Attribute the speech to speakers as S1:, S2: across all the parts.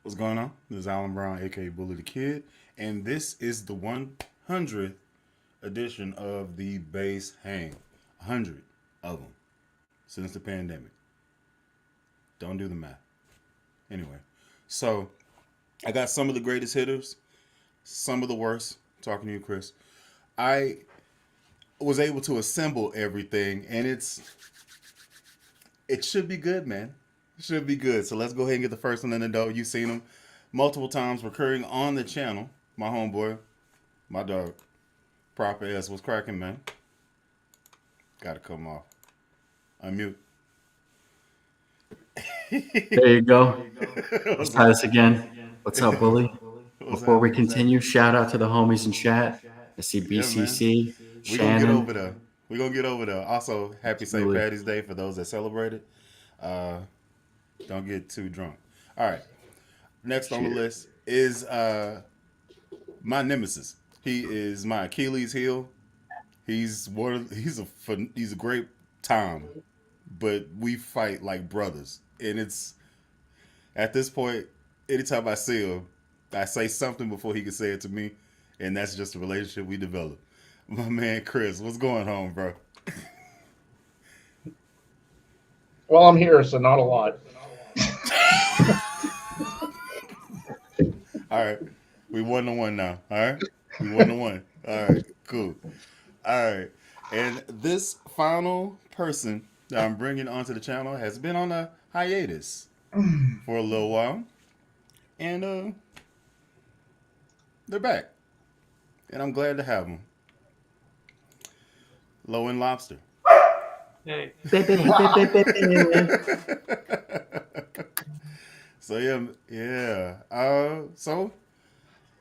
S1: What's going on? This is Alan Brown, aka Bully the Kid, and this is the 100th edition of the Base Hang. 100 of them since the pandemic. Don't do the math. Anyway, so I got some of the greatest hitters, some of the worst. Talking to you, Chris. I was able to assemble everything, and it should be good, man. It should be good. So let's go ahead and get the first one in the dough. You've seen him multiple times recurring on the channel. My homeboy, my dog, Proper S. What's cracking, man? Gotta come off. Unmute.
S2: There you go. Let's try this again. What's up, Bully? Before we continue, shout out to the homies in chat. I see BCC,
S1: We're gonna get
S2: Shannon.
S1: over there. We're gonna get over there. Also, happy St.
S2: Absolutely.
S1: Patty's Day for those that celebrate it. Don't get too drunk. All right. Next on the list is my nemesis. He is my Achilles heel. He's a great Tom, but we fight like brothers. And it's at this point, anytime I see him, I say something before he can say it to me, and that's just a relationship we develop. My man Chris, what's going on, bro?
S3: Well, I'm here, so not a lot.
S1: All right. We 1-1 now. All right. We 1-1. All right. Cool. All right. And this final person that I'm bringing onto the channel has been on a hiatus for a little while. And they're back. And I'm glad to have them. Low End Lobster.
S4: Hey.
S1: So so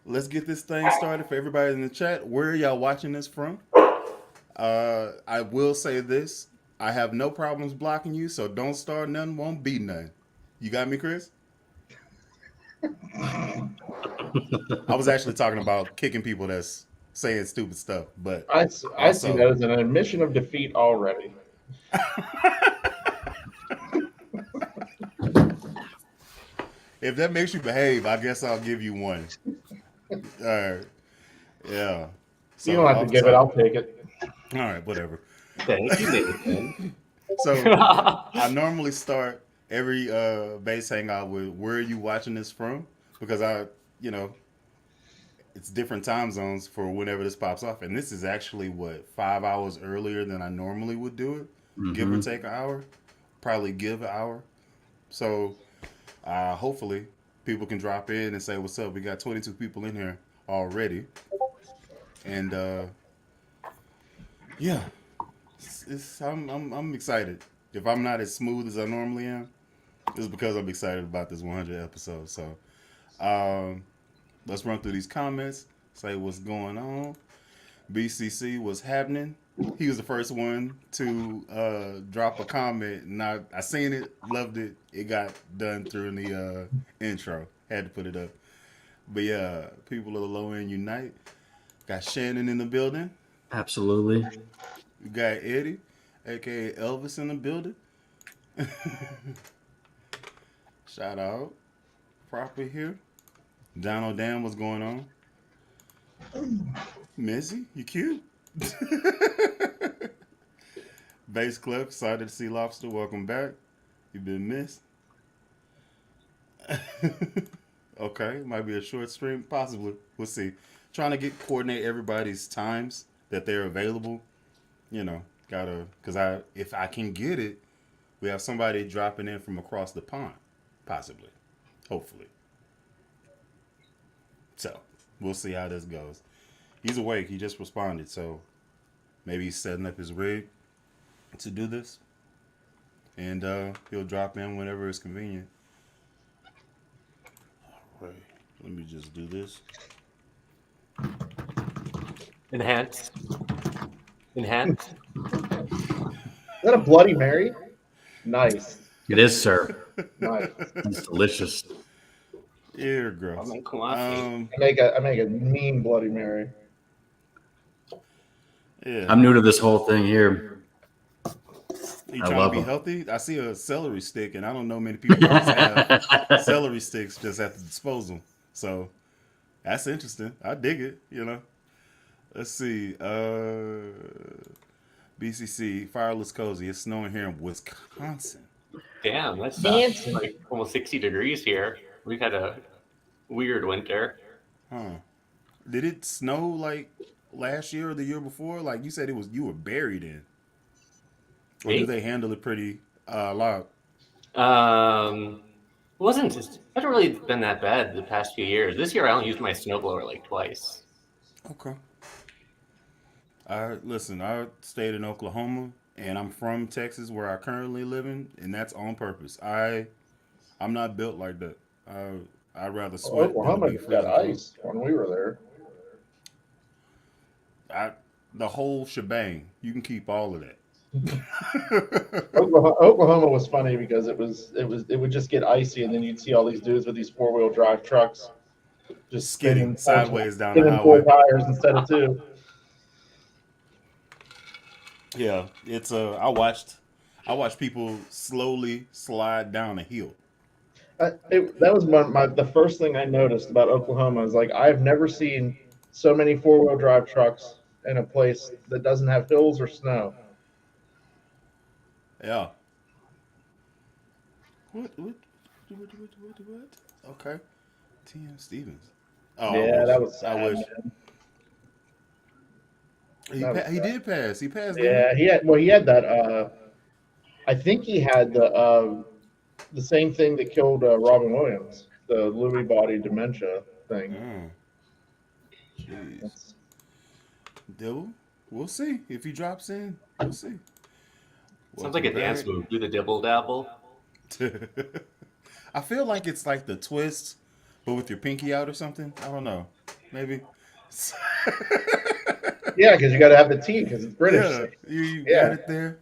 S1: let's get this thing started for everybody in the chat. Where are y'all watching this from? I will say this: I have no problems blocking you, so don't start nothing, won't be none. You got me, Chris? I was actually talking about kicking people that's saying stupid stuff, but
S3: I see that as an admission of defeat already.
S1: if that makes you behave, I guess I'll give you one. All right. Yeah. So
S3: You don't have to give it. I'll take it.
S1: All right, whatever.
S4: Thank you, Nathan.
S1: So I normally start every base hangout with where are you watching this from? Because it's different time zones for whenever this pops off. And this is actually 5 hours earlier than I normally would do it. Give or take an hour. Probably give an hour. So hopefully people can drop in and say, what's up? We got 22 people in here already. And I'm excited. If I'm not as smooth as I normally am, it's because I'm excited about this 100 episode. So let's run through these comments, say what's going on. BCC, what's happening? He was the first one to drop a comment, and I seen it, loved it. It got done through the intro. Had to put it up. But yeah, people of the low end unite. Got Shannon in the building.
S2: Absolutely.
S1: We got Eddie, aka Elvis, in the building. Shout out. Proper here. Donald Dan, what's going on? Missy, you cute. Bass Clip, excited to see Lobster. Welcome back. You've been missed. Okay, might be a short stream, possibly. We'll see. Trying to coordinate everybody's times that they're available. Because if I can get it, we have somebody dropping in from across the pond, possibly, hopefully. So we'll see how this goes. He's awake. He just responded, so maybe he's setting up his rig to do this, and he'll drop in whenever it's convenient. All right, let me just do this.
S4: Enhance.
S3: Is that a Bloody Mary? Nice.
S2: It is, sir.
S3: Nice.
S2: It's delicious.
S1: Here, girls.
S3: I make a mean Bloody Mary.
S1: Yeah.
S2: I'm new to this whole thing here.
S1: You
S2: I
S1: trying to
S2: love
S1: be
S2: them.
S1: healthy? I see a celery stick, and I don't know many people that just have celery sticks just at the disposal. So that's interesting. I dig it. Let's see. BCC Fireless Cozy. It's snowing here in Wisconsin.
S4: Damn, that sucks.
S3: Dancing.
S4: Like almost 60 degrees here. We've had a weird winter.
S1: Huh? Did it snow like last year or the year before? Like you said, you were buried in, or do
S4: Me?
S1: they handle it pretty loud?
S4: Hasn't really been that bad the past few years. This year I only used my snowblower like twice.
S1: Okay. Listen. I stayed in Oklahoma, and I'm from Texas, where I currently live in, and that's on purpose. I'm not built like that. I'd rather sweat than to
S3: Oklahoma
S1: be
S3: just got
S1: freezing cold.
S3: ice when we were there.
S1: The whole shebang. You can keep all of that.
S3: Oklahoma was funny because it would just get icy, and then you'd see all these dudes with these 4-wheel drive trucks just
S1: Skidding sideways down the
S3: spinning 4
S1: highway.
S3: tires instead of 2.
S1: Yeah, it's I watched people slowly slide down a hill.
S3: That was the first thing I noticed about Oklahoma is like I've never seen so many 4-wheel drive trucks in a place that doesn't have hills or snow.
S1: Yeah. What? Okay. T.M. Stevens. Oh,
S3: Yeah, that was sad.
S1: I wish.
S3: Man.
S1: He did pass. He passed.
S3: Yeah, he had that. I think he had the same thing that killed Robin Williams, the Lewy body dementia thing.
S1: Jeez. Dude, we'll see if he drops in. We'll see.
S4: Sounds like a dance move. Do the dibble dabble.
S1: I feel like it's like the twist, but with your pinky out or something. I don't know. Maybe.
S3: Yeah, because you got to have the T because it's British.
S1: Yeah, you got it there.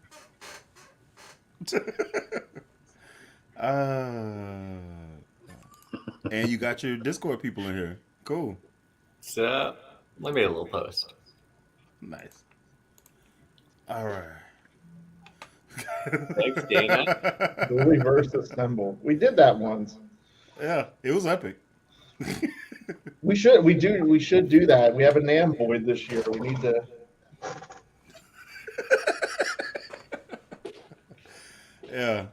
S1: And you got your Discord people in here. Cool.
S4: So I made a little post.
S1: Nice. All right.
S4: Thanks, Dana.
S3: The reverse assemble. We did that once.
S1: Yeah, it was epic.
S3: We should do that. We have a NAMM void this year. We need to.
S1: Yeah.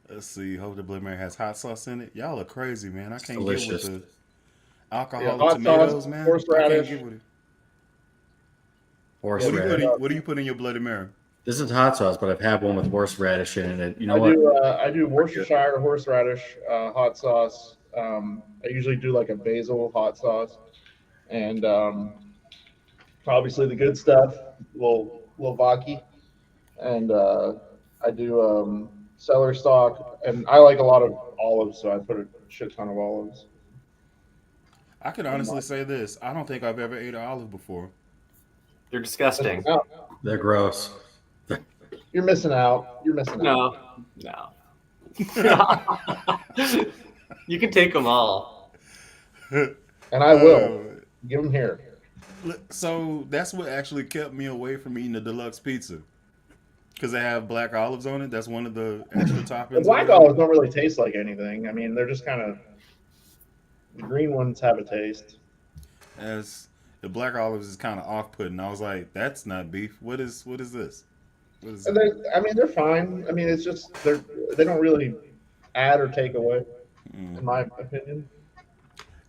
S1: Let's see. Hope the Bloody Mary has hot sauce in it. Y'all are crazy, man. I can't
S2: Delicious.
S1: get with the alcoholic
S3: hot
S1: tomatoes,
S3: sauce,
S1: man.
S3: horseradish.
S1: I can't get with it.
S2: Horseradish.
S1: What do you put in your Bloody Mary?
S2: This is hot sauce, but I've had one with horseradish in it. You know what?
S3: I do Worcestershire horseradish hot sauce. I usually do like a basil hot sauce, and obviously the good stuff, little vodka, and I do celery stalk, and I like a lot of olives, so I put a shit ton of olives.
S1: I can honestly say this. I don't think I've ever ate an olive before.
S4: They're disgusting.
S2: They're gross.
S3: You're missing out. You're missing out.
S4: No. You can take them all.
S3: And I will. Give them here.
S1: So that's what actually kept me away from eating the deluxe pizza. Because they have black olives on it. That's one of the extra toppings.
S3: The black olives don't really taste like anything. I mean, they're just kind of. The green ones have a taste.
S1: As the black olives is kind of off-putting. I was like, that's not beef. What is this? What is
S3: They're fine. I mean, it's just they don't really add or take away, in my opinion.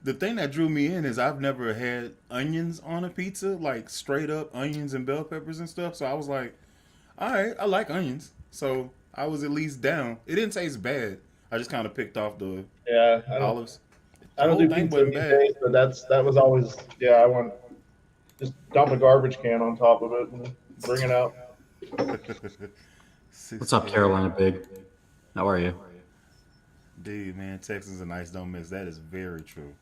S1: The thing that drew me in is I've never had onions on a pizza, like straight up onions and bell peppers and stuff. So I was like, all right, I like onions. So I was at least down. It didn't taste bad. I just kind of picked off the olives.
S3: I don't do pizza these days, but that was always I want just dump a garbage can on top of it and bring it out.
S2: What's up, Carolina Big? How are you?
S1: Dude, man, Texans are nice, don't miss. That is very true.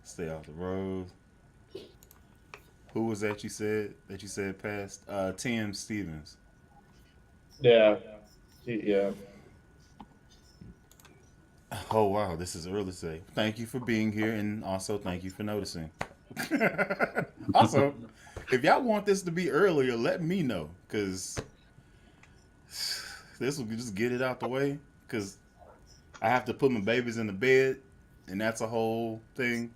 S1: Stay off the road. Who was that you said passed? T.M. Stevens.
S3: Yeah.
S1: Oh, wow, this is early today. Thank you for being here, and also thank you for noticing. Also, if y'all want this to be earlier, let me know, because This will just get it out the way because I have to put my babies in the bed, and that's a whole thing.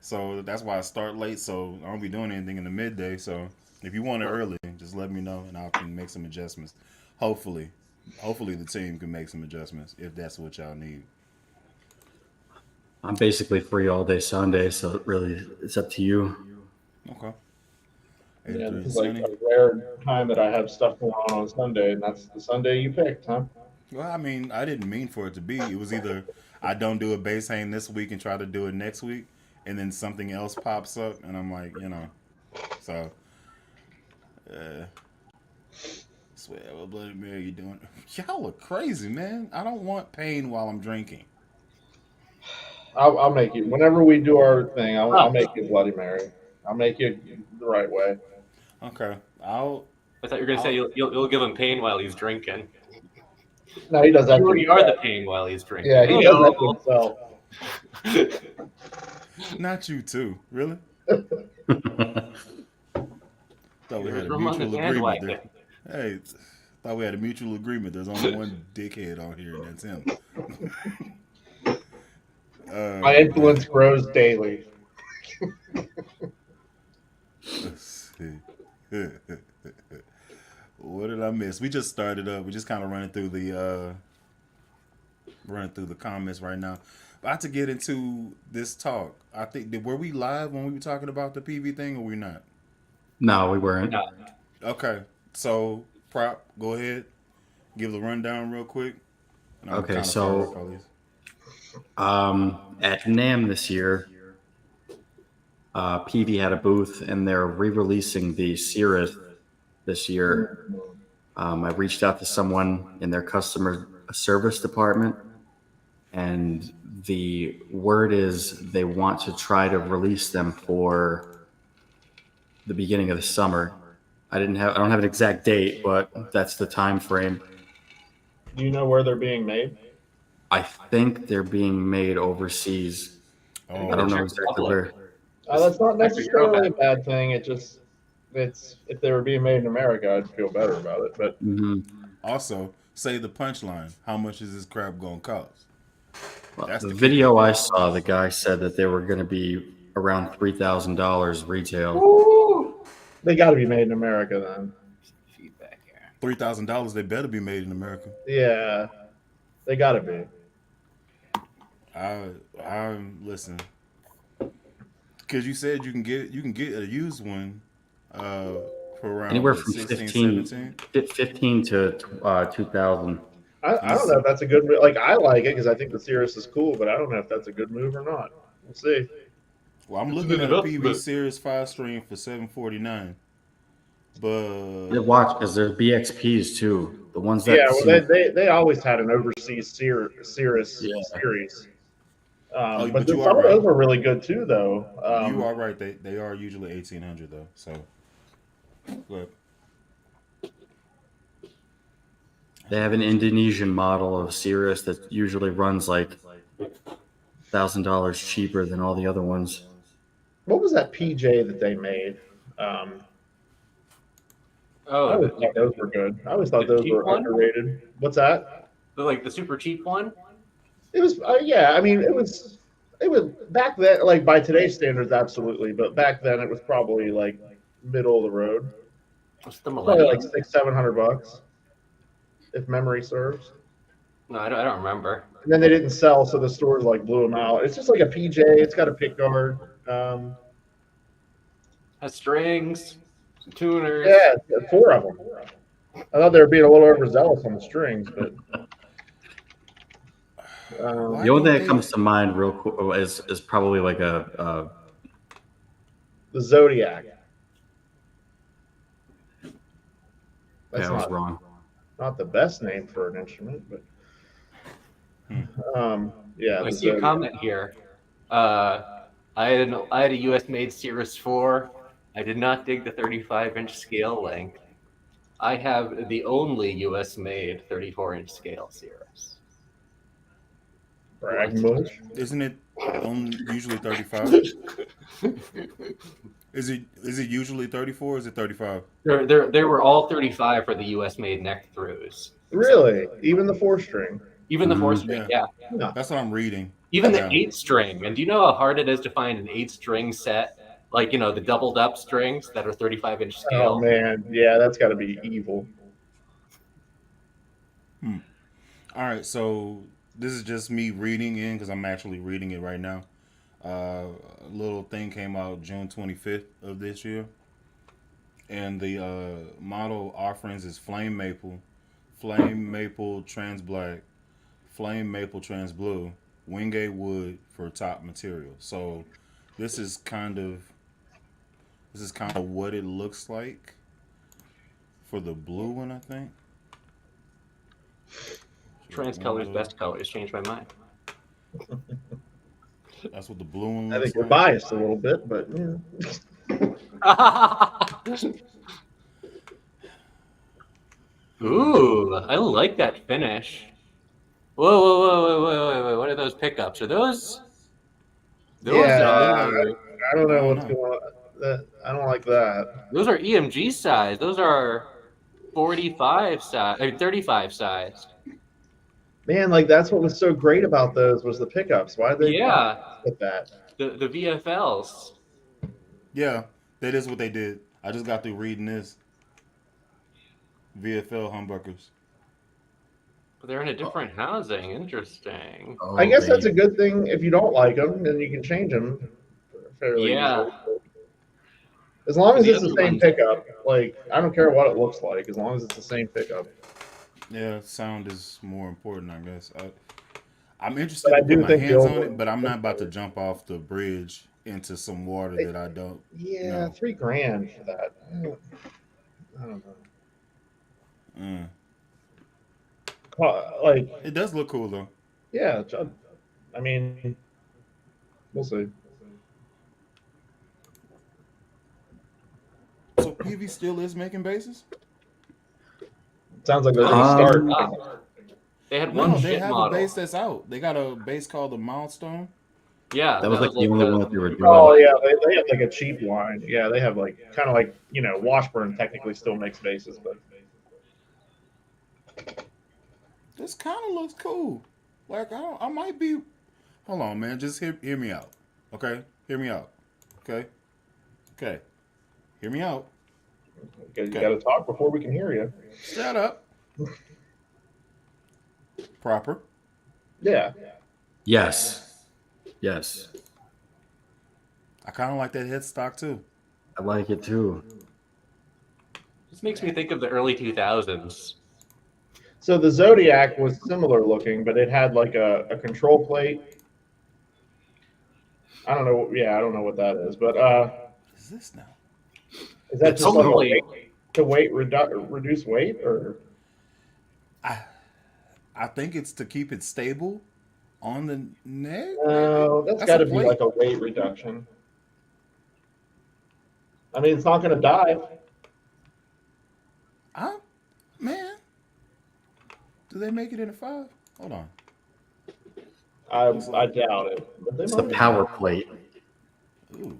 S1: So that's why I start late. So I won't be doing anything in the midday. So if you want it early, just let me know, and I can make some adjustments. Hopefully, hopefully the team can make some adjustments if that's what y'all need.
S2: I'm basically free all day Sunday, so it's up to you.
S1: Okay.
S3: Yeah,
S1: 83
S3: this is like
S1: Sunny.
S3: a rare time that I have stuff going on Sunday, and that's the Sunday you picked, huh?
S1: Well, I mean, I didn't mean for it to be. It was either I don't do a base hang this week and try to do it next week, and then something else pops up, and I'm like, so. Uh, Swear, what Bloody Mary you doing? Y'all are crazy, man. I don't want pain while I'm drinking.
S3: I'll make you whenever we do our thing. I'll make you Bloody Mary. I'll make you the right way.
S1: Okay, I'll.
S4: I thought you were gonna say you'll give him pain while he's drinking.
S3: No, he does that.
S4: You
S3: To
S4: already are the
S3: himself.
S4: pain while he's drinking.
S3: Yeah, he does that to himself.
S1: Not you too, really? Thought we had a
S4: Room on the
S1: mutual agreement
S4: bandwagon.
S1: there. Hey, thought we had a mutual agreement. There's only one dickhead on here, and that's him.
S3: My influence grows daily.
S1: Let's see. What did I miss? We just started up. We just kind of running through the comments right now. About to get into this talk. I think were we live when we were talking about the PV thing, or we not?
S2: No, we weren't.
S4: No.
S1: Okay, so Prop, go ahead, give the rundown real quick. And I'll
S2: Okay,
S1: kinda
S2: so
S1: fire up all these.
S2: at NAMM this year, Peavey had a booth, and they're re-releasing the Cirrus this year. I reached out to someone in their customer service department, and the word is they want to try to release them for the beginning of the summer. I don't have an exact date, but that's the time frame.
S3: Do you know where they're being made?
S2: I think they're being made overseas.
S1: Oh,
S2: I don't know exactly where.
S3: That's not necessarily a bad thing. It's if they were being made in America, I'd feel better about it. But
S1: Also, say the punchline. How much is this crap gonna cost?
S2: Well,
S1: That's
S2: the
S1: the key.
S2: video I saw, the guy said that they were going to be around $3,000 retail.
S3: woo, they got to be made in America then.
S4: Feedback here.
S1: $3,000. They better be made in America.
S3: Yeah, they got to be.
S1: I listen. Because you said you can get a used one for around
S2: Anywhere
S1: what,
S2: from
S1: 16, 17?
S2: 15 to 2,000.
S3: I don't know if that's a good move. Like I like it because I think the Cirrus is cool, but I don't know if that's a good move or not. We'll see.
S1: Well, I'm looking at a Peavey Cirrus 5-string for $749. But
S2: Watch, because there's BXPs too. The ones that
S3: Yeah, well, they always had an overseas Cirrus
S2: Yeah.
S3: series.
S1: but
S3: But
S1: you
S3: some
S1: are
S3: of those
S1: right.
S3: are really good too, though.
S1: You are right. They are usually 1,800 though. So, but
S2: They have an Indonesian model of Cirrus that usually runs like $1,000 cheaper than all the other ones.
S3: What was that PJ that they made? I
S4: Oh,
S3: always thought those were good. I always thought
S4: the
S3: those
S4: cheap
S3: were
S4: one?
S3: underrated. What's that?
S4: like the super cheap one.
S3: It was, yeah. I mean, it was back then. Like by today's standards, absolutely. But back then, it was probably like middle of the road.
S4: What's the
S3: Probably
S4: Millennium?
S3: like $600-700, if memory serves.
S4: No, I don't remember.
S3: And then they didn't sell, so the stores like blew them out. It's just like a PJ. It's got a pick guard.
S4: Has strings, some tuners.
S3: Yeah, 4 of them. I thought they were being a little overzealous on the strings, but
S2: The only thing that comes to mind real quick is probably like
S3: the Zodiac. That's
S2: I was wrong.
S3: not the best name for an instrument, but yeah.
S4: I see a comment here. I had a US made Cirrus 4. I did not dig the 35-inch scale length. I have the only US made 34-inch scale Cirrus.
S3: Brag much.
S1: Isn't it usually 35? Is it usually 34 or is it 35?
S4: They were all 35 for the U.S. made neck throughs.
S3: Really? Even the 4-string?
S4: Even the
S2: Mhm.
S4: 4-string, yeah.
S3: No.
S1: That's what I'm reading.
S4: Even the
S1: Yeah.
S4: 8-string. And do you know how hard it is to find an 8-string set? Like, the doubled up strings that are 35-inch scale.
S3: Oh man, yeah, that's got to be evil.
S1: All right, so this is just me reading in because I'm actually reading it right now. A little thing came out June 25th of this year, and the model offerings is flame maple trans black, flame maple trans blue, wingate wood for top material. So this is kind of what it looks like for the blue one, I think.
S4: Trans colors, best colors. Changed my mind.
S1: That's what the blue one
S3: I
S1: looks
S3: think we're
S1: like.
S3: biased a little bit, but yeah.
S4: Ooh, I like that finish. Whoa, whoa, whoa, whoa, whoa, whoa! What are those pickups? Are those?
S3: Yeah,
S4: are.
S3: I don't know
S1: I don't
S3: what's
S1: know.
S3: going on. I don't like that.
S4: Those are EMG size. Those are 45 size. I mean, 35 size.
S3: Man, like that's what was so great about those was the pickups. Why did they
S4: Yeah,
S3: with that?
S4: the VFLs.
S1: Yeah, that is what they did. I just got through reading this. VFL humbuckers.
S4: But they're in a different housing. Interesting.
S2: Oh,
S3: I guess that's
S2: they-
S3: a good thing. If you don't like them, then you can change them fairly
S4: Yeah.
S3: easily. As long as
S4: The
S3: it's the
S4: other
S3: same
S4: ones-
S3: pickup, like I don't care what it looks like, as long as it's the same pickup.
S1: Yeah, sound is more important, I guess. I'm interested
S3: But I
S1: to
S3: do
S1: put my
S3: think the
S1: hands
S3: old
S1: on it,
S3: one-
S1: but I'm not about to jump off the bridge into some water that I don't.
S3: Yeah,
S1: No.
S3: $3,000 for that. I don't know.
S1: Mm.
S3: Like,
S1: It does look cool though.
S3: yeah, I mean, we'll see.
S1: So Peavey still is making bases?
S3: Sounds like they're
S2: Um,
S3: gonna start.
S4: They had
S1: No,
S4: one
S1: they
S4: shit
S1: have
S4: model.
S1: a base that's out. They got a base called the Milestone.
S4: Yeah,
S2: that was like the only one that they were doing.
S3: Oh yeah, they have like a cheap line. Yeah, they have like kind of like Washburn technically still makes bases, but
S1: This kind of looks cool. Like I might be. Hold on, man. Just hear me out. Okay, hear me out. Okay. Hear me out.
S3: you got to talk before we can hear you.
S1: Shut up. Proper.
S3: Yeah,
S2: Yes.
S1: I kind of like that headstock too.
S2: I like it too.
S4: This makes me think of the early 2000s.
S3: so the Zodiac was similar looking, but it had like a control plate. I don't know. Yeah, I don't know what that is, but
S1: What is this now?
S3: is that
S2: It's
S3: just like a
S4: totally-
S3: weight, reduce weight, or
S1: I think it's to keep it stable on the neck.
S3: no? That's
S1: That's
S3: got to
S1: a
S3: be
S1: plate.
S3: like a weight reduction. I mean, it's not going to dive.
S1: Man, do they make it in a 5? Hold on.
S3: I doubt it. But they
S2: It's the
S3: might.
S2: power plate.
S1: Ooh.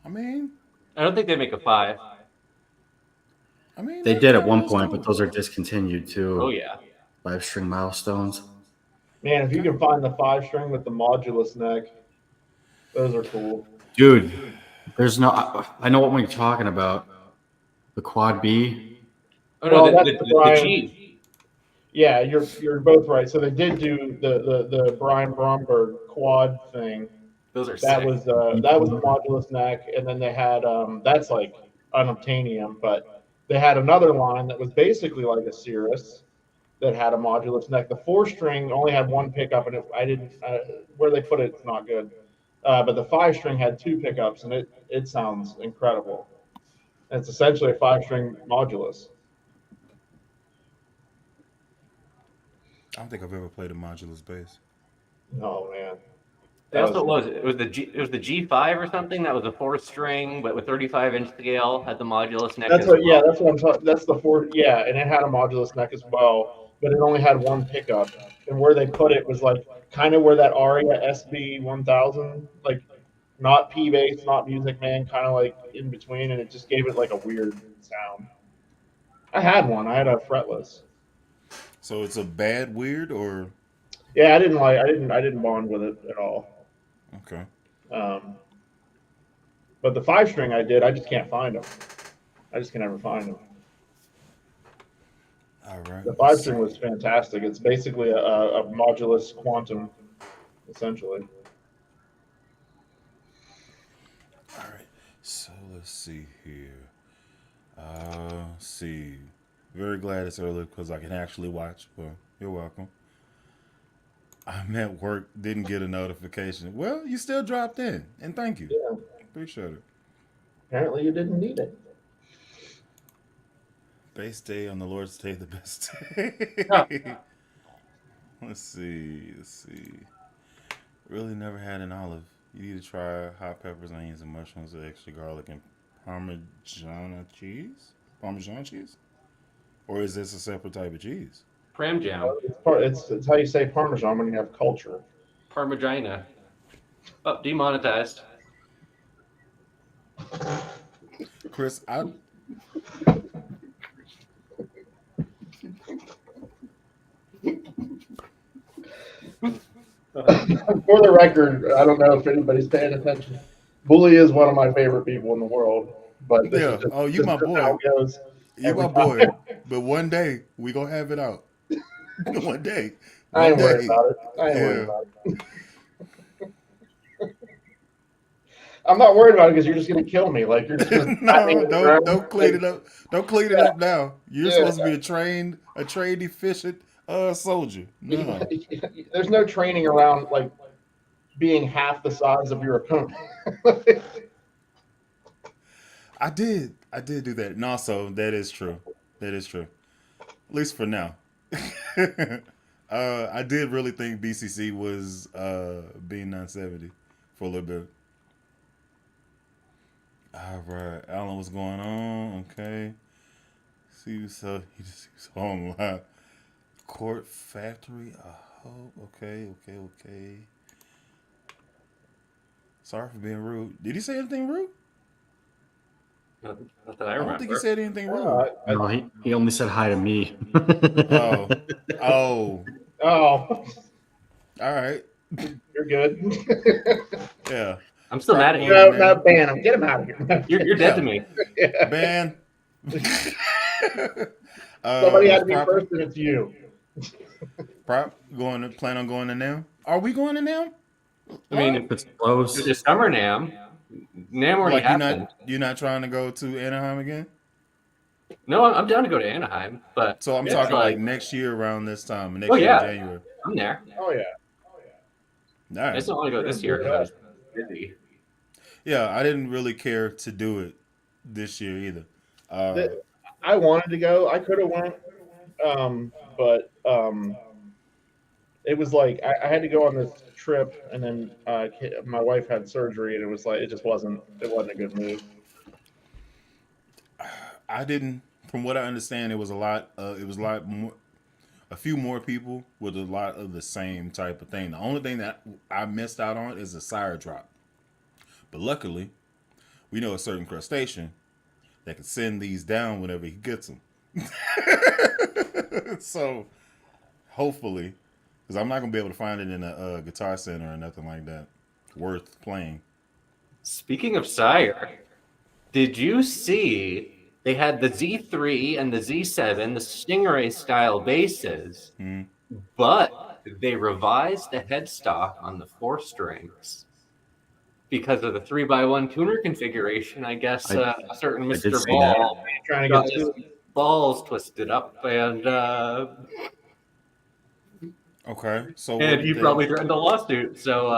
S1: I mean,
S4: I don't think they make a 5.
S2: They did at one
S1: looks
S2: point,
S1: cool.
S2: but those are discontinued too.
S4: Oh, yeah.
S2: 5-string milestones.
S3: Man, if you can find the 5-string with the modulus neck, those are cool.
S2: Dude, there's no. I know what we're talking about. The Quad B.
S4: Oh, no,
S3: Well, that's
S4: the
S3: Brian.
S4: G.
S3: Yeah, you're both right. So they did do the Brian Bromberg quad thing.
S4: Those are
S3: That
S4: sick.
S3: was a modulus neck, and then they had that's like unobtainium, but they had another line that was basically like a Cirrus that had a modulus neck. The 4-string only had one pickup, and where they put it's not good. But the 5-string had 2 pickups, and it sounds incredible. And it's essentially a 5-string modulus.
S1: I don't think I've ever played a modulus bass.
S3: Oh man.
S4: That's what it was. It was the G5 or something. That was a 4-string, but with 35-inch scale, had the modulus neck.
S3: That's what I'm talking. That's the 4. Yeah, and it had a modulus neck as well. but it only had one pickup, and where they put it was like kind of where that Aria SB 1000, like not P bass, not Music Man, kind of like in between, and it just gave it like a weird sound. I had one. I had a fretless.
S1: So it's a bad weird or
S3: Yeah, I didn't bond with it at all.
S1: okay.
S3: Um, but the 5-string I did. I just can't find them. I just can never find them.
S1: All right.
S3: The 5-string was fantastic. It's basically a modulus quantum, essentially.
S1: All right. So let's see here. See. Very glad it's early because I can actually watch. Well, you're welcome. I'm at work, didn't get a notification. Well, you still dropped in, and thank you.
S3: Yeah.
S1: Appreciate it.
S3: Apparently, you didn't need it.
S1: Base day on the Lord's Day, the best day. Let's see. Really never had an olive. You need to try hot peppers, onions, and mushrooms with extra garlic and Parmesan cheese? Parmesan cheese? Or is this a separate type of cheese?
S4: Pram jam.
S3: It's how you say Parmesan when you have culture.
S4: Parmagina. Oh, demonetized.
S1: Chris, I
S3: For the record, I don't know if anybody's paying attention. Bully is one of my favorite people in the world, but this
S1: yeah.
S3: is just,
S1: Oh, you
S3: this
S1: my
S3: is just
S1: boy.
S3: how it goes.
S1: You my
S3: every
S1: boy.
S3: time.
S1: But one day we gonna have it out. One day.
S3: I ain't
S1: One
S3: worried
S1: day.
S3: about it. I ain't worried
S1: Yeah.
S3: about it. I'm not worried about it because you're just gonna kill me. Like you're just gonna pat me
S1: No,
S3: in the ground.
S1: don't clean it up. Don't clean it up now. You're
S3: Yeah.
S1: supposed to be a trained efficient soldier. No.
S3: There's no training around like being half the size of your opponent.
S1: I did do that. And also that is true. That is true. At least for now. I did really think BCC was being 970 for a little bit. All right, Alan, what's going on? Okay. See you so you just online. Court Factory. I hope. Okay. Sorry for being rude. Did he say anything rude?
S4: Not that I
S1: I
S4: remember.
S1: don't think he said anything rude.
S2: No, he only said hi to me.
S1: Oh.
S3: Oh,
S1: All right.
S3: you're good.
S1: Yeah.
S4: I'm still mad at you.
S3: No, ban him. Get him out of here.
S4: You're dead to me.
S3: Yeah.
S1: Ban.
S3: Somebody had to be
S1: proper-
S3: first, and it's you.
S1: Plan on going to NAMM? Are we going to NAMM?
S4: I mean,
S2: If it's close,
S4: there's a summer NAMM. NAMM already
S1: Like
S4: happened.
S1: you're not trying to go to Anaheim again?
S4: No, I'm down to go to Anaheim, but
S1: So I'm
S4: it's
S1: talking like next year around this time, next
S4: Oh,
S1: year
S4: yeah.
S1: in January.
S4: I'm there.
S3: Oh yeah.
S1: All
S4: I
S1: right.
S4: just don't want to go this year because I was busy.
S1: Yeah, I didn't really care to do it this year either.
S3: I wanted to go. I could have went, but it was like I had to go on this trip, and then my wife had surgery, and it was like it wasn't a good move.
S1: I didn't. From what I understand, it was a lot more, a few more people with a lot of the same type of thing. The only thing that I missed out on is the Sire drop. But luckily, we know a certain crustacean that can send these down whenever he gets them. So, hopefully, because I'm not gonna be able to find it in a Guitar Center or nothing like that worth playing.
S4: Speaking of Sire, did you see they had the Z3 and the Z7, the Stingray style basses,
S1: Mhm.
S4: but they revised the headstock on the 4 strings because of the 3x1 tuner configuration. I guess a certain
S2: did
S4: Mr.
S2: see that.
S4: Ball
S3: Trying to
S4: got
S3: get
S4: his
S3: to
S4: balls twisted up, and
S1: Okay, so what
S4: and
S1: do
S4: he
S1: think?
S4: probably threatened a lawsuit. So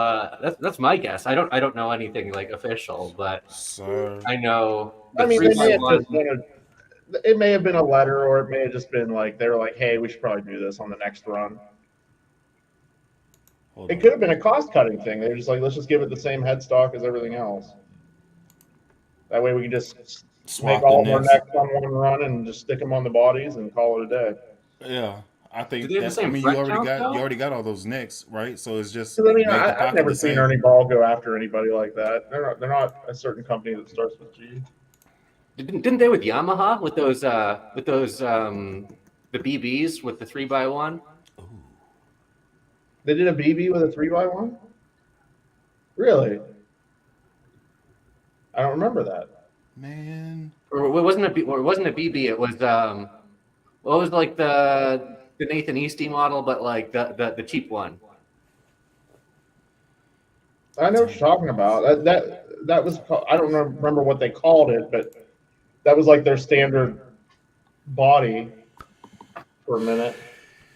S4: that's my guess. I don't know anything like official, but
S1: Sir.
S4: I know.
S3: I mean, they may have
S4: 3x1
S3: just wanted. It may have been a letter, or it may have just been like they were like, "Hey, we should probably do this on the next run."
S1: Hold
S3: It
S1: on.
S3: could have been a cost-cutting thing. They're just like, "Let's just give it the same headstock as everything else." That way, we can just
S1: Swap
S3: make all
S1: the
S3: of our
S1: necks.
S3: necks on one run and just stick them on the bodies and call it a day.
S1: Yeah, I
S4: Do
S1: think
S4: they have the
S1: that. I
S4: same
S1: mean,
S4: front count,
S1: you
S4: though?
S1: already got all those necks, right? So it's just
S3: 'Cause, I mean,
S1: make the
S3: I've
S1: pocket
S3: never
S1: the
S3: seen
S1: same.
S3: Ernie Ball go after anybody like that. They're not a certain company that starts with G.
S4: Didn't they with Yamaha with those the BBs with the 3x1?
S1: Ooh,
S3: They did a BB with a 3x1. Really? I don't remember that.
S1: man.
S4: Or it wasn't a BB. It was what was like the Nathan Easty model, but like the cheap one.
S3: I know what you're talking about. That was I don't remember what they called it, but that was like their standard body for a minute.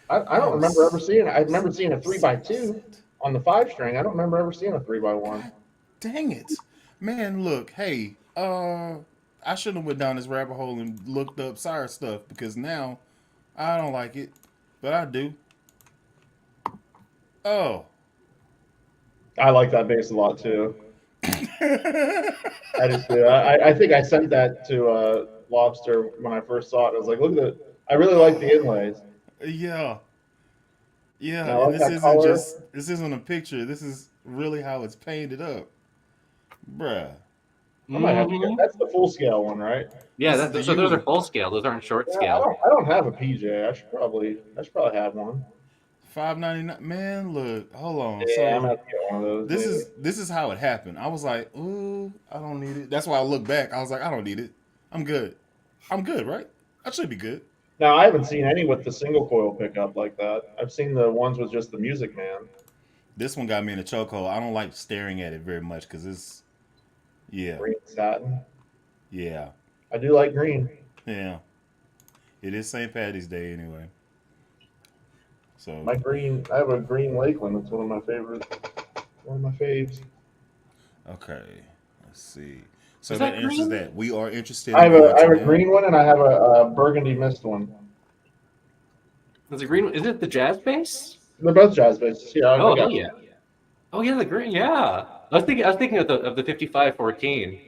S3: I don't remember ever seeing it. I remember seeing a 3x2 on the 5-string. I don't remember ever seeing a 3x1.
S1: Dang it, man! Look, hey, I shouldn't have went down this rabbit hole and looked up Sire stuff because now I don't like it, but I do. Oh.
S3: I like that bass a lot too. I just do. I think I sent that to Lobster when I first saw it. I was like, look at it. I really like the inlays.
S1: Yeah, yeah,
S3: And I
S1: and
S3: like that color.
S1: this isn't a picture. This is really how it's painted up, bruh.
S3: I might have to get.
S4: Mhm.
S3: That's the full scale one, right?
S4: Yeah,
S1: This is the
S4: so those are
S1: U.
S4: full scale. Those aren't short
S3: Yeah,
S4: scale.
S3: I don't have a PJ. I should probably have one.
S1: $5.99. Man, look, hold on.
S3: Yeah, I'm
S1: So
S3: gonna have to get one of those. Maybe.
S1: this is how it happened. I was like, ooh, I don't need it. That's why I look back. I was like, I don't need it. I'm good. I'm good, right? I should be good.
S3: Now I haven't seen any with the single coil pickup like that. I've seen the ones with just the Music Man.
S1: This one got me in a chokehold. I don't like staring at it very much because it's, yeah,
S3: Green satin.
S1: yeah,
S3: I do like green.
S1: yeah. It is St. Patty's Day anyway. So,
S3: My green. I have a green Lakeland. It's one of my faves.
S1: okay, let's see. So
S4: Is
S1: that
S4: that
S1: answers
S4: green?
S1: that. We are interested
S3: I
S1: in
S3: have a
S1: going
S3: I
S1: to
S3: have a
S1: NAMM.
S3: green one and I have a burgundy mist one.
S4: Is it green? Is it the jazz bass?
S3: They're both jazz basses. Yeah, I
S4: Oh
S3: got
S4: hell yeah! Oh yeah, the green. Yeah, I was thinking of the 5514.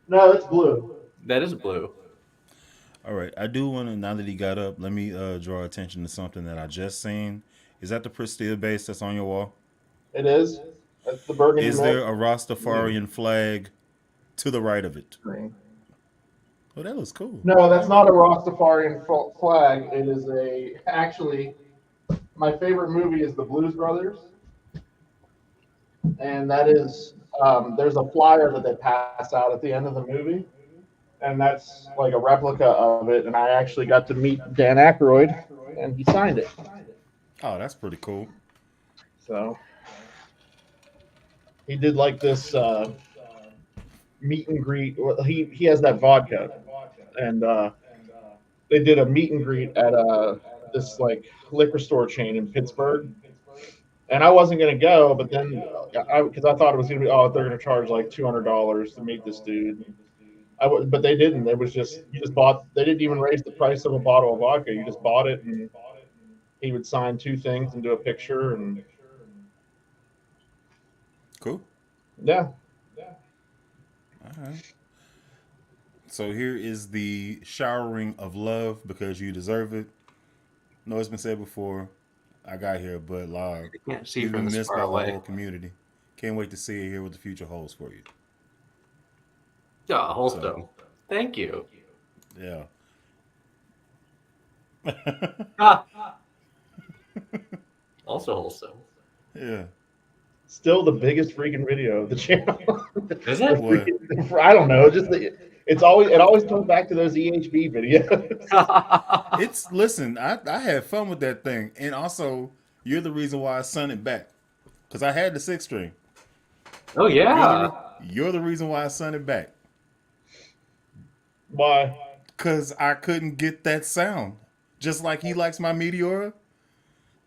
S3: No, it's blue.
S4: That is blue.
S1: All right, I do want to. Now that he got up, let me draw attention to something that I just seen. Is that the Prestige base that's on your wall?
S3: It is. That's the burgundy
S1: Is
S3: mist.
S1: there a Rastafarian flag to the right of it?
S3: Green.
S1: Oh, that looks cool.
S3: No, that's not a Rastafarian flag. It is actually, my favorite movie is The Blues Brothers. And that is, there's a flyer that they pass out at the end of the movie. And that's like a replica of it. And I actually got to meet Dan Aykroyd and he signed it.
S1: Oh, that's pretty cool.
S3: So he did like this meet and greet. Well, he has that vodka. And they did a meet and greet at this like liquor store chain in Pittsburgh. And I wasn't gonna go, but then because I thought it was gonna be they're gonna charge like $200 to meet this dude. But they didn't. It was just you just bought. They didn't even raise the price of a bottle of vodka. You just bought it, and he would sign 2 things and do a picture, and
S1: Cool.
S3: yeah.
S1: All right. So here is the showering of love because you deserve it. No, it's been said before. I got here, but live.
S4: I can't see
S1: You've
S4: from
S1: been
S4: this
S1: missed
S4: far
S1: by the
S4: away.
S1: whole community. Can't wait to see it here what the future holds for you.
S4: Yeah, Holston. Thank you.
S1: Yeah.
S4: Ah. Also Holston.
S1: Yeah.
S3: Still the biggest freaking video of the channel.
S4: Is it?
S1: What?
S3: I don't know. It always comes back to those EHB videos.
S1: It's listen. I had fun with that thing, and also you're the reason why I sent it back because I had the 6-string.
S4: Oh yeah.
S1: You're the reason why I sent it back
S3: Why?
S1: because I couldn't get that sound. Just like he likes my Meteora,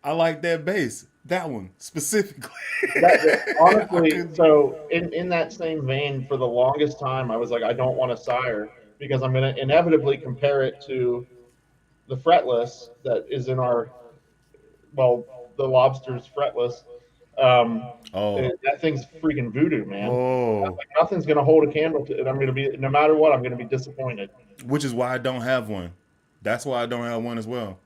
S1: I like that bass. That one specifically.
S3: Honestly, so in that same vein, for the longest time, I was like, I don't want a Sire because I'm going to inevitably compare it to the fretless that is in the Lobster's fretless. That thing's freaking voodoo, man.
S1: Oh.
S3: Like, nothing's going to hold a candle to it. I'm going to be, no matter what, I'm going to be disappointed.
S1: Which is why I don't have one. That's why I don't have one as well.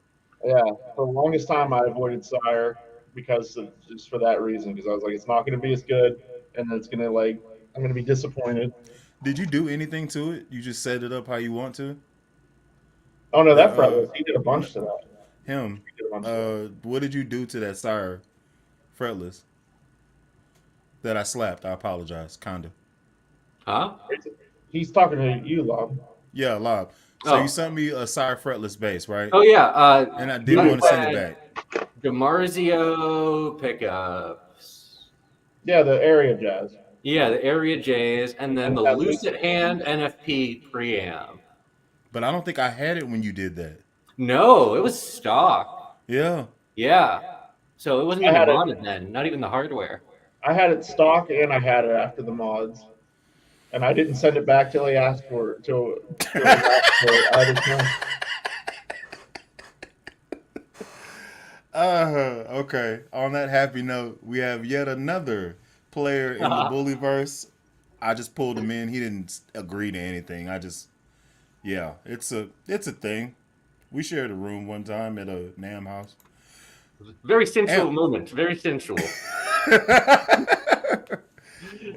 S3: Yeah, for the longest time I avoided Sire just for that reason, because I was like, it's not going to be as good, and it's going to I'm going to be disappointed.
S1: Did you do anything to it? You just set it up how you want to?
S3: Oh no,
S1: The
S3: that fretless, he did a bunch to that.
S1: him.
S3: He did a bunch to that.
S1: What did you do to that Sire fretless that I slapped? I apologize, kinda.
S4: Huh?
S3: He's talking to you, Lob.
S1: Yeah, lob. So you
S4: Oh.
S1: sent me a Sire fretless bass, right?
S4: Oh yeah.
S1: And I didn't want to send it back.
S4: DiMarzio pickups.
S3: Yeah, the area jazz.
S4: Yeah, the Area J's, and then the
S3: That's
S4: Lucid Hand NFP preamp.
S1: But I don't think I had it when you did that.
S4: No, it was stock.
S1: Yeah.
S4: Yeah. So it wasn't
S3: I
S4: even
S3: had it.
S4: modded then, not even the hardware.
S3: I had it stock and I had it after the mods, and I didn't send it back till he asked for it. Till he asked for it. I just know.
S1: Okay. On that happy note, we have yet another player in the Bullyverse. I just pulled him in. He didn't agree to anything. Yeah, it's a thing. We shared a room one time at a NAMM house.
S4: Very sensual moment. Very sensual.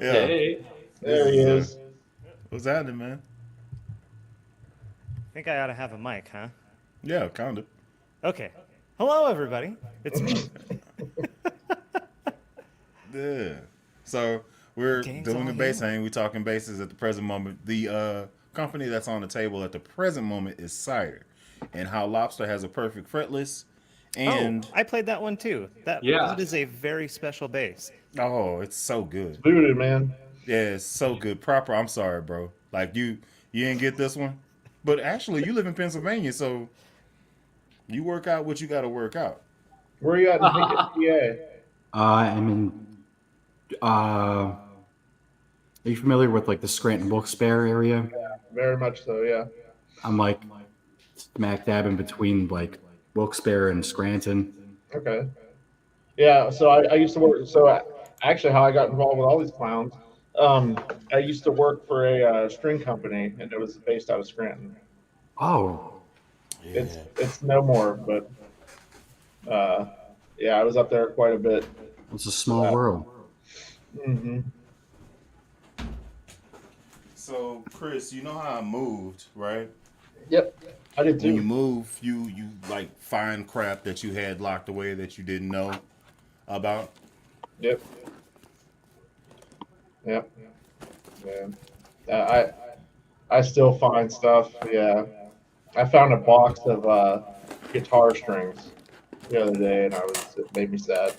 S1: Yeah.
S4: Hey.
S3: There he is.
S1: What's happening, man?
S5: I think I ought to have a mic, huh?
S1: Yeah, kind of.
S5: Okay. Hello, everybody. It's me.
S1: Yeah. So we're
S5: Gang's
S1: doing
S5: all
S1: a bass
S5: here.
S1: hang. We're talking basses at the present moment. The company that's on the table at the present moment is Sire, and How Lobster has a perfect fretless. And
S5: I played that one too. That is a very special bass.
S1: oh, it's so good.
S3: Voodoo, man.
S1: Yeah, it's so good. Proper. I'm sorry, bro. Like you didn't get this one, but actually, you live in Pennsylvania, so you work out what you got to work out.
S3: Where are you at in PA?
S2: I'm in. Are you familiar with like the Scranton Wilkes-Barre area?
S3: Very much so, yeah.
S2: I'm like smack dab in between like Wilkes-Barre and Scranton.
S3: Okay. Yeah, so I used to work. So actually, how I got involved with all these clowns, I used to work for a string company, and it was based out of Scranton.
S2: Oh,
S1: Yeah.
S3: It's no more, but yeah, I was up there quite a bit.
S2: it's a small world.
S3: Mm-hmm.
S1: So, Chris, you know how I moved, right?
S3: Yep, I did
S1: When you
S3: too.
S1: move, you like find crap that you had locked away that you didn't know about.
S3: Yep. Yep. Yeah. I still find stuff. Yeah. I found a box of guitar strings the other day, and it made me sad.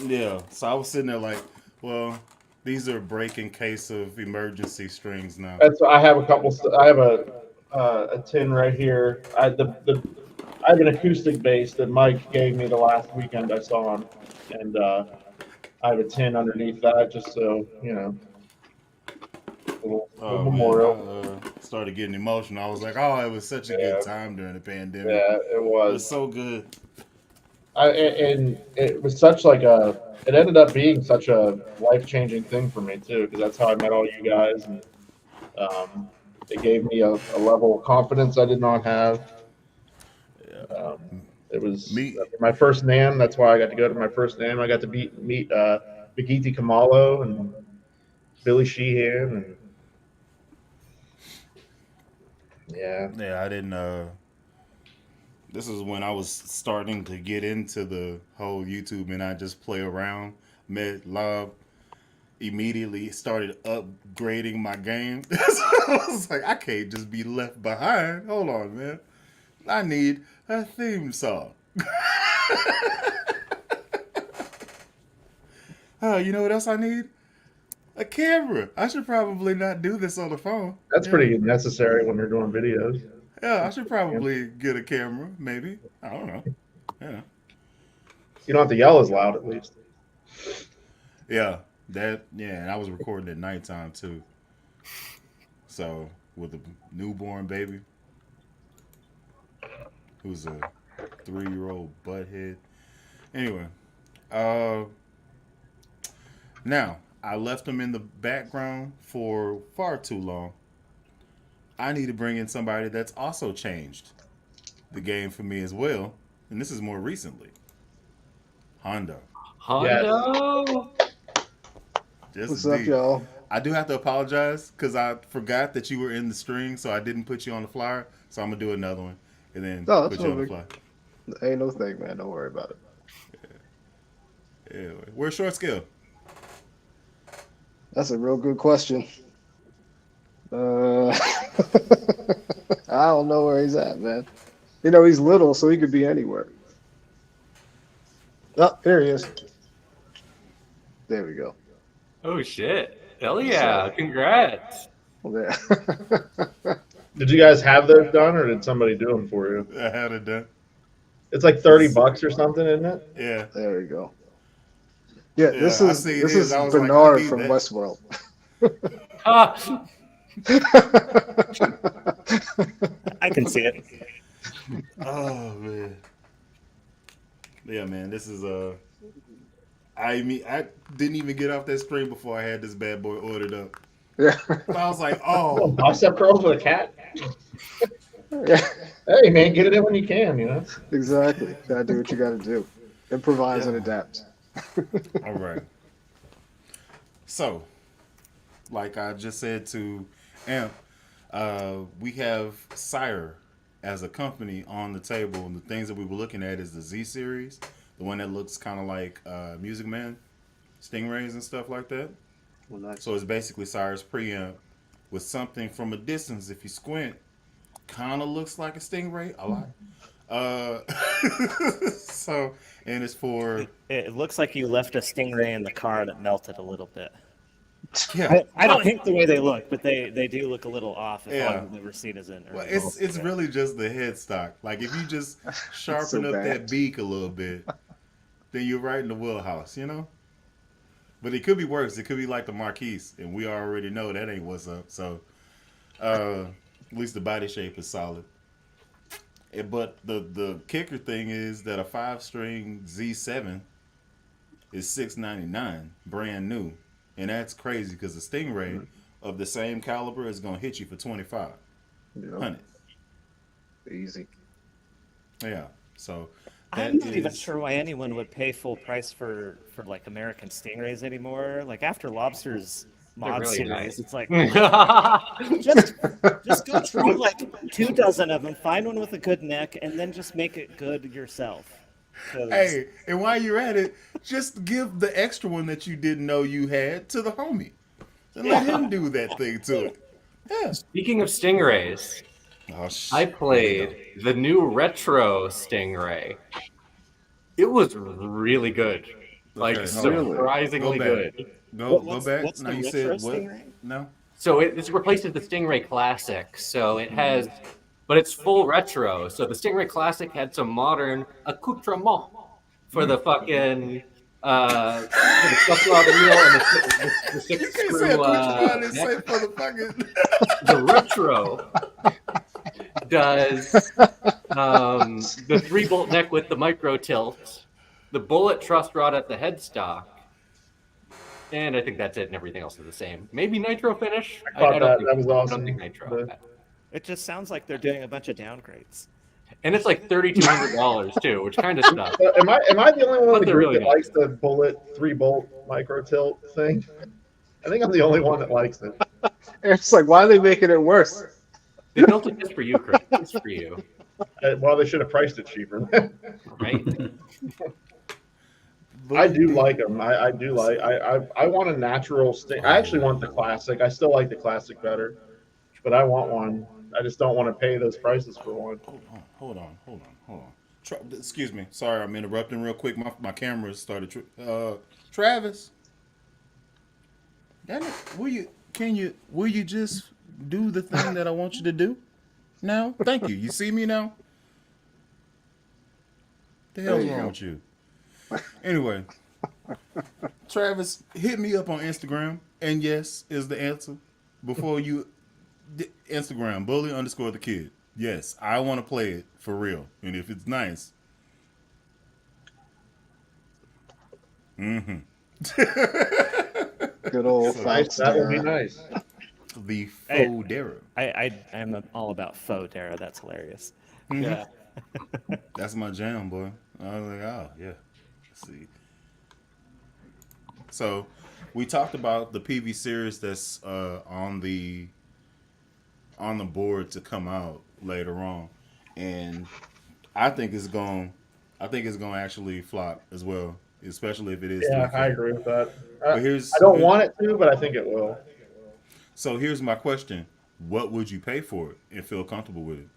S1: Yeah. So I was sitting there like, well, these are break in case of emergency strings now.
S3: I have a couple. I have a tin right here. I have an acoustic bass that Mike gave me the last weekend I saw him, and I have a tin underneath that just so you know. Little memorial.
S1: Man, I started getting emotional. I was like, oh, it was such a good time during the pandemic.
S3: Yeah, it
S1: It
S3: was.
S1: was so good.
S3: And it was such it ended up being such a life-changing thing for me too, because that's how I met all you guys, and it gave me a level of confidence I did not have. It was my first NAMM. That's why I got to go to my first NAMM. I got to meet Bigiti Kamalo and Billy Sheehan, and
S1: Yeah, I didn't. This is when I was starting to get into the whole YouTube, and I just play around. Met Lob, immediately started upgrading my game. So I was like, I can't just be left behind. Hold on, man. I need a theme song. You know what else I need? A camera. I should probably not do this on the phone.
S3: that's pretty necessary when you're doing videos.
S1: Yeah, I should probably get a camera, maybe. I don't know. Yeah.
S3: You don't have to yell as loud, at least.
S1: Yeah, and I was recording at nighttime too. So with a newborn baby who's a 3-year-old butthead. Anyway, now I left him in the background for far too long. I need to bring in somebody that's also changed. the game for me as well, and this is more recently. Hondo.
S4: Hondo.
S1: Just
S6: What's up,
S1: deep.
S6: y'all?
S1: I do have to apologize because I forgot that you were in the string, so I didn't put you on the flyer. So I'm gonna do another one and then
S6: No, that's
S1: put you on the
S6: no
S1: flyer.
S6: Ain't no thing, man. Don't worry about it.
S1: Anyway, where's Short Scale?
S6: That's a real good question. I don't know where he's at, man. You know, he's little, so he could be anywhere. Oh, there he is. There we go.
S4: Oh shit! Hell yeah! Congrats.
S6: Well, there.
S3: Did you guys have those done, or did somebody do them for you?
S1: I had it done.
S3: It's like $30 or something, isn't it?
S1: Yeah.
S6: There we go. Yeah, this
S1: I
S6: is
S1: seen
S6: this
S1: his.
S6: is
S1: I was like, I
S6: Bernard
S1: need
S6: from
S1: that.
S6: Westworld.
S4: Ah,
S5: I can see it.
S1: Oh man. Yeah, man. This is I mean, I didn't even get off that string before I had this bad boy ordered up.
S6: Yeah.
S1: So I was like, oh,
S3: Offset pearls with a cat.
S6: Yeah.
S3: Hey man, get it in when you can. You know.
S6: Exactly. Gotta do what you gotta do. Improvise and
S1: Yeah.
S6: adapt.
S1: all right. So, like I just said to Amp, we have Sire as a company on the table, and the things that we were looking at is the Z series, the one that looks kind of like Music Man, Stingrays and stuff like that.
S6: Well, nice.
S1: So it's basically Sire's preamp with something from a distance. If you squint, kind of looks like a Stingray a lot. So, and it's for
S5: It looks like you left a Stingray in the car that melted a little bit.
S1: yeah.
S5: I don't hate the way they look, but they do look a little off if
S1: Yeah.
S5: all you've ever seen is in.
S1: Well, it's really just the headstock. Like if you just sharpen
S6: so
S1: up
S6: bad.
S1: that beak a little bit, then you're right in the wheelhouse, you know. But it could be worse. It could be like the Marquise, and we already know that ain't what's up. So, at least the body shape is solid. But the kicker thing is that a 5-string Z7 is $699, brand new, and that's crazy because the Stingray of the same caliber is gonna hit you for $2,500.
S6: Yep. Easy.
S1: Yeah. So
S5: I'm
S1: that
S5: not even
S1: is-
S5: sure why anyone would pay full price for like American Stingrays anymore. Like after Lobster's mod
S4: really
S5: series,
S4: nice.
S5: it's like
S4: oh,
S5: just go try like 2 dozen of them, find one with a good neck, and then just make it good yourself. 'Cause-
S1: Hey, and while you're at it, just give the extra one that you didn't know you had to the homie, and let him do that thing to it. Yeah.
S4: Speaking of Stingrays,
S1: Oh,
S4: I played the new retro Stingray. It was really good. Like
S1: Okay, hold on.
S4: surprisingly
S1: Go back.
S4: good.
S1: Go
S5: What's
S1: back.
S5: the
S1: Now you
S5: retro
S1: said what?
S5: Stingray?
S1: No.
S4: So this replaces the Stingray Classic. So it has, but it's full retro. So the Stingray Classic had some modern accoutrement for the fucking for the stuff on the wheel and the
S1: You
S4: six
S1: can't say
S4: screw
S1: accoutrement and
S4: neck.
S1: say for the fucking.
S4: The retro does the 3-bolt neck with the micro tilt, the bullet truss rod at the headstock, and I think that's it. And everything else is the same. Maybe nitro finish.
S3: I caught that. That was
S4: I don't
S3: awesome.
S4: think nitro.
S3: The-
S5: It just sounds like they're doing a bunch of downgrades.
S4: And it's like $3,200 too, which kind of sucks.
S3: Am I the only one in
S4: But
S3: the
S4: they're
S3: group
S4: really
S3: that
S4: nice.
S3: likes the bullet 3-bolt micro tilt thing? I think I'm the only one that likes it.
S6: It's like, why are they making it worse?
S4: They built it just for you, Chris. Just for you,
S3: Well, they should have priced it cheaper.
S4: right?
S3: I do like them. I do like. I want a natural sting. I actually want the classic. I still like the classic better, but I want one. I just don't want to pay those prices for one.
S1: Hold on. Excuse me. Sorry, I'm interrupting real quick. My camera started. Travis, damn it, will you just do the thing that I want you to do now? Thank you. You see me now? The hell's
S6: There you
S1: wrong
S6: go.
S1: with you? Anyway, Travis, hit me up on Instagram, and yes is the answer. Before you, Instagram bully_the_kid. Yes, I want to play it for real, and if it's nice,
S6: Good old
S3: Nice. That would be nice.
S1: the
S5: Hey.
S1: Fodera.
S5: I'm all about faux Dara. That's hilarious.
S4: Yeah.
S1: That's my jam, boy. I was like, oh yeah. Let's see. So we talked about the Peavey Cirrus that's on the board to come out later on, and I think it's going. I think it's going to actually flop as well, especially if it is
S3: Yeah, I
S1: 3K.
S3: agree with that.
S1: But
S3: I don't want it to, but I think it will.
S1: so here's my question: what would you pay for it and feel comfortable with it?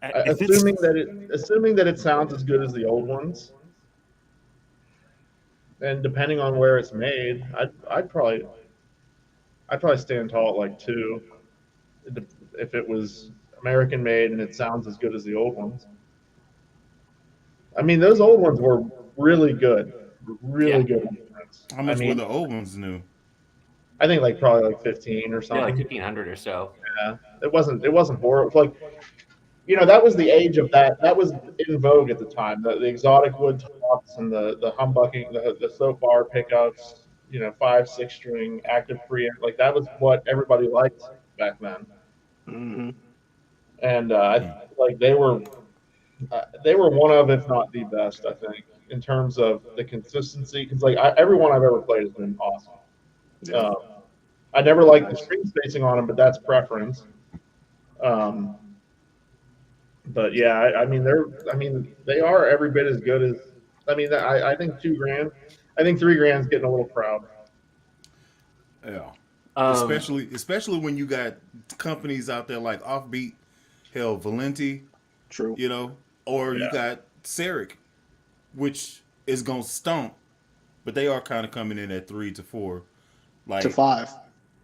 S5: If it's
S3: Assuming that it sounds as good as the old ones, and depending on where it's made, I'd probably stand tall at like 2, if it was American made and it sounds as good as the old ones. I mean, those old ones were really good, really good instruments.
S1: How much
S3: I mean,
S1: were the old ones new?
S3: I think like probably like 15 or
S4: Yeah,
S3: something.
S4: like 1,500 or so.
S3: Yeah, it wasn't horrible. Like, that was the age of that. That was in vogue at the time. The exotic wood tops and the humbucking, the soap bar pickups. 5, 6 string active preamp. Like that was what everybody liked back then.
S6: Hmm.
S3: And like they were one of, if not the best, I think, in terms of the consistency. Because like every one I've ever played has been awesome.
S6: Yeah.
S3: I never liked the string spacing on them, but that's preference. But yeah, I mean they are every bit as good as. I mean, I think $2,000. I think $3,000 is getting a little proud.
S1: Yeah.
S4: Um,
S1: Especially when you got companies out there like Offbeat, hell, Valenti,
S6: True.
S1: or you
S3: Yeah.
S1: got Seric, which is gonna stomp, but they are kind of coming in at 3 to 4, like
S6: To 5.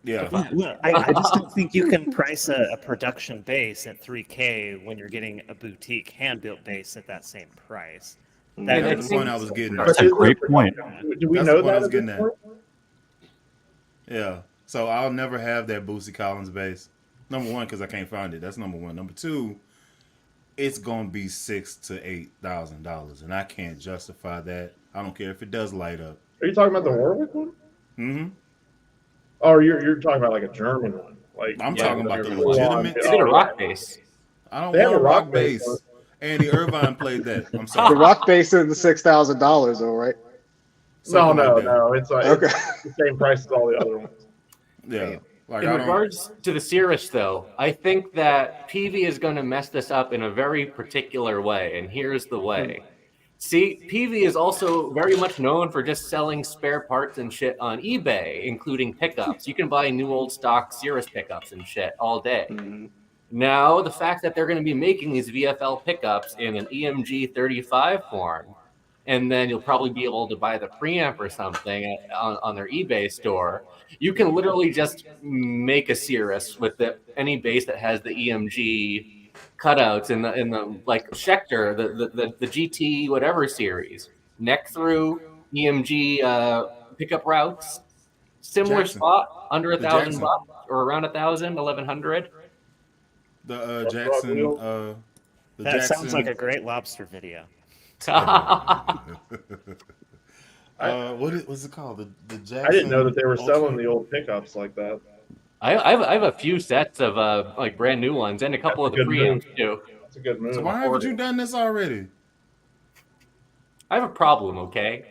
S1: yeah.
S5: Look, I just don't think you can price a production bass at $3K when you're getting a boutique hand-built bass at that same price.
S3: Mm-hmm.
S1: That's
S4: I
S1: the
S4: think-
S1: point I was getting at.
S2: That's a great point.
S3: Do we
S1: That's
S3: know
S1: the point I
S3: that
S1: was
S3: at
S1: getting
S3: this
S1: at.
S3: point?
S1: Yeah. So I'll never have that Bootsy Collins bass. Number one, because I can't find it. That's number one. Number two, it's gonna be $6,000 to $8,000, and I can't justify that. I don't care if it does light up.
S3: Are you talking about the Warwick one?
S1: Mm-hmm.
S3: Oh, you're talking about like a German one. Like
S1: I'm
S4: Yeah,
S1: talking about the
S3: full on-
S1: legitimate.
S4: They did a rock bass.
S1: I don't
S3: They have
S1: want a
S3: a rock
S1: rock
S3: bass
S1: bass.
S3: one.
S1: Andy Irvine played that. I'm
S6: The
S1: sorry.
S6: rock bass is the $6,000 though, right?
S1: Something
S3: No,
S1: like that.
S3: no. It's like
S6: Okay.
S3: it's the same price as all the other ones.
S1: Yeah. Like
S4: In
S1: I don't.
S4: regards to the Cirrus, though, I think that Peavey is going to mess this up in a very particular way, and here's the way. See, Peavey is also very much known for just selling spare parts and shit on eBay, including pickups. You can buy new old stock Cirrus pickups and shit all day.
S6: Mhm.
S4: Now, the fact that they're going to be making these VFL pickups in an EMG 35 form, and then you'll probably be able to buy the preamp or something on their eBay store. You can literally just make a Cirrus with any bass that has the EMG cutouts in the like Schecter, the GT whatever series, neck through EMG pickup routes, similar
S1: Jackson.
S4: spot under
S1: The
S4: $1,000
S1: Jackson.
S4: or around 1,000, 1,100.
S1: The Jackson. The
S5: That
S1: Jackson.
S5: sounds like a great lobster video.
S1: What's it called? The Jackson.
S3: I didn't know that they were
S1: Ultra?
S3: selling the old pickups like that.
S4: I have a few sets of like brand new ones and a couple of
S3: That's
S4: the
S3: a good
S4: preamps too.
S3: That's a good move.
S1: So why haven't you done this already?
S4: I have a problem, okay?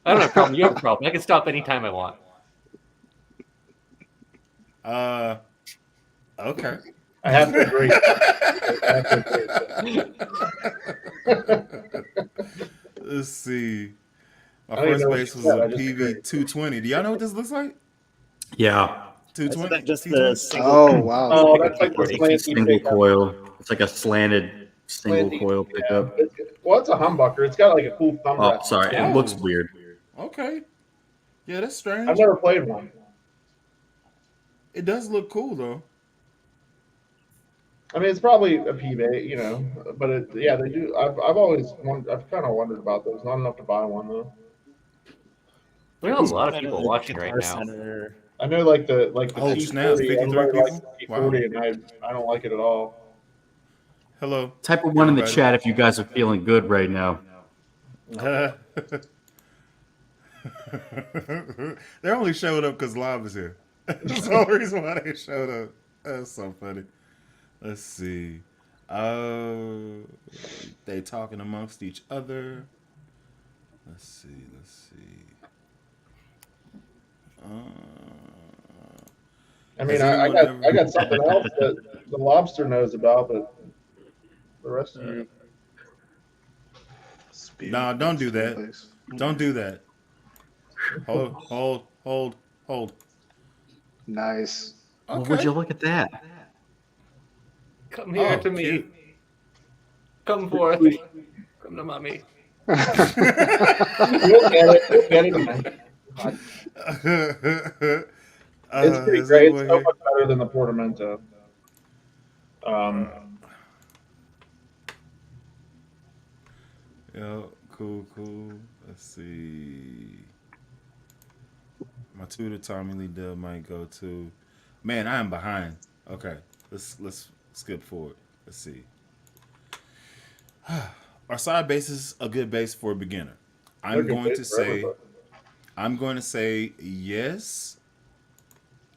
S4: I don't have a problem. You have a problem. I can stop anytime I want.
S1: Okay.
S3: I have to agree. I have to agree.
S1: Let's see. My
S3: I don't even
S1: first
S3: know what
S1: base
S3: you
S1: was
S3: said,
S1: a
S3: I just
S1: PV
S3: agreed.
S1: 220. Do y'all know what this looks like?
S2: Yeah.
S5: Isn't
S1: 220.
S5: that just the
S1: T20?
S5: single?
S6: Oh wow.
S3: Oh, that's like the
S2: It's a
S3: slanty
S2: single
S3: pickup.
S2: coil. It's like a slanted single
S3: Slanty,
S2: coil
S3: yeah.
S2: pickup.
S3: Well, it's a humbucker. It's got like a cool thumb
S2: Oh,
S3: rest.
S2: sorry.
S1: Oh.
S2: It looks weird.
S1: Okay. Yeah, that's strange.
S3: I've never played one.
S1: It does look cool though.
S3: I mean, it's probably a Peavey, but yeah, they do. I've kind of wondered about those. Not enough to buy one though.
S4: We have a lot of people watching right
S5: Guitar
S4: now.
S5: Center.
S3: I know like the
S1: Oh,
S3: T40.
S1: snap, 53
S3: Everybody likes
S1: people?
S3: the T40, and I don't like it at all.
S1: Hello.
S2: Type of one in the
S1: Everybody.
S2: chat if you guys are feeling good right now.
S1: They only showed up because Live is here. That's the only reason why they showed up. That's so funny. Let's see. They talking amongst each other. Let's see.
S3: I mean,
S1: Has
S3: I
S1: anyone
S3: got
S1: ever?
S3: I got something else that the lobster knows about, but the rest of you.
S1: No, don't do that. Don't do that. Hold.
S6: Nice.
S2: Well, would
S1: Okay.
S2: you look at that?
S4: Come here to me.
S1: Cute.
S4: Come forth. Come to mommy.
S3: You'll get it. You'll get it, man. It's pretty
S1: is
S3: great. It's
S1: anyone
S3: so
S1: here?
S3: much better than the Portamento.
S1: Yeah, cool. Let's see. My tutor Tommy Lee Dell might go to. Man, I am behind. Okay, let's skip forward. Let's see. Are side bases a good base for a beginner?
S3: They're good base for everybody.
S1: I'm going to say yes.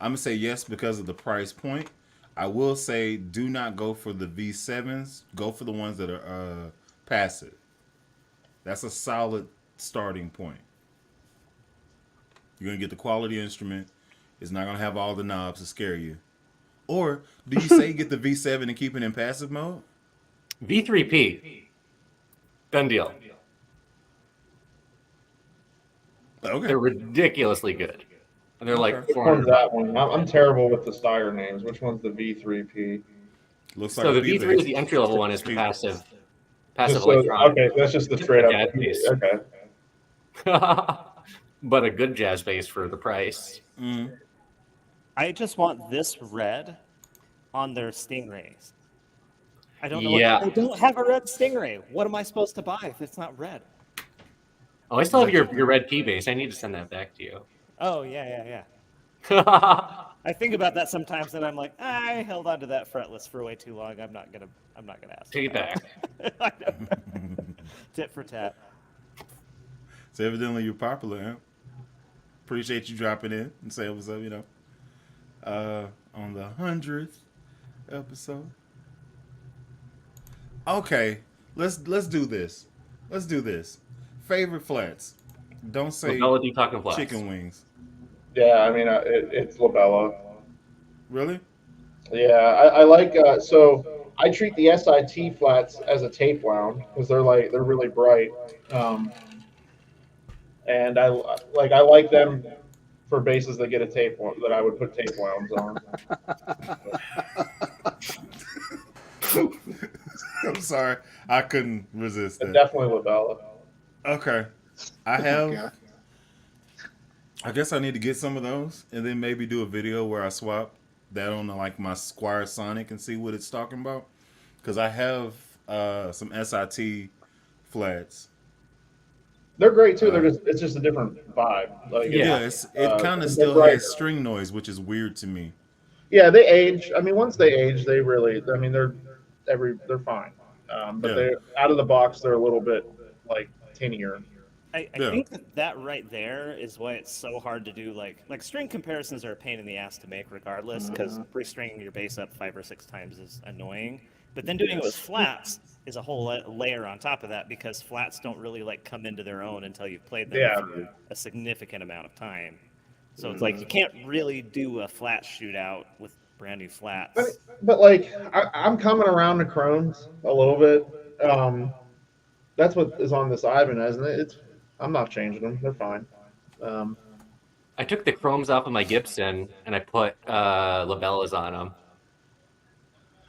S1: I'm gonna say yes because of the price point. I will say do not go for the V7s. Go for the ones that are passive. That's a solid starting point. You're gonna get the quality instrument. It's not gonna have all the knobs to scare you. Or do you say get the V7 and keep it in passive mode?
S4: V3P. Done deal.
S1: Okay.
S4: They're ridiculously good. And they're like
S3: Which one's
S4: 400
S3: that one? I'm terrible with the Steyr names. Which one's the V3P?
S1: Looks
S4: So
S1: like
S4: the
S1: a
S4: V3 is
S1: base.
S4: the entry level one is the passive
S3: Just so,
S4: electronic.
S3: okay, that's just the straight up.
S4: Jazz bass.
S3: Okay.
S4: But a good jazz bass for the price.
S5: I just want this red on their Stingrays. I don't know.
S4: Yeah.
S5: They don't have a red Stingray. What am I supposed to buy if it's not red?
S4: Oh, I still have your red P bass. I need to send that back to you.
S5: Oh yeah. I think about that sometimes, and I'm like, I held on to that fretless for way too long. I'm not gonna ask.
S4: Take it back.
S5: Tit for tat.
S1: So evidently you're popular, huh? Appreciate you dropping in and saying what's up, on the 100th episode. Okay, let's do this. Favorite flats. Don't say
S4: Melody talking flats.
S1: chicken wings.
S3: Yeah, I mean, it's Labella.
S1: Really?
S3: Yeah, I like. So I treat the SIT flats as a tape wound because they're really bright. And I like them for bases that get a tape that I would put tape wounds on.
S1: I'm sorry, I couldn't resist that.
S3: Definitely Labella.
S1: Okay, I have.
S6: Okay.
S1: I guess I need to get some of those and then maybe do a video where I swap that on like my Squire Sonic and see what it's talking about. Because I have some SIT flats.
S3: They're great too. It's just a different vibe. Like
S1: Yeah, it kind of
S3: they're
S1: still
S3: brighter.
S1: has string noise, which is weird to me.
S3: Yeah, they age. I mean, once they age, they really. I mean, they're fine. But
S1: Yeah.
S3: they're out of the box. They're a little bit like tinier.
S5: I
S1: Yeah.
S5: think that right there is why it's so hard to do. Like string comparisons are a pain in the ass to make, regardless, because pre-stringing your bass up 5 or 6 times is annoying. But then doing it with flats is a whole layer on top of that, because flats don't really come into their own until you've played them
S3: Yeah.
S5: for a significant amount of time. So it's like you can't really do a flat shootout with brand new flats.
S3: But I'm coming around to chromes a little bit. That's what is on this Ivan, isn't it? I'm not changing them. They're fine.
S4: I took the chromes off of my Gibson and I put labellas on them.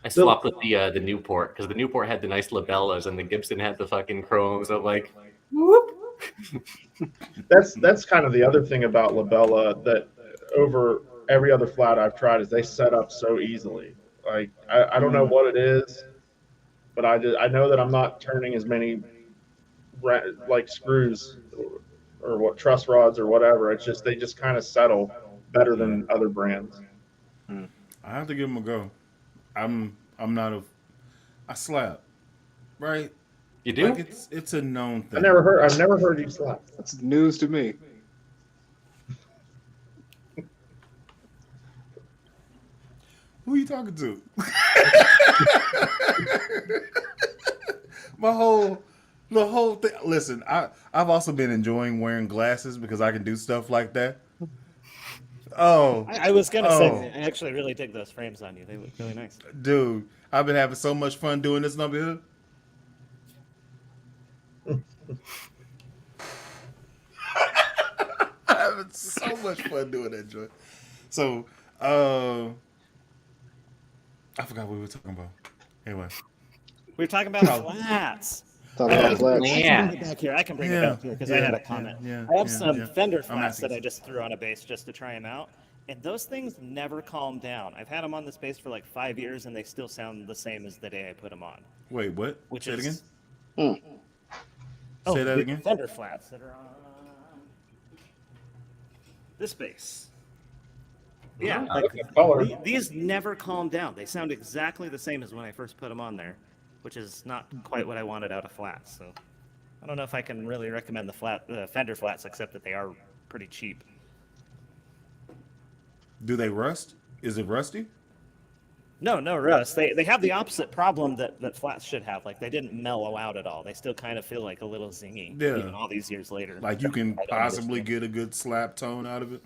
S4: I swapped with the Newport because the Newport had the nice labellas and the Gibson had the fucking chromes. I'm like, whoop.
S3: That's kind of the other thing about Labella that over every other flat I've tried is they set up so easily. Like I don't know what it is, but I know that I'm not turning as many screws or what truss rods or whatever. It's just they just kind of settle better than other brands.
S1: I have to give them a go. I'm not I slap, right?
S4: You do?
S1: Like it's a known thing.
S3: I've never heard you slap.
S6: That's news to me.
S1: Who you talking to? The whole thing. Listen, I've also been enjoying wearing glasses because I can do stuff like that. Oh,
S5: I was gonna say, I actually really dig those frames on you. They look really nice.
S1: dude, I've been having so much fun doing this number here. Having so much fun doing that joint. So, I forgot what we were talking about. Anyway,
S5: We were talking about flats.
S6: Talking about flats.
S5: I can bring it back here because I had a comment. I have some Fender flats that I just threw on a bass just to try them out, and those things never calm down. I've had them on this bass for like 5 years, and they still sound the same as the day I put them on.
S1: wait, what?
S5: Which
S1: Say it
S5: is
S1: again. Say that
S5: the
S1: again.
S5: Fender flats that are on this bass. Yeah,
S3: I like the color.
S5: these never calm down. They sound exactly the same as when I first put them on there, which is not quite what I wanted out of flats. So I don't know if I can really recommend the Fender flats, except that they are pretty cheap.
S1: Do they rust? Is it rusty?
S5: No rust. They have the opposite problem that flats should have. Like they didn't mellow out at all. They still kind of feel like a little zingy,
S1: Yeah.
S5: even all these years later.
S1: Like you can
S5: I don't
S1: possibly
S5: understand.
S1: get a good slap tone out of it?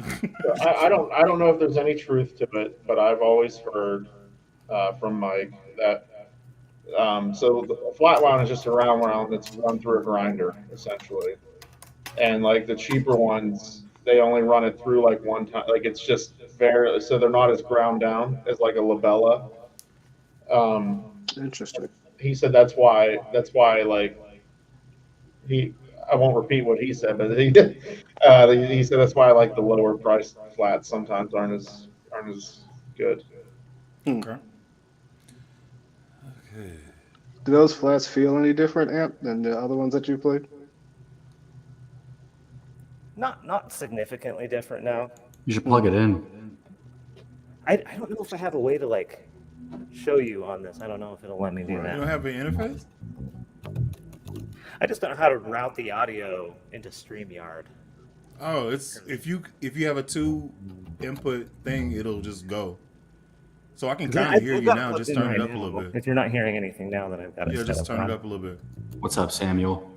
S3: I don't know if there's any truth to it, but I've always heard from Mike that so the flat wound is just a round wound that's run through a grinder essentially, and like the cheaper ones, they only run it through like one time. Like it's just very, so they're not as ground down as like a labella.
S6: Interesting.
S3: He said that's why like I won't repeat what he said, but he said that's why like the lower priced flats sometimes aren't as good.
S1: Okay.
S6: Do those flats feel any different, Amp, than the other ones that you played?
S5: Not significantly different now.
S2: You should plug it in.
S5: I don't know if I have a way to like show you on this. I don't know if it'll let me do
S1: You don't
S5: that.
S1: have an interface?
S5: I just don't know how to route the audio into StreamYard.
S1: Oh, it's if you have a 2 input thing, it'll just go. So I can kind of hear you now. Just turn it up a little bit.
S5: If you're not hearing anything now, then I've got it.
S1: Yeah,
S5: set
S1: just
S5: up
S1: turn
S5: on.
S1: it up a little bit.
S2: What's up, Samuel?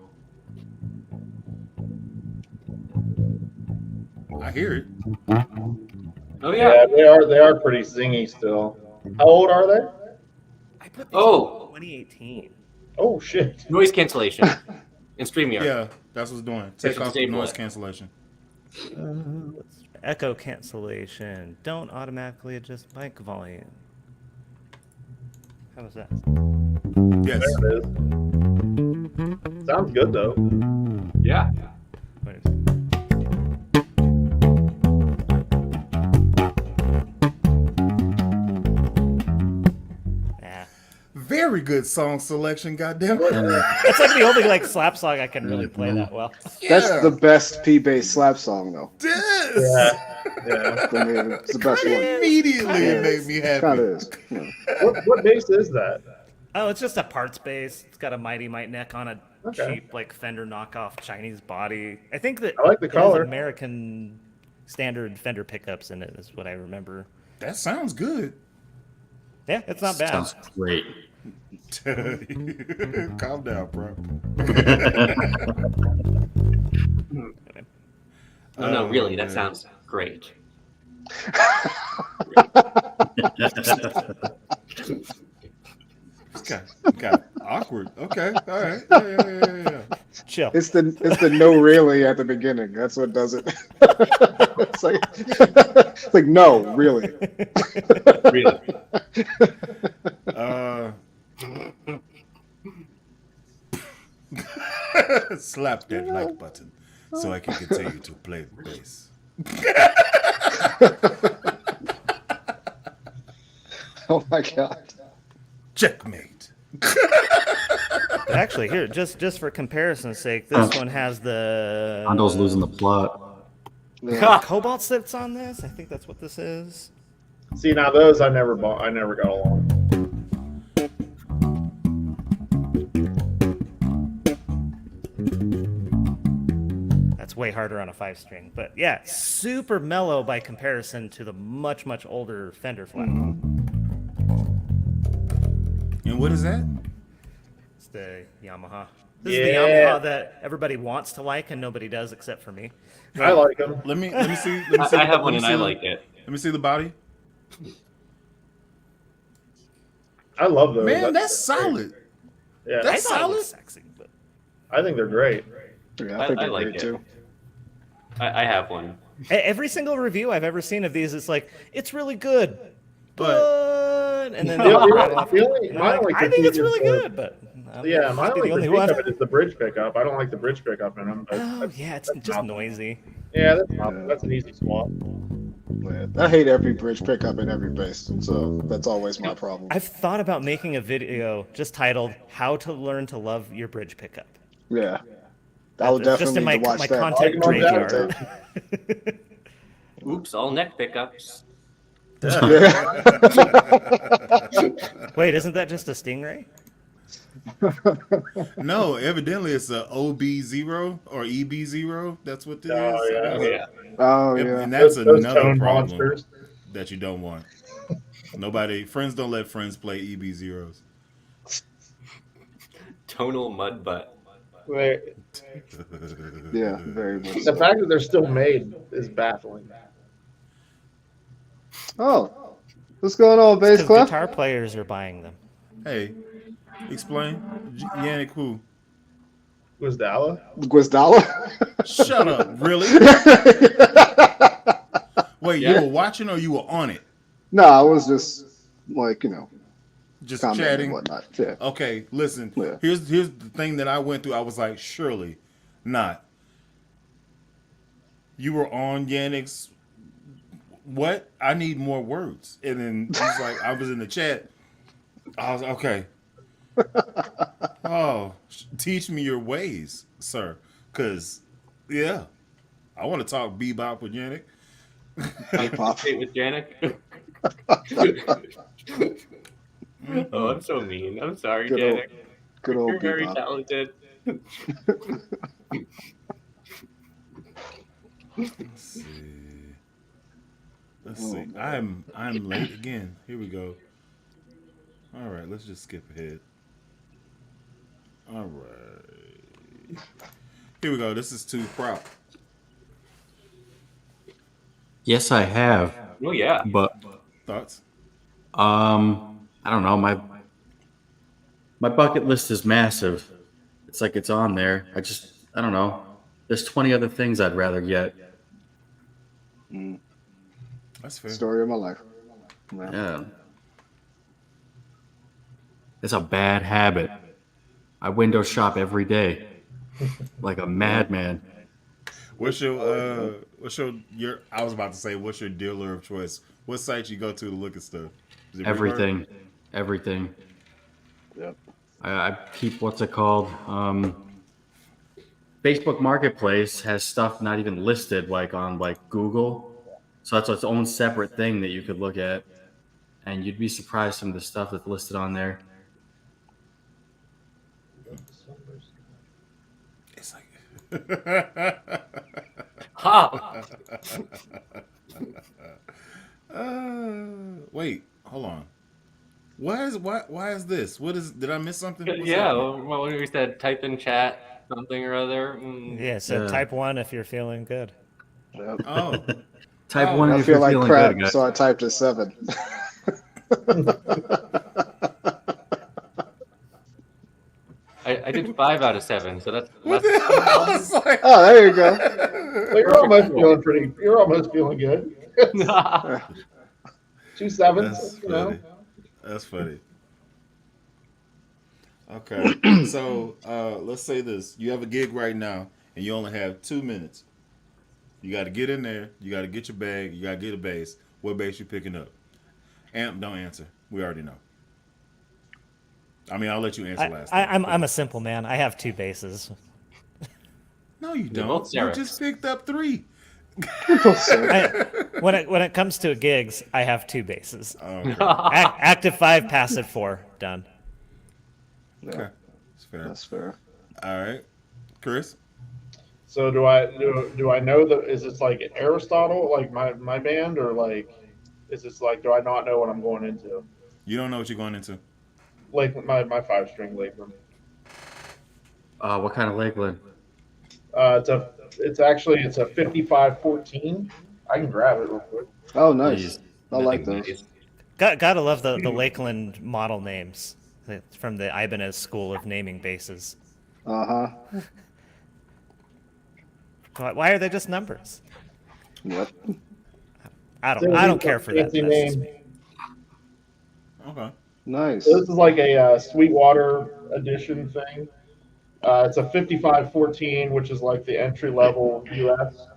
S1: I hear it.
S4: Oh yeah.
S3: Yeah, they are pretty zingy still. How old are they?
S5: I put these
S4: Oh.
S5: in 2018.
S3: Oh shit!
S4: Noise cancellation in StreamYard.
S1: Yeah, that's what's doing. Take
S4: should
S1: off the
S4: disable
S1: noise
S4: it.
S1: cancellation.
S5: Echo cancellation. Don't automatically adjust mic volume. How was that?
S1: Yes.
S3: There it is. Sounds good though.
S4: Yeah.
S5: Wait. Yeah.
S1: Very good song selection, goddammit.
S5: That's like the only like slap song I can really play that well.
S6: That's the best P-bass slap song, though.
S3: Yeah.
S6: I mean, it's the best one.
S1: Immediately it made me
S6: Kind
S1: happy.
S6: of is. Yeah.
S3: What bass is that?
S5: Oh, it's just a parts bass. It's got a Mighty Mite neck on a
S3: Okay.
S5: cheap like Fender knockoff Chinese body. I think that
S3: I like the
S5: it has
S3: color.
S5: American standard Fender pickups in it is what I remember.
S1: That sounds good.
S5: Yeah, it's not bad.
S2: Sounds great.
S1: Calm down, bro.
S4: No, really, that
S1: man.
S4: sounds great.
S1: Got awkward. Okay, all right. Yeah.
S5: Chill.
S6: It's the no really at the beginning. That's what does it. It's like no really.
S4: Really.
S1: Slap that like button so I can continue to play bass.
S6: Oh my god.
S1: Checkmate.
S5: Actually, here, just for comparison's sake, this one has the
S2: Hondo's losing the plot.
S6: Yeah.
S5: cobalt slips on this. I think that's what this is.
S3: See, now those I never bought. I never got along.
S5: That's way harder on a 5-string. But yeah, super mellow by comparison to the much, much older Fender Flat.
S1: And what is that?
S5: It's the Yamaha. This is
S3: Yeah.
S5: the Yamaha that everybody wants to like and nobody does except for me.
S3: I like them.
S1: Let me see. Let me see.
S4: I have
S1: let
S4: one
S1: me
S4: and
S1: see
S4: I
S1: the-
S4: like it.
S1: Let me see the body.
S3: I love those.
S1: Man, that's solid.
S3: Yeah,
S1: That's
S5: I thought it
S1: solid.
S5: was sexy, but
S3: I think they're great.
S6: Yeah, I think
S4: I
S6: they're
S4: like
S6: great
S4: it.
S6: too.
S4: I have one.
S5: every single review I've ever seen of these, it's like, it's really good,
S1: But
S5: and then
S3: The
S5: they
S3: only-
S5: drop off.
S3: the only-
S5: And
S3: my
S5: I'm
S3: only
S5: like, I think it's
S3: critique
S5: really
S3: is
S5: good, but
S3: Yeah, my
S5: must be
S3: only
S5: the only
S3: critique
S5: one.
S3: of it is the bridge pickup. I don't like the bridge pickup in them. But
S5: Oh yeah, it's just noisy.
S3: yeah, that's an easy swap.
S6: Man, I hate every bridge pickup in every bass, so that's always my problem.
S5: I've thought about making a video just titled "How to Learn to Love Your Bridge Pickup."
S6: Yeah, I would
S5: Just
S6: definitely
S5: in my,
S6: need to watch
S5: my
S6: that.
S5: content
S3: I like that
S5: graveyard.
S4: Oops, all neck pickups.
S5: Wait, isn't that just a Stingray?
S1: no, evidently it's a OB0 or EB0. That's what this
S3: Oh,
S1: is.
S3: yeah.
S4: Yeah.
S6: Oh
S1: And-
S6: yeah,
S1: And that's
S3: Those
S1: another
S3: tone
S1: problem
S3: monsters.
S1: that you don't want. Friends don't let friends play EB0s.
S4: Tonal mud butt.
S3: Wait,
S6: yeah, very much.
S3: the
S6: So.
S3: fact that they're still made is baffling.
S6: Oh, what's going on, bass
S5: Because
S6: Clef?
S5: guitar players are buying them.
S1: Hey, explain. Yannick who?
S3: Guizdala?
S6: Guizdala?
S1: Shut up, really? Wait,
S4: Yeah.
S1: you were watching or you were on it?
S6: No, I was just like
S1: Just
S6: commenting
S1: chatting?
S6: and whatnot. Yeah.
S1: Okay, listen.
S6: Yeah.
S1: Here's the thing that I went through. I was like, surely not. You were on Yannick's. What? I need more words. And then he's like, I was in the chat. I was okay. Oh, teach me your ways, sir. Cause yeah, I want to talk bebop with Yannick.
S6: Pop.
S4: Date with Janik. Oh, I'm so mean. I'm sorry,
S6: Good old-
S4: Janik.
S6: Good old
S4: You're very
S6: bebop.
S4: talented.
S1: Let's see. Let's see. I'm late again. Here we go. All right, let's just skip ahead. All right. Here we go. This is too proud.
S2: Yes, I have,
S4: Oh yeah.
S2: but
S1: Thoughts?
S2: I don't know. My bucket list is massive. It's like it's on there. I don't know. There's 20 other things I'd rather get.
S1: That's fair.
S6: Story of my life.
S2: Yeah. It's a bad habit. I window shop every day, like a madman.
S1: What's your I was about to say, what's your dealer of choice? What site you go to look at stuff? Is it
S2: Everything.
S1: Reverb?
S2: Everything.
S6: Yep.
S2: I keep what's it called? Facebook Marketplace has stuff not even listed like on like Google. So that's its own separate thing that you could look at. And you'd be surprised some of the stuff that's listed on there.
S1: It's like
S4: Ha!
S1: wait, hold on. Why is this? What is? Did I miss something? What's
S4: Yeah,
S1: happening?
S4: well, when we said type in chat something or other.
S5: Yeah, so
S2: Yeah.
S5: type 1 if you're feeling good.
S6: Yep.
S1: Oh,
S2: Type
S1: Oh,
S2: one
S6: I
S2: if
S6: feel
S2: you're
S6: like
S2: feeling
S6: crap,
S2: good, guys.
S6: so I typed a 7.
S4: I did 5 out of 7, so that's
S1: what
S4: less.
S1: the hell? I was like,
S6: Oh, there you go.
S3: Well, you're almost feeling pretty. You're almost feeling good. 2 sevens.
S1: that's
S3: You know.
S1: funny. That's funny. Okay, so let's say this: you have a gig right now, and you only have 2 minutes. You got to get in there. You got to get your bag. You got to get a bass. What bass you picking up? Amp, don't answer. We already know. I mean, I'll let you answer last. time.
S5: I'm a simple man. I have 2 basses.
S1: No, you
S4: They're
S1: don't.
S4: both
S1: You
S4: Cerex.
S1: just picked up 3.
S5: When it comes to gigs, I have 2 basses.
S1: Okay.
S5: Active 5, passive 4, done.
S1: Okay. That's fair.
S6: That's fair.
S1: All right, Chris.
S3: So do I know that is this like Aristotle, like my band, or like is this like do I not know what I'm going into?
S1: You don't know what you're going into.
S3: Like my 5-string Lakeland.
S2: What kind of Lakeland?
S3: It's a 5514. I can grab it real quick.
S6: Oh, nice.
S2: Jeez.
S6: I like those.
S2: Nice.
S5: Gotta love the Lakeland model names from the Ibanez school of naming bases.
S6: Uh huh.
S5: Why are they just numbers?
S6: Yep.
S5: I don't care for that.
S3: Fancy
S5: That's just
S3: name.
S5: me.
S1: Okay.
S6: Nice.
S3: So this is like a Sweetwater edition thing. It's a 5514, which is like the entry level US.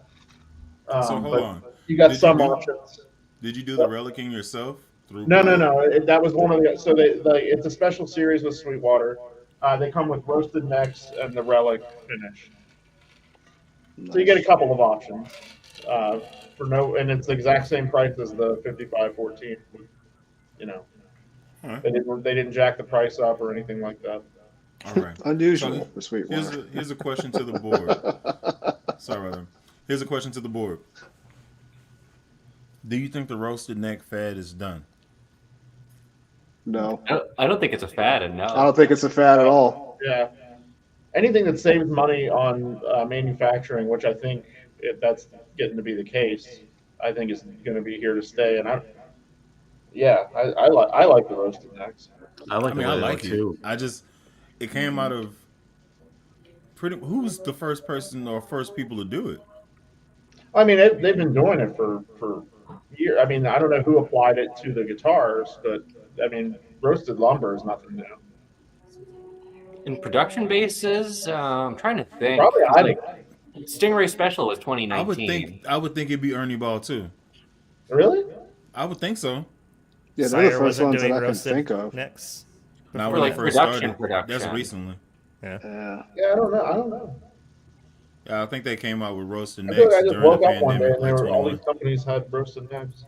S1: So hold
S3: But
S1: on.
S3: you got
S1: Did
S3: some
S1: you do-
S3: options.
S1: Did you do the relicking yourself? Through
S3: No.
S1: Blade?
S3: That was one of the. So it's a special series with Sweetwater. They come with roasted necks and the relic finish. So you get a couple of options for no, and it's the exact same price as the 5514. You know,
S1: Alright.
S3: they didn't jack the price up or anything like that.
S1: All right.
S6: Unusual
S1: So
S6: for Sweetwater.
S1: Here's a question to the board. Sorry, brother. Here's a question to the board. Do you think the roasted neck fad is done?
S6: No,
S4: I don't think it's a fad, and no.
S6: I don't think it's a fad at all.
S3: Yeah. Anything that saves money on manufacturing, which I think that's getting to be the case, I think is going to be here to stay. And I like the roasted necks.
S2: I like
S1: I mean,
S2: the
S1: I
S2: way they
S1: like
S2: look
S1: it.
S2: too.
S1: It came out of who was the first person or first people to do it?
S3: I mean, they've been doing it for years. I mean, I don't know who applied it to the guitars, but I mean, roasted lumber is nothing new.
S4: In production bases, I'm trying to think.
S3: Probably I
S4: Like, Stingray Special was 2019.
S1: I would think it'd be Ernie Ball too.
S3: Really?
S1: I would think so.
S6: Yeah, they're the
S5: Sire
S6: first
S5: wasn't
S6: ones that
S5: doing
S6: I can
S5: roasted
S6: think of.
S5: necks.
S1: Not
S4: For,
S1: when
S4: like,
S1: they first
S4: production.
S1: started. That's
S4: Production.
S1: recently.
S6: Yeah.
S3: Yeah, I don't know.
S1: Yeah, I think they came out with roasted
S3: I
S1: necks
S3: feel like I just
S1: during the
S3: woke up one day
S1: pandemic,
S3: and
S1: like
S3: all
S1: 21.
S3: these companies had roasted necks.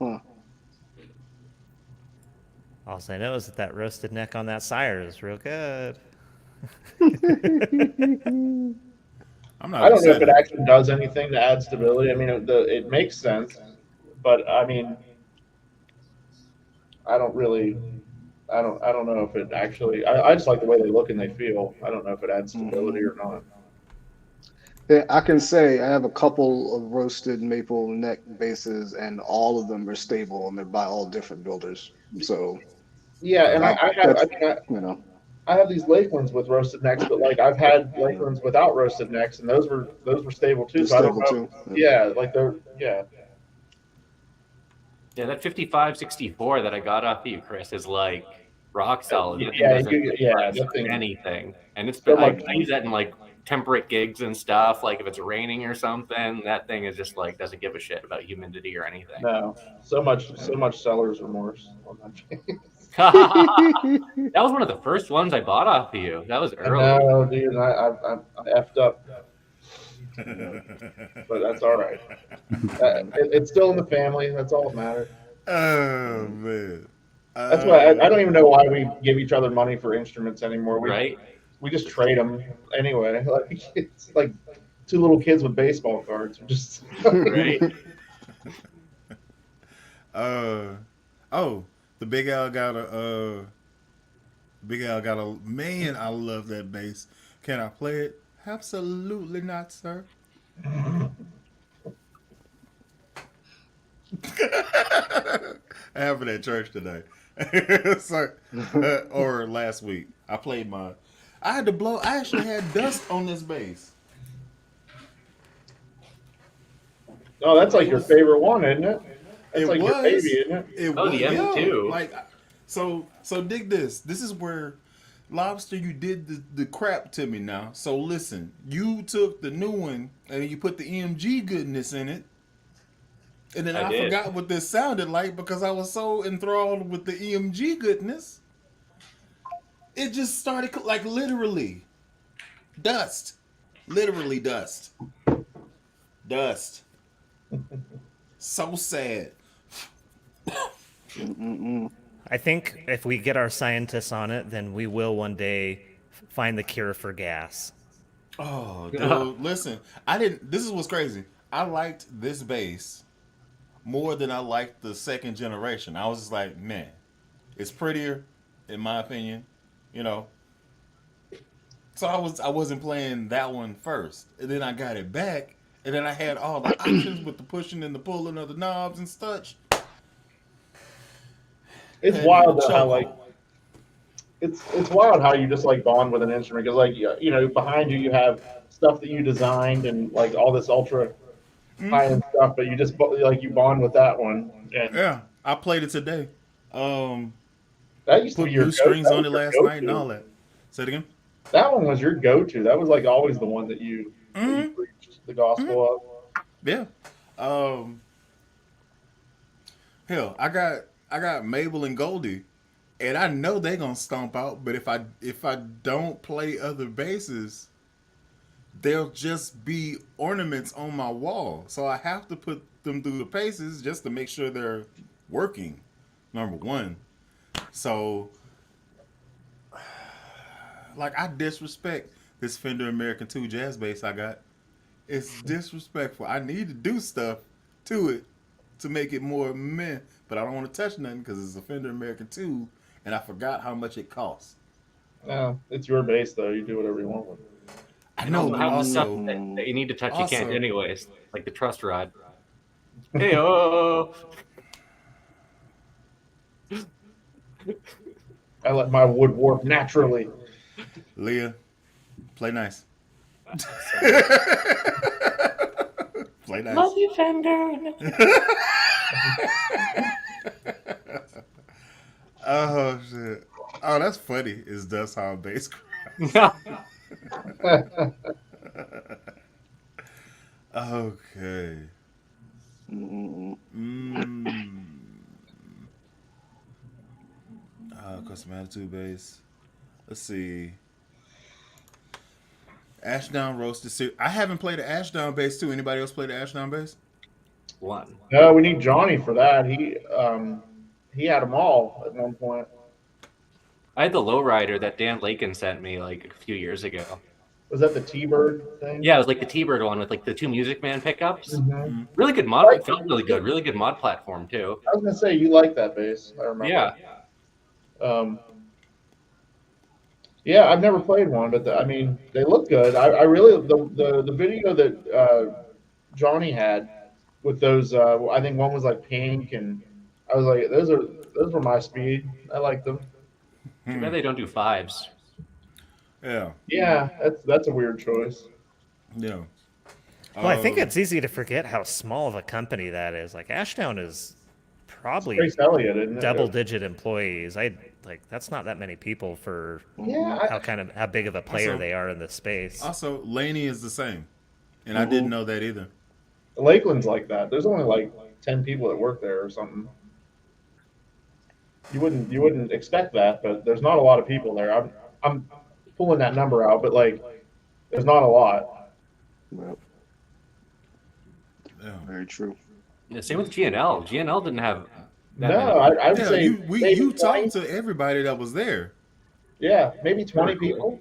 S6: Huh.
S5: All I know is that roasted neck on that Sire is real good.
S1: I'm not
S3: I don't know if
S1: upset
S3: it
S1: at
S3: actually does anything to add stability. I mean, it makes sense, but I mean, I don't know if it actually. I just like the way they look and they feel. I don't know if it adds stability or not.
S6: Yeah, I can say I have a couple of roasted maple neck bases, and all of them are stable, and they're by all different builders. So,
S3: Yeah, and I have.
S6: you know,
S3: I have these Lakelands with roasted necks, but like I've had Lakelands without roasted necks, and those were stable too.
S6: they're
S3: So I don't
S6: stable
S3: know.
S6: too.
S3: Yeah, like they're yeah.
S4: Yeah, that 5564 that I got off of you, Chris, is like rock solid. That thing
S3: Yeah,
S4: doesn't
S3: that thing.
S4: anything. And it's
S3: So
S4: been, I
S3: much-
S4: use that in like temperate gigs and stuff. Like if it's raining or something, that thing is just like doesn't give a shit about humidity or anything.
S3: No, so much seller's remorse on that.
S4: That was one of the first ones I bought off of you. That was early.
S3: No, dude, I effed up, but that's all right. It's still in the family. That's all that matters.
S1: Oh man.
S3: That's why I don't even know why we give each other money for instruments anymore.
S4: Right?
S3: We just trade them anyway. Like it's like two little kids with baseball cards. Just
S4: Right.
S1: Oh, the Big Al got a man. I love that bass. Can I play it? Absolutely not, sir. I have it at church today. So, or last week. I played mine. I had to blow. I actually had dust on this bass.
S3: Oh, that's like your favorite one, isn't it? That's
S1: It
S3: like your
S1: was.
S3: baby, isn't it?
S1: It
S4: Oh,
S1: was,
S4: the
S1: yeah.
S4: M2.
S1: Like, so dig this. This is where Lobster, you did the crap to me now. So listen, you took the new one and you put the EMG goodness in it. And then I
S4: did.
S1: forgot what this sounded like because I was so enthralled with the EMG goodness. It just started like literally dust. Literally dust. Dust. So sad.
S5: I think if we get our scientists on it, then we will one day find the cure for gas.
S1: Oh, dude, listen. I didn't. This is what's crazy. I liked this bass more than I liked the second generation. I was just like, man, it's prettier, in my opinion. You know. So I wasn't playing that one first, and then I got it back, and then I had all the options with the pushing and the pulling of the knobs and such.
S3: It's wild though, how like it's wild how you just like bond with an instrument because like you know behind you have stuff that you designed and like all this ultra high end stuff, but you just like you bond with that one. And
S1: Yeah, I played it today.
S3: that used to
S1: Put
S3: be your
S1: new strings on it
S3: that was your
S1: last night and
S3: go-to.
S1: all that. Say it again.
S3: That one was your go-to. That was like always the one that you preached the gospel of.
S1: Yeah. Hell, I got Mabel and Goldie, and I know they gonna stomp out. But if I don't play other basses, they'll just be ornaments on my wall. So I have to put them through the paces just to make sure they're working. Number one. So, like, I disrespect this Fender American 2 jazz bass I got. It's disrespectful. I need to do stuff to it to make it more meh, but I don't want to touch nothing because it's a Fender American 2, and I forgot how much it costs.
S3: No, it's your bass though. You do whatever you want with it.
S1: I know, but
S4: How stuff
S1: also,
S4: that you need to touch, you
S1: also-
S4: can't anyways. Like the truss rod. Hey, oh.
S3: I let my wood warp naturally.
S1: Leah, play nice. Play nice.
S4: Love you, Fender.
S1: Oh shit! Oh, that's funny. Is that's how a bass cries? Okay. Custom attitude bass. Let's see. Ashdown roasted. I haven't played the Ashdown bass too. Anybody else play the Ashdown bass?
S4: One.
S3: No, we need Johnny for that. He had them all at one point.
S4: I had the lowrider that Dan Lakin sent me like a few years ago.
S3: Was that the T-Bird thing?
S4: Yeah, it was like the T-Bird one with like the two Music Man pickups.
S3: Mhm.
S4: Really good mod. It felt really good. Really good mod platform too.
S3: I was gonna say you like that bass. I remember.
S4: Yeah.
S3: Yeah, I've never played one, but I mean, they look good. I really the video that Johnny had with those. I think one was like pink, and I was like, those were my speed. I like them.
S4: Too bad they don't do fives.
S1: Yeah.
S3: Yeah, that's a weird choice.
S1: Yeah.
S5: Well, I think it's easy to forget how small of a company that is. Like Ashdown is probably
S3: Grace Elliott, isn't it?
S5: double-digit employees. That's not that many people for
S3: Yeah,
S5: how big of a player
S1: Also-
S5: they are in this space.
S1: Also, Laney is the same, and I didn't know that either.
S3: Lakeland's like that. There's only like 10 people that work there or something. You wouldn't expect that, but there's not a lot of people there. I'm pulling that number out, but like there's not a lot.
S6: Well,
S1: Yeah.
S6: very true.
S4: Yeah, same with GNL. GNL didn't have that
S3: No,
S4: many.
S3: I would
S1: Yeah,
S3: say
S1: you
S3: maybe 20.
S1: talked to everybody that was there.
S3: Yeah, maybe 20
S4: Very cool.
S3: people.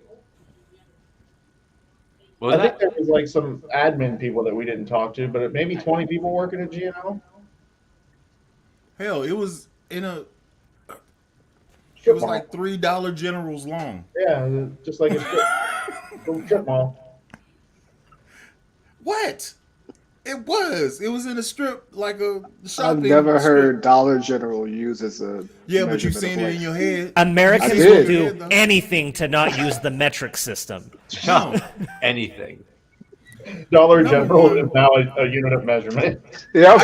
S4: What
S3: I
S4: was
S3: think
S4: that?
S3: there was like some admin people that we didn't talk to, but maybe 20 people working at GNL.
S1: Hell, it was in a. It
S3: Strip
S1: was
S3: mall.
S1: like $3 generals long.
S3: Yeah, just like a strip mall.
S1: What? It was. It was in a strip, like a
S6: I've
S1: shopping.
S6: never
S1: strip.
S6: heard Dollar General used as a
S1: Yeah, but you've
S6: measurement
S1: seen
S6: of
S1: it in
S6: length.
S1: your head.
S7: Americans
S6: I
S7: will
S6: did.
S7: do anything to not use the metric system.
S1: No.
S4: Anything.
S3: Dollar
S1: No,
S3: General
S1: man.
S3: is now a unit of measurement.
S6: Yeah.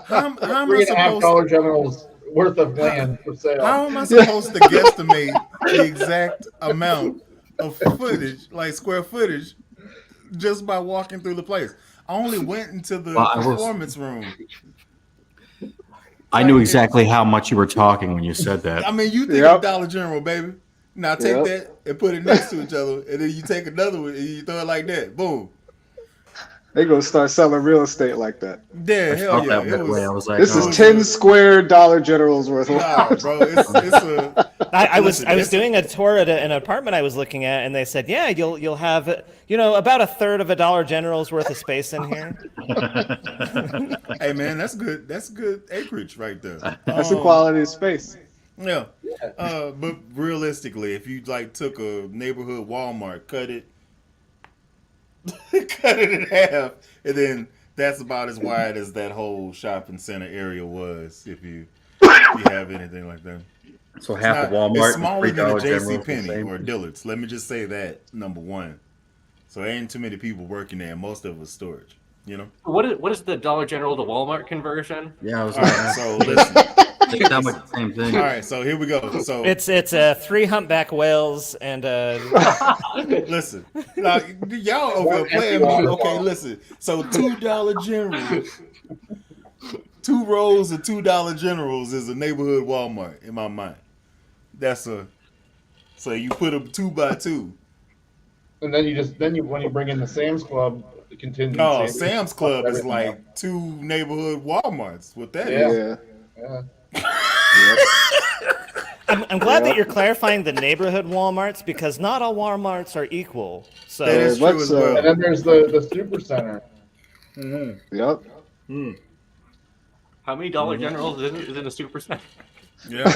S1: How am I
S3: $3.5
S1: supposed?
S3: General's worth of land for sale.
S1: How am I supposed to guesstimate the exact amount of footage, like square footage, just by walking through the place? I only went into the
S2: Well, I was-
S1: performance room.
S2: I knew exactly how much you were talking when you said
S1: I
S2: that.
S1: mean, you think
S6: Yep.
S1: of Dollar General, baby. Now take
S6: Yep.
S1: that and put it next to each other, and then you take another one and you throw it like that. Boom.
S6: They gonna start selling real estate like that.
S1: Yeah,
S2: I
S1: hell
S2: felt
S1: yeah.
S2: that
S1: It
S2: way. I
S1: was,
S2: was like,
S6: This
S2: oh,
S6: is 10 square Dollar Generals worth of
S1: nah, bro. It's a
S7: I was
S1: Listen,
S7: doing a tour at an apartment I was looking at, and they said, yeah, you'll have about a third of a Dollar General's worth of space in here.
S1: Hey man, that's good. That's good acreage right there.
S6: That's the quality of space.
S1: Yeah. But realistically, if you like took a neighborhood Walmart, cut it in half, and then that's about as wide as that whole shopping center area was. If you have anything like that.
S2: So half of Walmart,
S1: It's smaller than a
S2: $3
S1: J.C.
S2: General's the
S1: Penney
S2: same.
S1: or Dillard's. Let me just say that, number one. So ain't too many people working there. Most of it's storage. You know.
S4: What is the Dollar General to Walmart conversion?
S2: Yeah, I was
S1: All
S2: gonna
S1: right.
S2: ask.
S1: So listen.
S2: It sounds like the same thing.
S1: All right. So here we go. So
S7: It's 3 humpback whales and
S1: listen. Now, y'all over here playing me. Okay, listen. So $2 Generals. 2 rows of $2 Generals is a neighborhood Walmart in my mind. So you put them 2 by 2.
S3: And then when you bring in the Sam's Club contingency.
S1: No, Sam's Club is like 2 neighborhood Walmarts. What that is?
S3: Yeah.
S7: I'm glad that you're clarifying the neighborhood Walmarts, because not all Walmarts are equal. So
S1: That is true as well.
S3: And then there's the super center.
S6: Yep.
S4: How many Dollar Generals is in a super center?
S1: Yeah.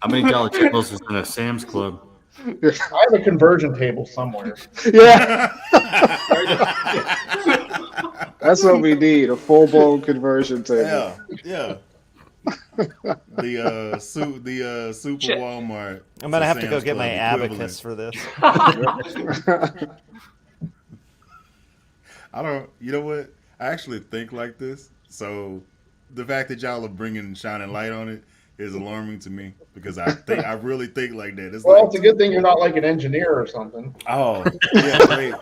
S2: How many Dollar Generals is in a Sam's Club?
S3: I have a conversion table somewhere.
S6: Yeah. That's what we need, a full-blown conversion table.
S1: Yeah. The super
S4: Shit.
S1: Walmart.
S7: I'm gonna have to go
S1: Sam's
S7: get my
S1: Club
S7: abacus for this.
S1: You know what? I actually think like this. So the fact that y'all are bringing shining light on it is alarming to me, because I really think like that.
S3: It's a good thing you're not like an engineer or something.
S1: Oh, yeah, great.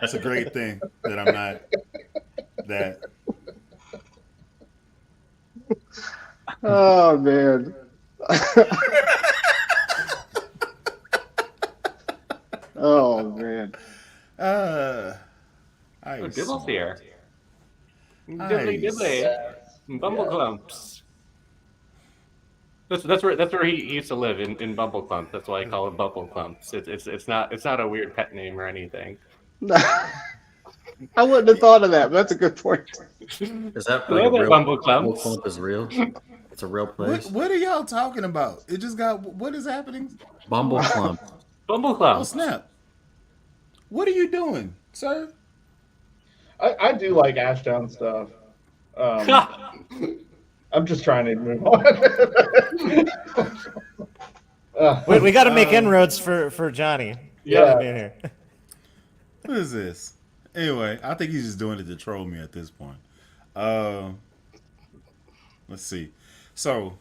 S1: It's a great thing that I'm not that.
S6: Oh man. Oh man.
S4: Dibble's here.
S1: Nice.
S4: Dibbly. Bumbleclumps. That's where he used to live in Bumbleclumps. That's why I call him Bumbleclumps. It's not a weird pet name or anything.
S6: I wouldn't have thought of that, but that's a good point.
S2: Is that
S4: Hello
S2: like a
S4: there,
S2: real
S4: Bumbleclumps.
S2: Bumbleclump is real? It's a real place.
S1: What are y'all talking about? It just got. What is happening?
S2: Bumbleclump.
S1: Oh
S4: Bumbleclumps.
S1: snap! What are you doing, sir?
S3: I do like Ashdown stuff. I'm just trying to move on.
S7: We got to make inroads for Johnny.
S3: Yeah.
S7: Being here.
S1: What is this? Anyway, I think he's just doing it to troll me at this point. Let's see. So,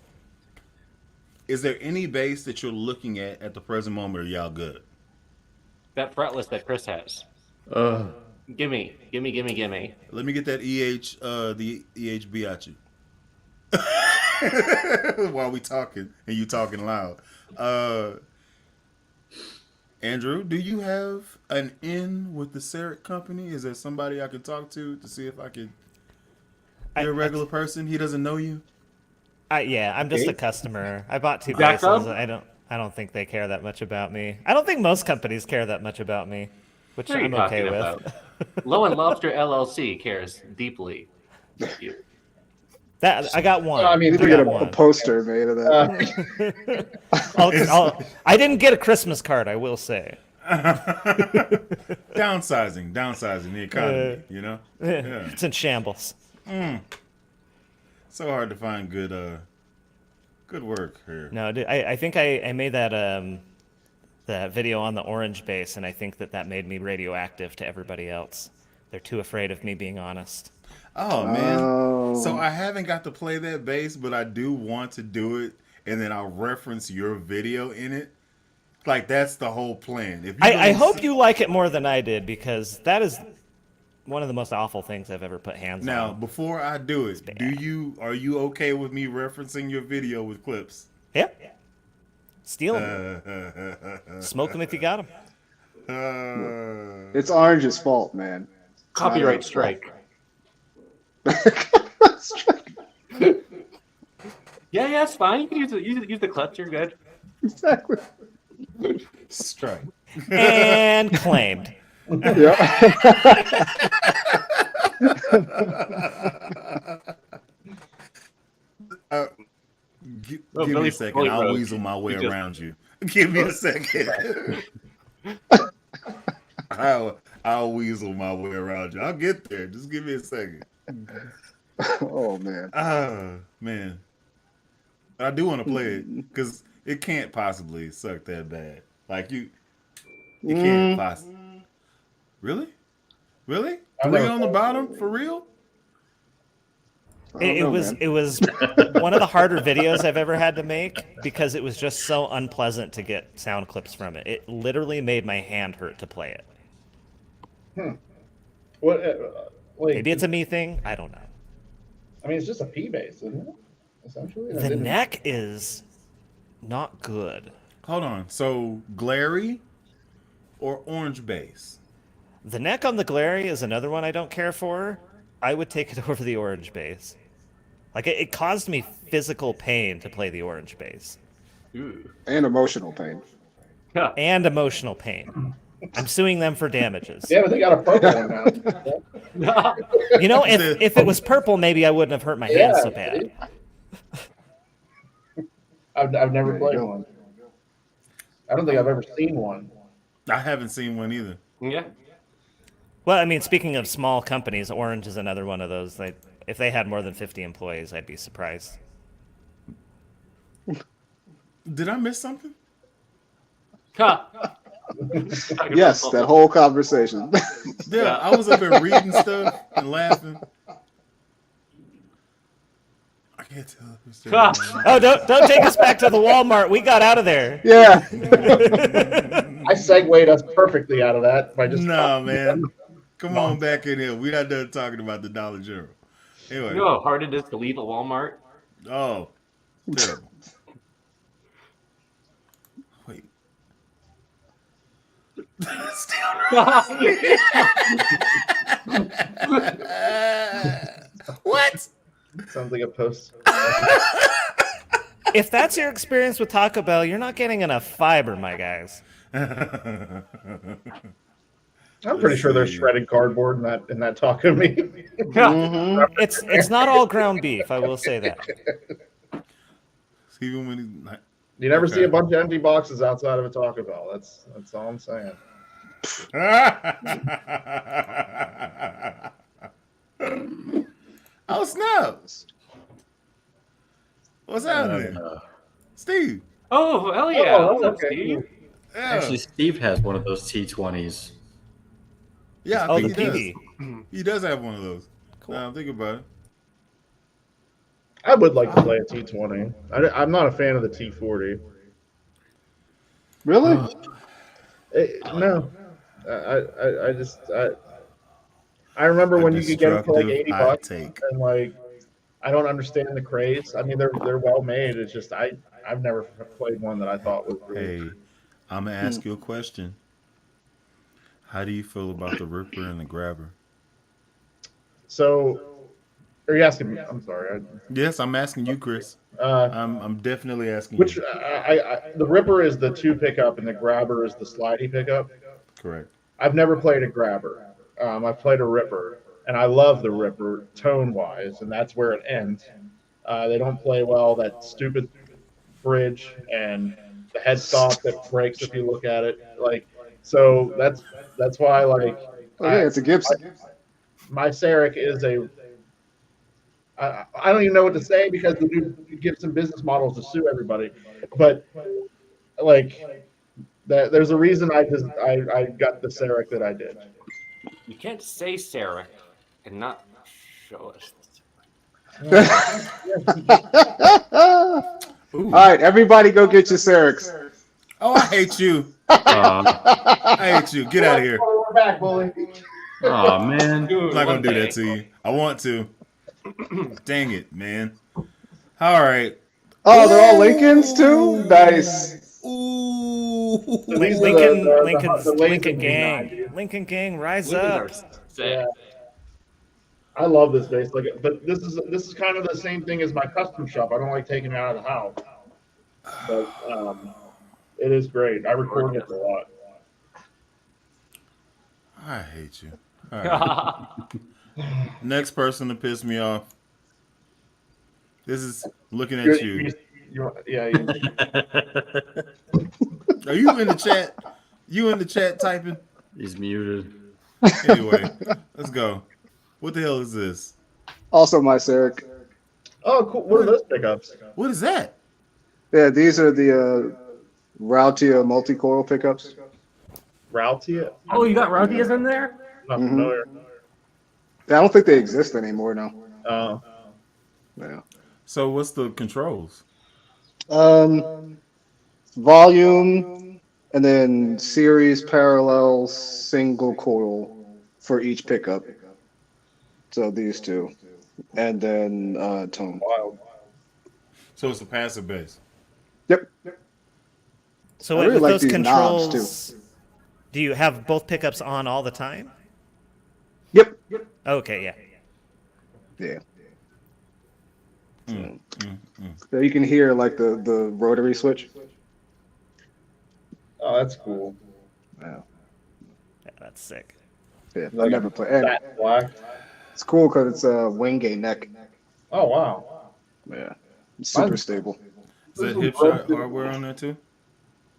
S1: is there any bass that you're looking at the present moment? Are y'all good?
S4: That fretless that Chris has. Gimme.
S1: Let me get that the EHB at you. While we talking and you talking loud. Andrew, do you have an in with the Sire company? Is there somebody I could talk to see if I could? You're a regular person. He doesn't know you.
S7: Yeah, I'm just a customer. I bought 2
S4: Back
S7: bases.
S4: up?
S7: I don't think they care that much about me. I don't think most companies care that much about me, which
S4: What are you
S7: I'm okay
S4: talking
S7: with.
S4: about? Low and Lobster LLC cares deeply. You.
S7: That I got one.
S3: I mean,
S6: We
S7: I
S6: need to
S7: got
S6: get a
S7: one.
S6: poster made of that.
S7: I didn't get a Christmas card, I will say.
S1: Downsizing the economy. You know. Yeah.
S7: It's in shambles.
S1: So hard to find good work here.
S7: No, dude, I think I made that video on the orange base, and I think that made me radioactive to everybody else. They're too afraid of me being honest.
S1: Oh man.
S6: Oh.
S1: So I haven't got to play that bass, but I do want to do it, and then I'll reference your video in it. Like that's the whole plan. If you
S7: I
S1: don't
S7: hope
S1: s-
S7: you like it more than I did, because that is one of the most awful things I've ever put hands
S1: Now,
S7: on.
S1: before I do it, are you okay with me referencing your video with clips?
S7: Yeah. Steal them. Smoke them if you got them.
S6: It's Orange's fault, man.
S4: Copyright Yeah, it's fine. You can use the clutch. You're good.
S6: Exactly.
S1: Strike.
S7: And claimed.
S6: Yeah.
S1: Give
S4: Billy-
S1: me a second.
S4: Billy
S1: I'll
S4: Rose.
S1: weasel my way
S4: You just-
S1: around you. Give me a second. I'll weasel my way around you. I'll get there. Just give me a second.
S6: Oh man.
S1: Man. I do want to play it because it can't possibly suck that bad. Like it can't possibly. Really? Really?
S3: I've
S1: 3
S3: never
S1: on the
S3: played
S1: bottom for real?
S7: It was one of the harder videos I've ever had to make because it was just so unpleasant to get sound clips from it. It literally made my hand hurt to play it.
S3: What? Like,
S7: Maybe it's a me thing. I don't know.
S3: I mean, it's just a P bass, isn't it? Essentially. I
S7: The
S3: didn't-
S7: neck is not good.
S1: Hold on. So glary or orange bass?
S7: The neck on the Glary is another one I don't care for. I would take it over the orange bass. Like it caused me physical pain to play the orange bass
S4: Ooh.
S6: And emotional pain.
S7: and emotional pain. I'm suing them for damages.
S3: Yeah, but they got a purple one now.
S7: You know, if it was purple, maybe I wouldn't have hurt my hand so bad.
S3: I've never
S6: There you
S3: played
S6: go.
S3: one. I don't think I've ever seen one.
S1: I haven't seen one either.
S4: Yeah.
S7: Well, I mean, speaking of small companies, Orange is another one of those. If they had more than 50 employees, I'd be surprised.
S1: Did I miss something?
S6: Yes, that whole conversation.
S1: Yeah, I was up there reading stuff and laughing. I can't tell if it's still
S7: Oh, don't take us back to the Walmart. We got out of there.
S6: Yeah.
S3: I segued us perfectly out of that by just
S1: Nah, man. Come on back in here. We're not done talking about the Dollar General. Anyway.
S4: You know how hard it is to leave a Walmart?
S1: Oh, terrible. Wait. What?
S3: sounds like a post.
S7: If that's your experience with Taco Bell, you're not getting enough fiber, my guys.
S3: I'm pretty sure there's shredded cardboard in that taco meat.
S6: Mhm.
S7: It's not all ground beef, I will say that.
S1: Even when
S3: You never see
S1: Okay.
S3: a bunch of empty boxes outside of a Taco Bell. That's all I'm saying.
S1: Oh snap! What's happening, Steve?
S4: Oh, hell yeah.
S3: Oh,
S4: What's up,
S3: okay.
S4: Steve?
S1: Yeah,
S2: Actually, Steve has one of those T20s.
S1: yeah. I
S7: Oh,
S1: think
S7: the
S1: he does.
S7: PV.
S1: He does have one of those.
S7: Cool.
S1: Now think about it.
S3: I would like to play a T20. I'm not a fan of the T40.
S6: Really?
S3: No, I remember when you could get it for like $80
S1: Hot take.
S3: and like I don't understand the craze. I mean, they're well made. It's just I've never played one that I thought was really.
S1: Hey, I'm gonna ask you a question. How do you feel about the Ripper and the Grabber?
S3: So, are you asking me? I'm sorry.
S1: Yes, I'm asking you, Chris.
S3: Uh,
S1: I'm definitely asking
S3: which
S1: you.
S3: the Ripper is the 2 pickup and the Grabber is the slidey pickup.
S1: Correct.
S3: I've never played a Grabber. I've played a Ripper, and I love the Ripper tone-wise, and that's where it ends. They don't play well. That stupid bridge and the headstock that breaks if you look at it. Like, so that's why like
S6: Oh, yeah, it's a Gibson.
S3: my Sarek is a. I don't even know what to say because the dude gives some business models to sue everybody, but like there's a reason I got the Sarek that I did.
S4: You can't say Sarah and not show us.
S6: All right, everybody go get your Cerex.
S1: Oh, I hate you.
S2: Oh,
S1: I hate you. Get out of here.
S3: We're back, bully.
S2: man.
S1: I'm not gonna do that to you. I want to. Dang it, man. All right.
S6: Oh, they're all Lincolns too? Nice.
S1: Ooh.
S3: These are the
S7: Lincoln
S3: laser
S7: Gang.
S3: beam, dude.
S7: Lincoln Gang, rise
S4: Women
S7: up.
S4: are sick.
S3: I love this bass. Like, but this is kind of the same thing as my custom shop. I don't like taking it out of the house, but it is great. I record it a lot.
S1: I hate you. All right. Next person to piss me off. This is looking at you.
S3: Yeah.
S1: Are you in the chat? You in the chat typing?
S2: He's muted.
S1: Anyway, let's go. What the hell is this?
S6: Also my Sarek.
S3: Oh, cool. What are those pickups?
S1: What is that?
S6: Yeah, these are the Rautia multi-coil pickups.
S3: Rautia?
S4: Oh, you got Rodias in there?
S3: Not
S6: Mhm.
S3: familiar.
S6: I don't think they exist anymore now. Yeah.
S1: So what's the controls?
S6: Volume, and then series parallel single coil for each pickup. So these two, and then tone.
S3: Wild.
S1: So it's a passive bass.
S6: Yep.
S7: So
S6: I really
S7: with
S6: like
S7: those
S6: these knobs,
S7: controls, do you have both pickups on all the time?
S6: Yep.
S7: Okay, yeah.
S6: Yeah.
S1: Mm.
S6: So you can hear like the rotary switch.
S3: Oh, that's cool.
S6: Yeah.
S7: Yeah, that's sick.
S6: Yeah. I
S3: Like
S6: never play. And
S3: Fat black.
S6: it's cool because it's a Wingate neck.
S3: Oh, wow.
S6: Yeah. It's super
S3: Mine's-
S6: stable.
S1: Is that hip shot hardware on there too?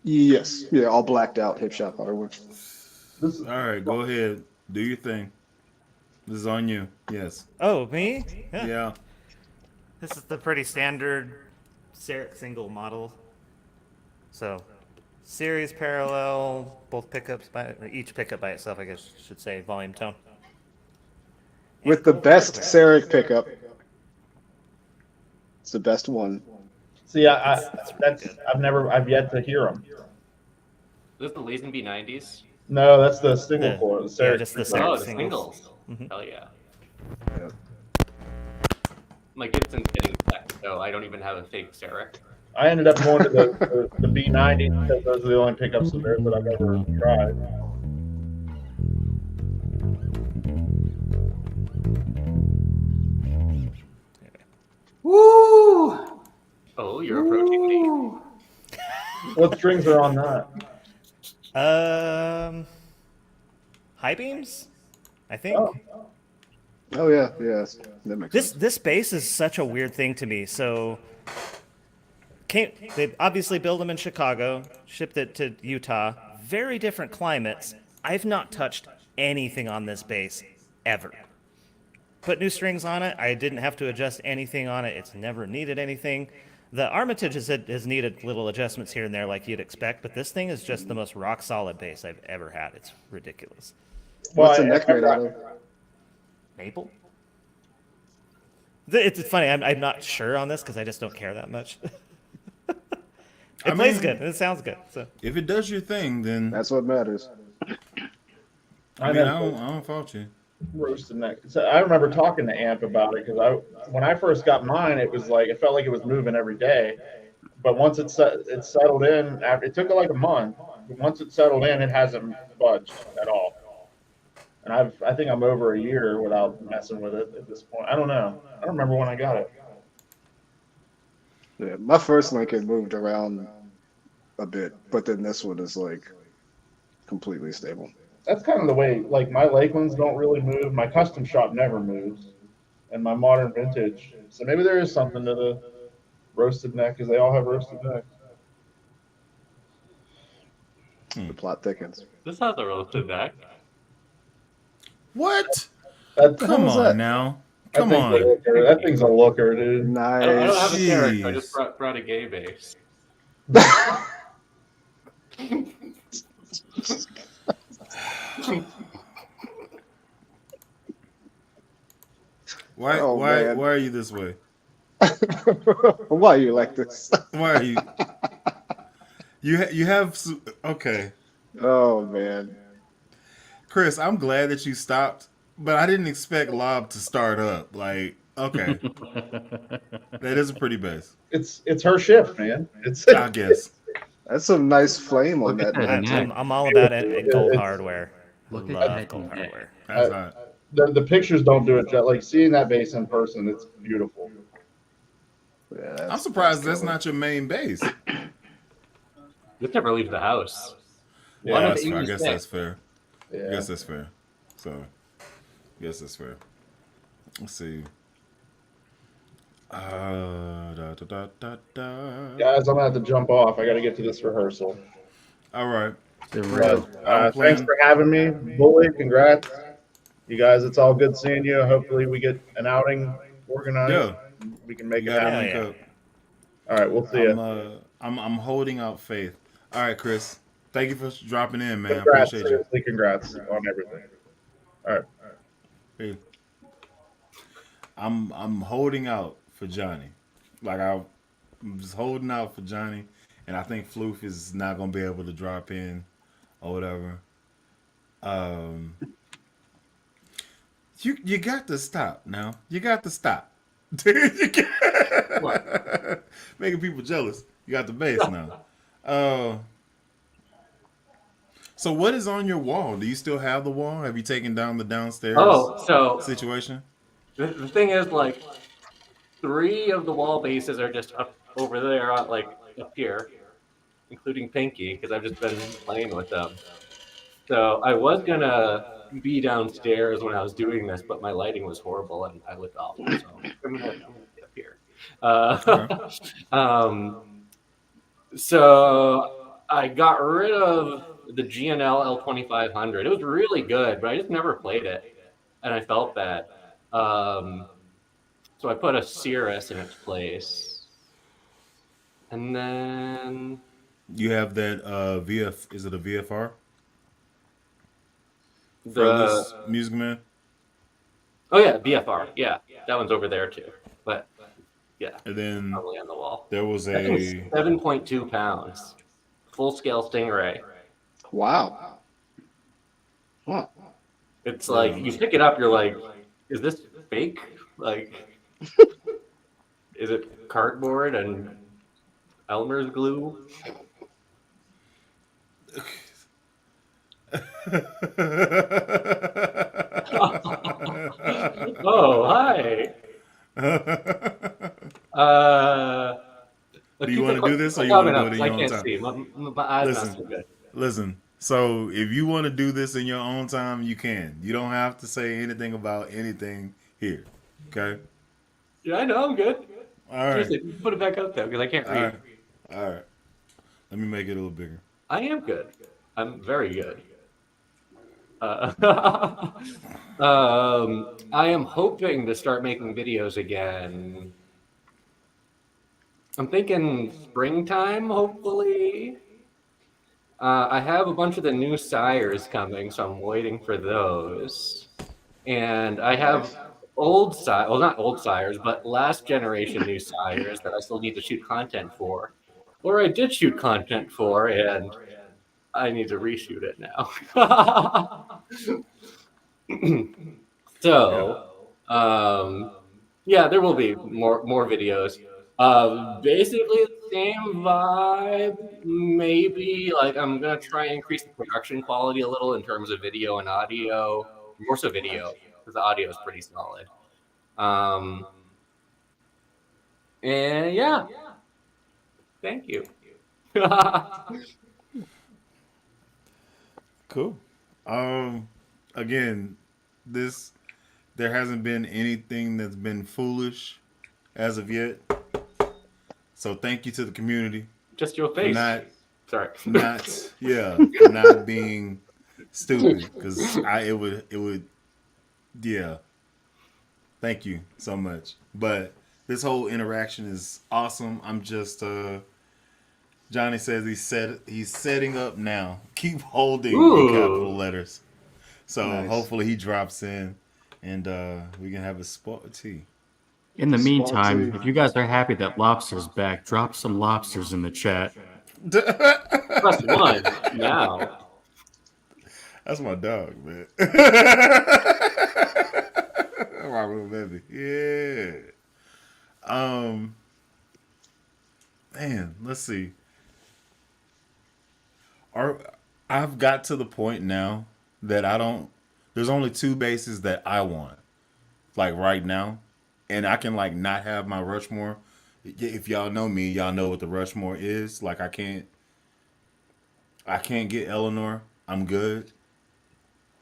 S6: Yes. Yeah. All blacked out hip shop hardware.
S3: This is
S1: All right, go ahead. Do your thing. This is on you. Yes.
S7: Oh, me?
S1: Yeah.
S7: This is the pretty standard Sarek single model. So, series parallel, both pickups each pickup by itself, I guess I should say, volume tone.
S6: With the best Sarek pickup. It's the best one.
S3: See, I've yet to hear them.
S4: Is this the Lazenby 90s?
S3: No, that's the single
S7: Yeah.
S3: coil. The
S7: Yeah,
S3: Sarek
S7: just the
S3: pickup.
S7: Sarek
S4: Oh, the
S7: singles.
S4: singles.
S7: Mhm.
S4: Hell yeah.
S6: Yeah.
S4: My Gibson's getting back, so I don't even have a fake Sarek.
S3: I ended up going to the B90 because those are the only pickups of theirs that I've ever tried.
S4: Woo! Oh, you're approaching me.
S3: What strings are on that?
S7: High beams, I think.
S3: Oh.
S6: Oh yeah. Yes. That makes sense.
S7: This bass is such a weird thing to me. So, they obviously build them in Chicago, shipped it to Utah. Very different climates. I've not touched anything on this bass ever. Put new strings on it. I didn't have to adjust anything on it. It's never needed anything. The Armitage has needed little adjustments here and there, like you'd expect, but this thing is just the most rock solid bass I've ever had. It's ridiculous.
S6: What's
S3: Well,
S6: the neck made out of?
S7: Maple? It's funny. I'm not sure on this because I just don't care that much. It plays
S1: mean-
S7: good. It sounds good. So
S1: If it does your thing, then
S6: That's what matters.
S1: I don't fault you.
S3: roasted neck. So I remember talking to Amp about it because when I first got mine, it felt like it was moving every day. But once it settled in, it took like a month. But once it settled in, it hasn't budged at all. And I think I'm over a year without messing with it at this point. I don't know. I don't remember when I got it.
S6: Yeah, my first Lincoln moved around a bit, but then this one is like completely stable.
S3: That's kind of the way. Like my Lakelands don't really move. My custom shop never moves, and my modern vintage. So maybe there is something to the roasted neck because they all have roasted necks.
S6: The plot thickens.
S4: This has a roasted neck.
S1: What?
S3: That's,
S1: Come
S6: was
S1: on
S6: that?
S1: now.
S3: that
S1: Come
S3: thing's a
S1: on.
S3: looker. That thing's a looker, dude.
S4: I don't have a
S6: Nice.
S4: Sarek, so I
S1: Jeez.
S4: just brought a gay bass.
S1: Why
S6: Oh, man.
S1: why are you this way?
S6: Why are you like this?
S1: Why are you? You have okay,
S6: Oh man.
S1: Chris. I'm glad that you stopped, but I didn't expect Lob to start up. Like, okay, that is a pretty bass,
S3: It's her shift, man. It's
S1: I guess.
S6: That's some nice flame on
S2: Look at
S6: that.
S2: that
S6: neck.
S2: neck.
S7: I'm all about it. Gold hardware.
S2: Look at
S7: Love
S2: that
S7: gold
S2: neck.
S7: hardware.
S1: That's hot.
S3: the pictures don't do it. Like seeing that bass in person, it's beautiful.
S6: Yeah,
S1: I'm surprised that's not your main base.
S4: This never leaves the house.
S1: Yeah,
S4: One of
S1: that's fair. I guess
S4: 86.
S1: that's fair. I
S3: Yeah.
S1: guess that's fair. So, I guess that's fair. Let's see. Da, da, da, da, da.
S3: Guys, I'm gonna have to jump off. I got to get to this rehearsal.
S1: All right.
S3: But
S1: Our
S3: thanks
S1: plan.
S3: for having me, Bully. Congrats, you guys. It's all good seeing you. Hopefully, we get an outing organized.
S1: Yeah,
S3: We can make
S1: you
S3: it
S1: gotta
S3: happen.
S1: link
S5: yeah.
S1: up.
S3: All right, we'll see you.
S1: I'm holding out faith. All right, Chris. Thank you for dropping in, man. I
S3: Congrats,
S1: appreciate you.
S3: seriously, congrats on everything. All right.
S1: Hey, I'm holding out for Johnny. Like I'm just holding out for Johnny, and I think Floof is not gonna be able to drop in or whatever. You got to stop now. You got to stop. Making people jealous. You got the bass now. So what is on your wall? Do you still have the wall? Have you taken down the downstairs
S4: So
S1: situation?
S4: the thing is, like, 3 of the wall bases are just up over there, like up here, including Pinky, because I've just been playing with them. So I was gonna be downstairs when I was doing this, but my lighting was horrible and I looked awful. So I'm gonna be up here. So I got rid of the GNL L2500. It was really good, but I just never played it, and I felt bad. So I put a Cirrus in its place, and then
S1: You have that VF. Is it a VFR?
S4: the
S1: Fretless Music Man.
S4: oh yeah, BFR, yeah, that one's over there too. But yeah,
S1: And then
S4: probably on the wall.
S1: there was
S4: That thing's
S1: a
S4: 7.2 pounds, full scale Stingray.
S6: Wow. Wow.
S4: It's like you pick it up, you're like, is this fake? Like, is it cardboard and Elmer's glue? Oh, hi.
S1: Do you want to do this, or you
S4: Coming
S1: want to do
S4: up,
S1: it in
S4: I
S1: your own
S4: can't
S1: time?
S4: see. My eyes
S1: Listen.
S4: not so good.
S1: Listen. So if you want to do this in your own time, you can. You don't have to say anything about anything here. Okay.
S4: Yeah, I know, I'm good.
S1: All right.
S4: Seriously, put it back up there because I can't
S1: All
S4: read.
S1: right. All right. Let me make it a little bigger.
S4: I am good. I'm very good. I am hoping to start making videos again. I'm thinking springtime, hopefully. I have a bunch of the new sires coming, so I'm waiting for those. And I have old sires, well, not old sires, but last generation new sires that I still need to shoot content for. Or I did shoot content for, and I need to reshoot it now. So, yeah, there will be more videos. Basically the same vibe. Maybe like I'm gonna try and increase the production quality a little in terms of video and audio. More so video, because the audio is pretty solid. And yeah, thank you.
S1: Cool. Again, there hasn't been anything that's been foolish as of yet. So thank you to the community
S4: Just your
S1: for
S4: face.
S1: not
S4: Sorry.
S1: for not being stupid, because it would yeah. Thank you so much. But this whole interaction is awesome. I'm just Johnny says he's setting up now. Keep holding in capital letters. So
S6: Nice.
S1: hopefully he drops in and we can have a spot of tea.
S2: In the meantime,
S6: tea.
S2: if you guys are happy that Lobster's back, drop some lobsters in the chat.
S4: Press 1 now.
S1: That's my dog, man. My little baby. Yeah. Man, let's see. I've got to the point now that I don't there's only two bases that I want, like right now, and I can like not have my Rushmore. If y'all know me, y'all know what the Rushmore is. Like I can't get Eleanor. I'm good.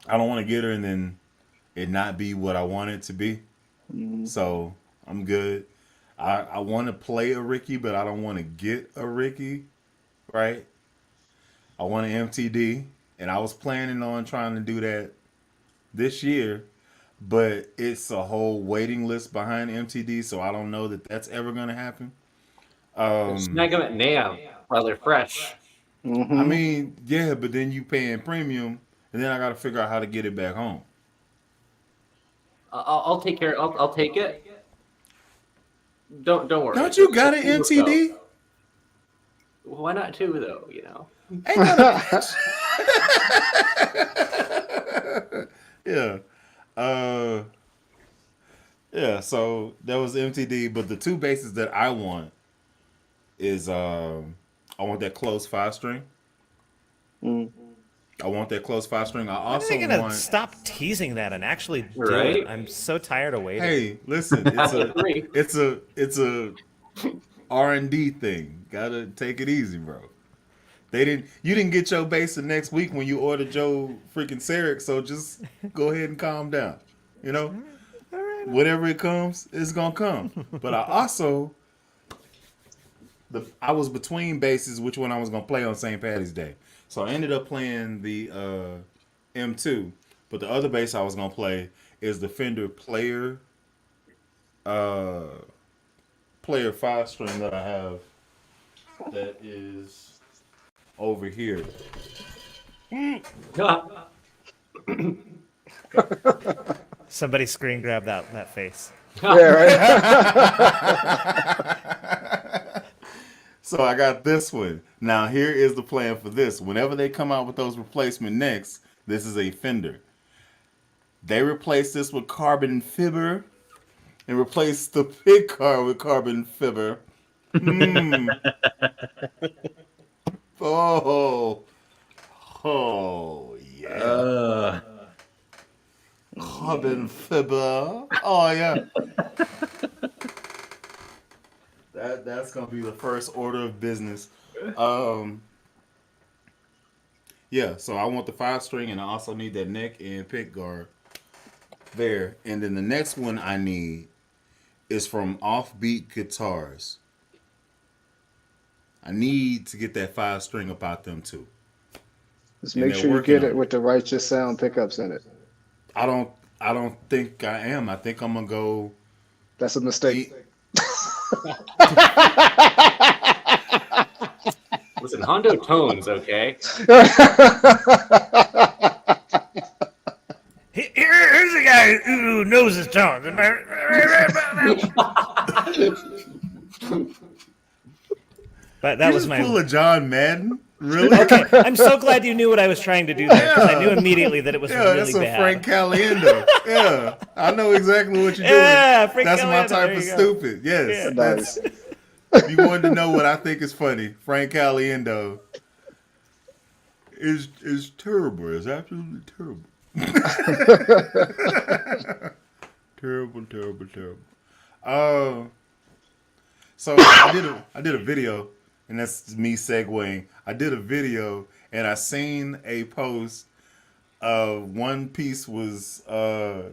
S1: I don't want to get her and then it not be what I want it to be.
S6: Mhm.
S1: So I'm good. I want to play a Ricky, but I don't want to get a Ricky, right? I want an MTD, and I was planning on trying to do that this year, but it's a whole waiting list behind MTD, so I don't know that that's ever going to happen.
S4: Snag them at NAMM while they're fresh.
S1: I
S6: Mhm.
S1: mean, yeah, but then you paying premium, and then I got to figure out how to get it back home.
S4: I'll take care. I'll take it. Don't worry.
S1: Don't you got an
S4: We'll go.
S1: MTD?
S4: Why not two though? You know.
S1: Ain't that a yeah. Uh, yeah, so that was MTD, but the two bases that I want is I want that close 5-string.
S6: Mm.
S1: I want that close 5-string. I
S7: When are
S1: also
S7: they gonna
S1: want.
S7: stop teasing that and actually do
S4: Right?
S7: it? I'm so tired of waiting.
S1: Hey, listen,
S4: I agree.
S1: it's a R&D thing. Gotta take it easy, bro. You didn't get your base the next week when you ordered your freaking Ceric, so just go ahead and calm down. You know, whatever it comes, it's gonna come. But I was between bases which one I was gonna play on St. Patty's Day. So I ended up playing the M2, but the other bass I was gonna play is the Fender Player 5-string that I have. That is over here.
S7: Somebody screen grab that face.
S6: Yeah, right.
S1: So I got this one. Now here is the plan for this. Whenever they come out with those replacement necks, this is a Fender. They replace this with carbon fiber and replace the pick car with carbon fiber. Oh, oh yeah. Carbon fiber. Oh yeah. That's gonna be the first order of business. Yeah, so I want the 5-string and I also need that neck and pick guard there. And then the next one I need is from Offbeat Guitars. I need to get that 5-string about them too.
S6: Just
S1: And
S6: make
S1: they're
S6: sure you
S1: working
S6: get
S1: on
S6: it with the righteous sound pickups in it.
S1: I don't think I am. I think I'm gonna go
S6: That's a mistake.
S1: eat.
S4: Listen, Hondo tones, okay?
S7: Here's a guy who knows his tones. But that
S1: You
S7: was
S1: just
S7: my.
S1: pull a John Madden? Really?
S7: Okay, I'm so glad you knew what I was trying to do there because I knew immediately that it was
S1: Yeah,
S7: really
S1: that's a
S7: bad.
S1: Frank Caliendo. Yeah, I know exactly what you're doing.
S7: Yeah, Frank
S1: That's my
S7: Caliendo,
S1: type
S7: there
S1: of
S7: you go.
S1: stupid. Yes,
S7: Yeah.
S1: that's.
S6: Nice.
S1: If you wanted to know what I think is funny, Frank Caliendo is terrible. It's absolutely terrible. Terrible, terrible, terrible. So I did a video, and that's me segueing. I did a video, and I seen a post of one piece was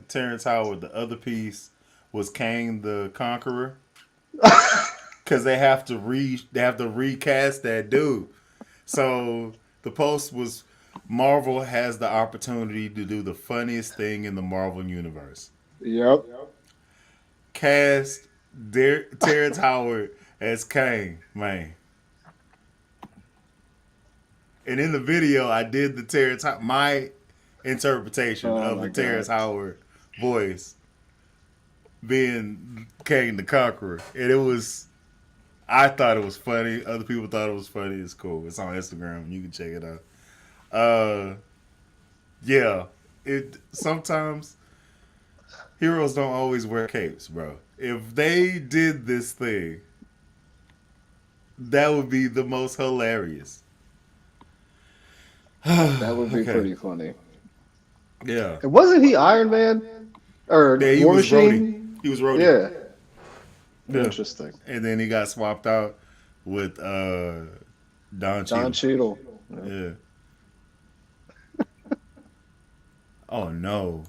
S1: Terrence Howard, the other piece was Kang the Conqueror, because they have to recast that dude. So the post was Marvel has the opportunity to do the funniest thing in the Marvel universe.
S6: Yep.
S1: Cast Terrence Howard as Kang, man. And in the video, I did my interpretation of
S6: my
S1: the Terrence
S6: God.
S1: Howard voice being Kang the Conqueror. And I thought it was funny. Other people thought it was funny. It's cool. It's on Instagram. You can check it out. Yeah. Sometimes heroes don't always wear capes, bro. If they did this thing, that would be the most hilarious.
S6: That would be
S1: Okay.
S6: pretty funny.
S1: Yeah.
S6: And wasn't he Iron Man or
S1: Yeah, he
S6: War
S1: was
S6: Machine?
S1: Rhodey. He was Rhodey.
S6: Yeah.
S1: Yeah.
S6: Interesting.
S1: And then he got swapped out with Don
S6: Don
S1: Cheadle.
S6: Cheadle. Yeah.
S1: Yeah. Oh no.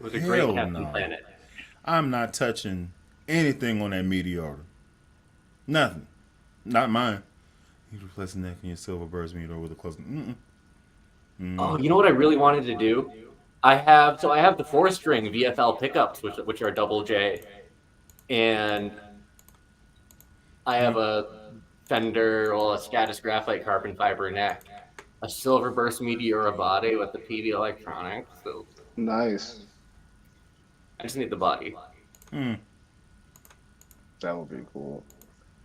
S4: It was a great
S1: Hell
S4: Captain
S1: no.
S4: Planet.
S1: I'm not touching anything on that meteor. Nothing. Not mine. You replace the neck in your silver burst meteor with a close.
S4: Oh, you know what I really wanted to do? I have the 4-string VFL pickups, which are double J, and I have a Fender, a Stratus graphite carbon fiber neck, a silver burst meteor body with the Peavey electronics. So
S6: Nice.
S4: I just need the body.
S6: That would be cool.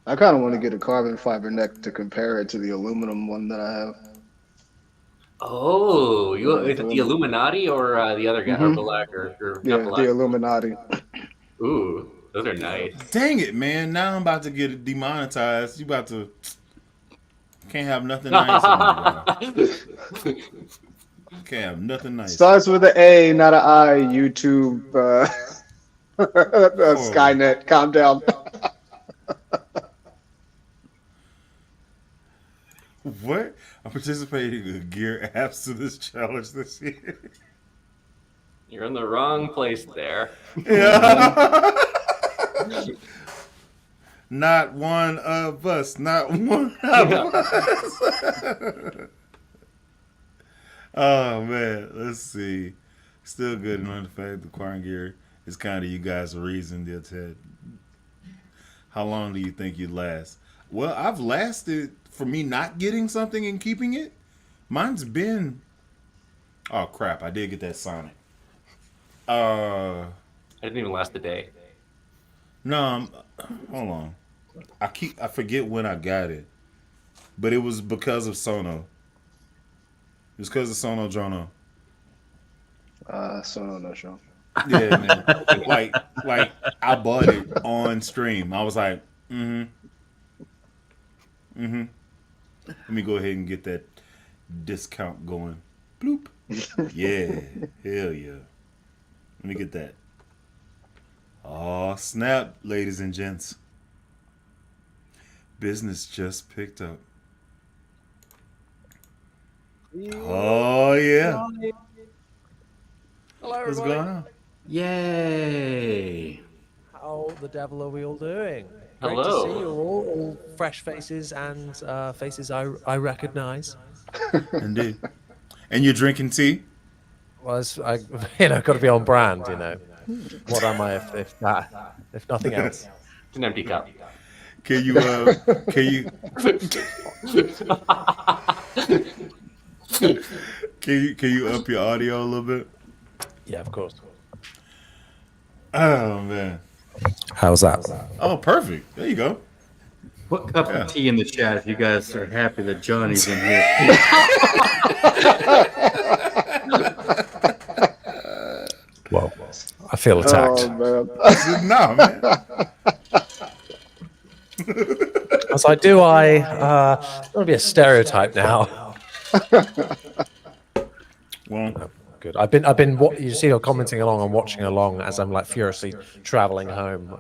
S6: I kind of want to get a carbon fiber neck to compare it to the aluminum one that I have.
S4: Oh, is it the Illuminati or the other guy, or Black or
S6: Yeah,
S4: not
S6: the
S4: Black?
S6: Illuminati.
S4: Ooh, those are nice.
S1: Dang it, man! Now I'm about to get it demonetized. You about to can't have nothing nice. Can't have nothing nice.
S6: Starts with an A, not an I. YouTube, Skynet. Calm down.
S1: What? I'm participating in gear apps to this challenge this year.
S4: You're in the wrong place there.
S1: Yeah. Not one of us. Not one of us. Oh man, let's see. Still good in the fact the acquiring gear is kind of you guys' reason, dear Ted. How long do you think you'd last? Well, I've lasted for me not getting something and keeping it. Mine's been. Oh crap! I did get that Sonic.
S4: I didn't even last a day.
S1: No, hold on. I forget when I got it, but it was because of Sono. It was because of Sono Jono.
S6: So no show.
S1: Yeah, man. like I bought it on stream. I was like, Let me go ahead and get that discount going. Bloop. Yeah, hell yeah. Let me get that. Oh, snap, ladies and gents. Business just picked up. Oh, yeah.
S8: Hello,
S1: What's
S8: everybody.
S1: going on?
S2: Yay!
S8: How the devil are we all doing?
S4: Hello.
S8: Great to see you all fresh faces and faces I recognise.
S1: Indeed. And you're drinking tea?
S8: Well, got to be on brand, you know. What am I if nothing else?
S4: It's an empty cup.
S1: Can you can you up your audio a little bit?
S8: Yeah, of course.
S1: Oh man.
S8: How's that?
S1: Oh, perfect. There you go.
S2: Put cup of tea in the chat if you guys are happy that Johnny's in here.
S8: Well, I feel attacked.
S6: Oh, man.
S1: No, man.
S8: I was like, do I want to be a stereotype now?
S1: Well,
S8: Good. I've been. You see, you're commenting along and watching along as I'm like furiously traveling home,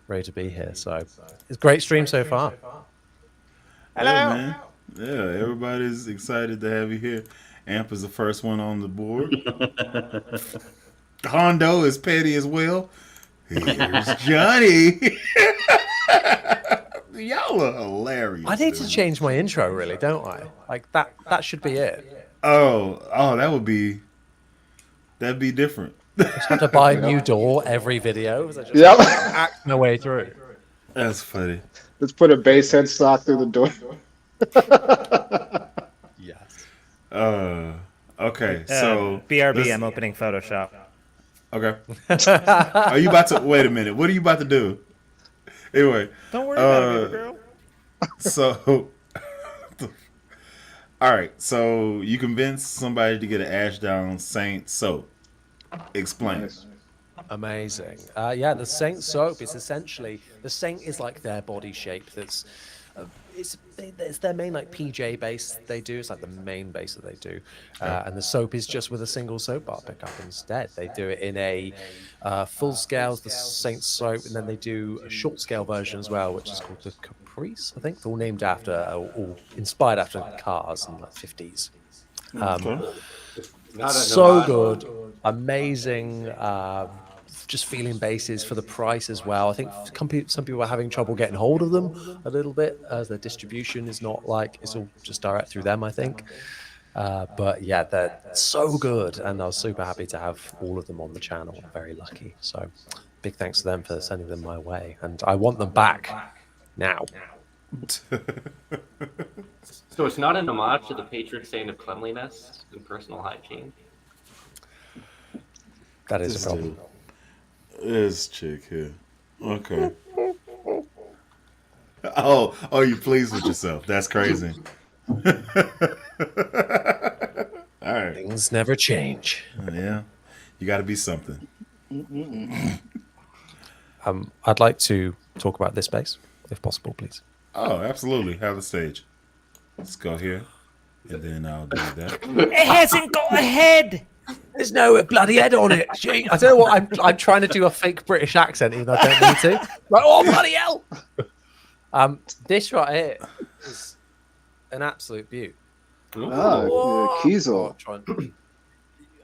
S8: ready to be here. So it's a great stream so far.
S1: hello, man. Yeah, everybody's excited to have you here. Amp is the first one on the board. Hondo is petty as well. Here's Johnny. Y'all are hilarious.
S8: I need to
S1: dude.
S8: change my intro, really, don't I? Like that. That should be it.
S1: Oh, that'd be different.
S8: Just have to buy a new door every video. So I just
S6: Yep.
S8: act my way through.
S1: That's funny.
S6: Let's put a base head stock through the door.
S8: Yes.
S1: Okay, so
S7: BRB,
S1: let's-
S7: I'm opening Photoshop.
S1: Okay. Are you about to wait a minute? What are you about to do? Anyway,
S7: Don't worry about it, baby girl.
S1: so all right, so you convinced somebody to get an Ashdown Saint soap. Explain.
S6: Nice.
S8: Amazing. Yeah, the Saint soap is essentially the Saint is like their body shape that's It's their main like PJ bass they do. It's like the main bass that they do, and the soap is just with a single soap bar pickup instead. They do it in a full scale, the Saint soap, and then they do a short scale version as well, which is called the Caprice. I think they're all named after, or inspired after cars in the 50s. So good, amazing. Just feeling basses for the price as well. I think some people are having trouble getting hold of them a little bit, as their distribution is not like, it's all just direct through them, I think. But yeah, they're so good, and I was super happy to have all of them on the channel. I'm very lucky. So big thanks to them for sending them my way, and I want them back now.
S4: So it's not an homage to the patron saint of cleanliness and personal hygiene.
S8: That is a problem.
S1: This chick here. Okay. Oh, you pleased with yourself. That's crazy. All right.
S8: Things never change.
S1: Yeah. You got to be something.
S8: I'd like to talk about this bass, if possible, please.
S1: Oh, absolutely. Have the stage. Let's go here. And then I'll do that.
S7: It hasn't got a head.
S8: There's no bloody head on it. Gee, I don't know what I'm trying to do a fake British accent, even though I don't need to. Like, oh bloody hell! This right here is an absolute beaut.
S6: Ah, Kiesel.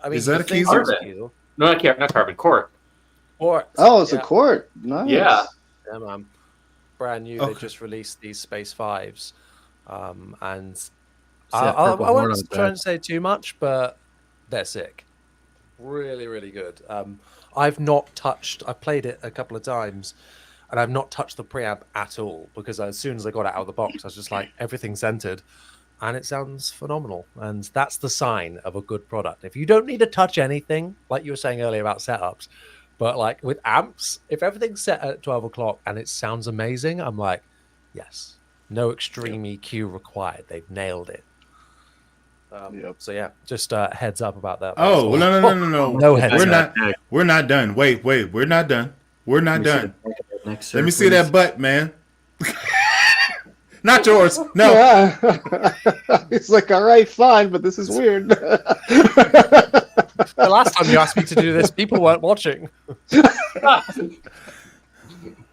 S8: I mean,
S1: Is that a
S8: the thing
S1: Kiesel?
S8: is
S4: No, not carbon, cork.
S8: Or
S6: Oh, it's a court. Nice.
S4: Yeah.
S8: Yeah, man. Brand new.
S1: Okay.
S8: They just released these Space 5s. And
S2: that
S8: I
S2: purple horn on
S8: won't
S2: the
S8: try
S2: back.
S8: and say too much, but they're sick. Really, really good. I've played it a couple of times, and I've not touched the preamp at all, because as soon as I got it out of the box, I was just like, everything's entered, and it sounds phenomenal. And that's the sign of a good product. If you don't need to touch anything, like you were saying earlier about setups, but like with amps, if everything's set at 12 o'clock and it sounds amazing, I'm like, yes, no extreme EQ required. They've nailed it. So yeah, just heads up about that.
S1: Oh, well, no.
S8: No heads
S1: We're
S8: up.
S1: not. We're not done. Wait. We're not done. We're not done. Let me see that butt, man. Not yours. No.
S6: Yeah. It's like, all right, fine, but this is weird.
S8: The last time you asked me to do this, people weren't watching.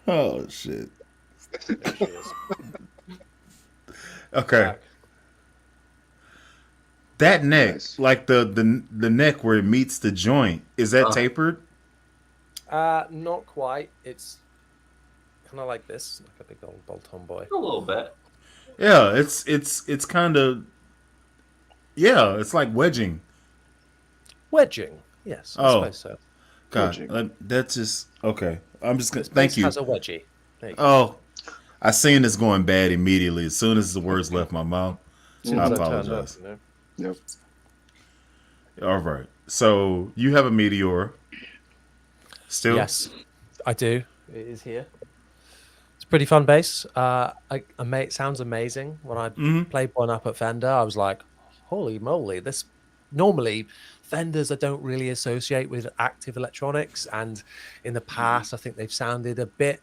S1: Oh shit. Okay. That neck,
S6: Nice.
S1: like the neck where it meets the joint, is that tapered?
S8: Not quite. It's kind of like this, like a big old bolt-on boy.
S4: A little bit.
S1: Yeah, it's kind of, yeah, it's like wedging.
S8: Wedging, yes. I
S1: Oh.
S8: suppose so.
S1: God,
S6: Wedging.
S1: that's just okay. I'm just gonna
S8: This
S1: thank
S8: bass
S1: you.
S8: has a wedgie. There you go.
S1: Oh, I seen this going bad immediately as soon as the words left my mouth.
S8: As soon
S1: I
S8: as turned up,
S1: apologize.
S8: you know.
S6: Yep.
S1: All right, so you have a Meteor. Still,
S8: Yes, I do. It is here. It's a pretty fun bass. It sounds amazing. When I played one up at Fender, I was like, holy moly, this... Normally, Fenders I don't really associate with active electronics, and in the past, I think they've sounded a bit...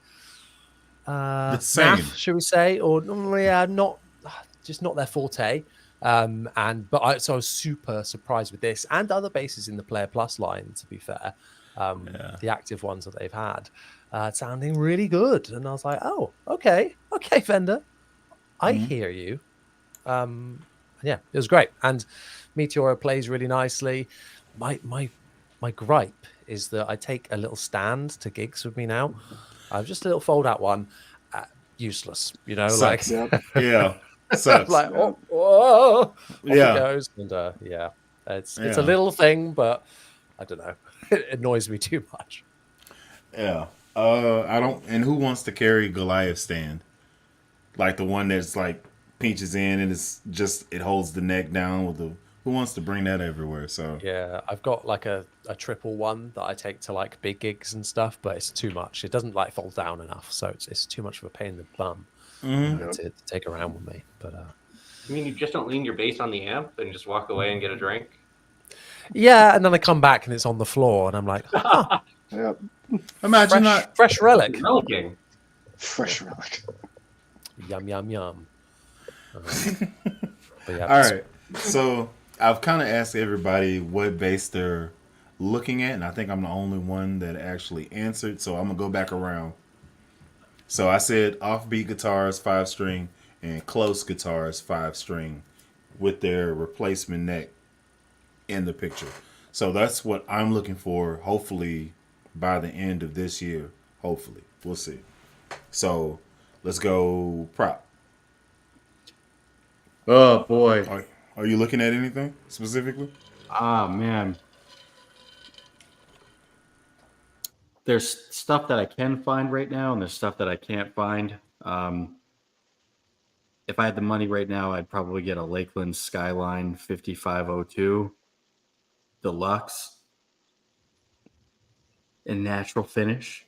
S1: the same.
S8: naff, should we say? Or not their forte. So I was super surprised with this and other basses in the Player Plus line, to be fair. The active ones that they've had, sounding really good. And I was like, oh, okay, Fender, I hear you. Yeah, it was great. And Meteor plays really nicely. My gripe is that I take a little stand to gigs with me now. Just a little fold-out one. Useless, you know,
S1: Sucks.
S6: Yep.
S1: Yeah, sucks.
S8: like off
S1: Yeah.
S8: it goes. And yeah, it's
S1: Yeah.
S8: a little thing, but I don't know. It annoys me too much.
S1: Yeah. I don't. And who wants to carry Goliath stand? Like the one that's like pinches in and it holds the neck down with the. Who wants to bring that everywhere? So
S8: Yeah, I've got like a triple one that I take to like big gigs and stuff, but it's too much. It doesn't like fold down enough, so it's too much of a pain in the bum to take around with me. But
S4: I mean, you just don't lean your bass on the amp and just walk away and get a drink.
S8: yeah, and then I come back and it's on the floor, and I'm like, oh,
S6: Yep.
S1: imagine not.
S8: fresh relic.
S4: Relicking.
S6: Fresh relic.
S8: Yum yum yum. But yeah,
S1: All right. So I've kind of asked everybody what bass they're looking at, and I think I'm the only one that actually answered. So I'm gonna go back around. So I said offbeat guitars 5-string and close guitars 5-string with their replacement neck in the picture. So that's what I'm looking for. Hopefully by the end of this year. Hopefully we'll see. So let's go prop.
S2: Oh boy.
S1: Are you looking at anything specifically?
S2: Ah man. There's stuff that I can find right now, and there's stuff that I can't find. If I had the money right now, I'd probably get a Lakeland Skyline 5502 Deluxe in natural finish.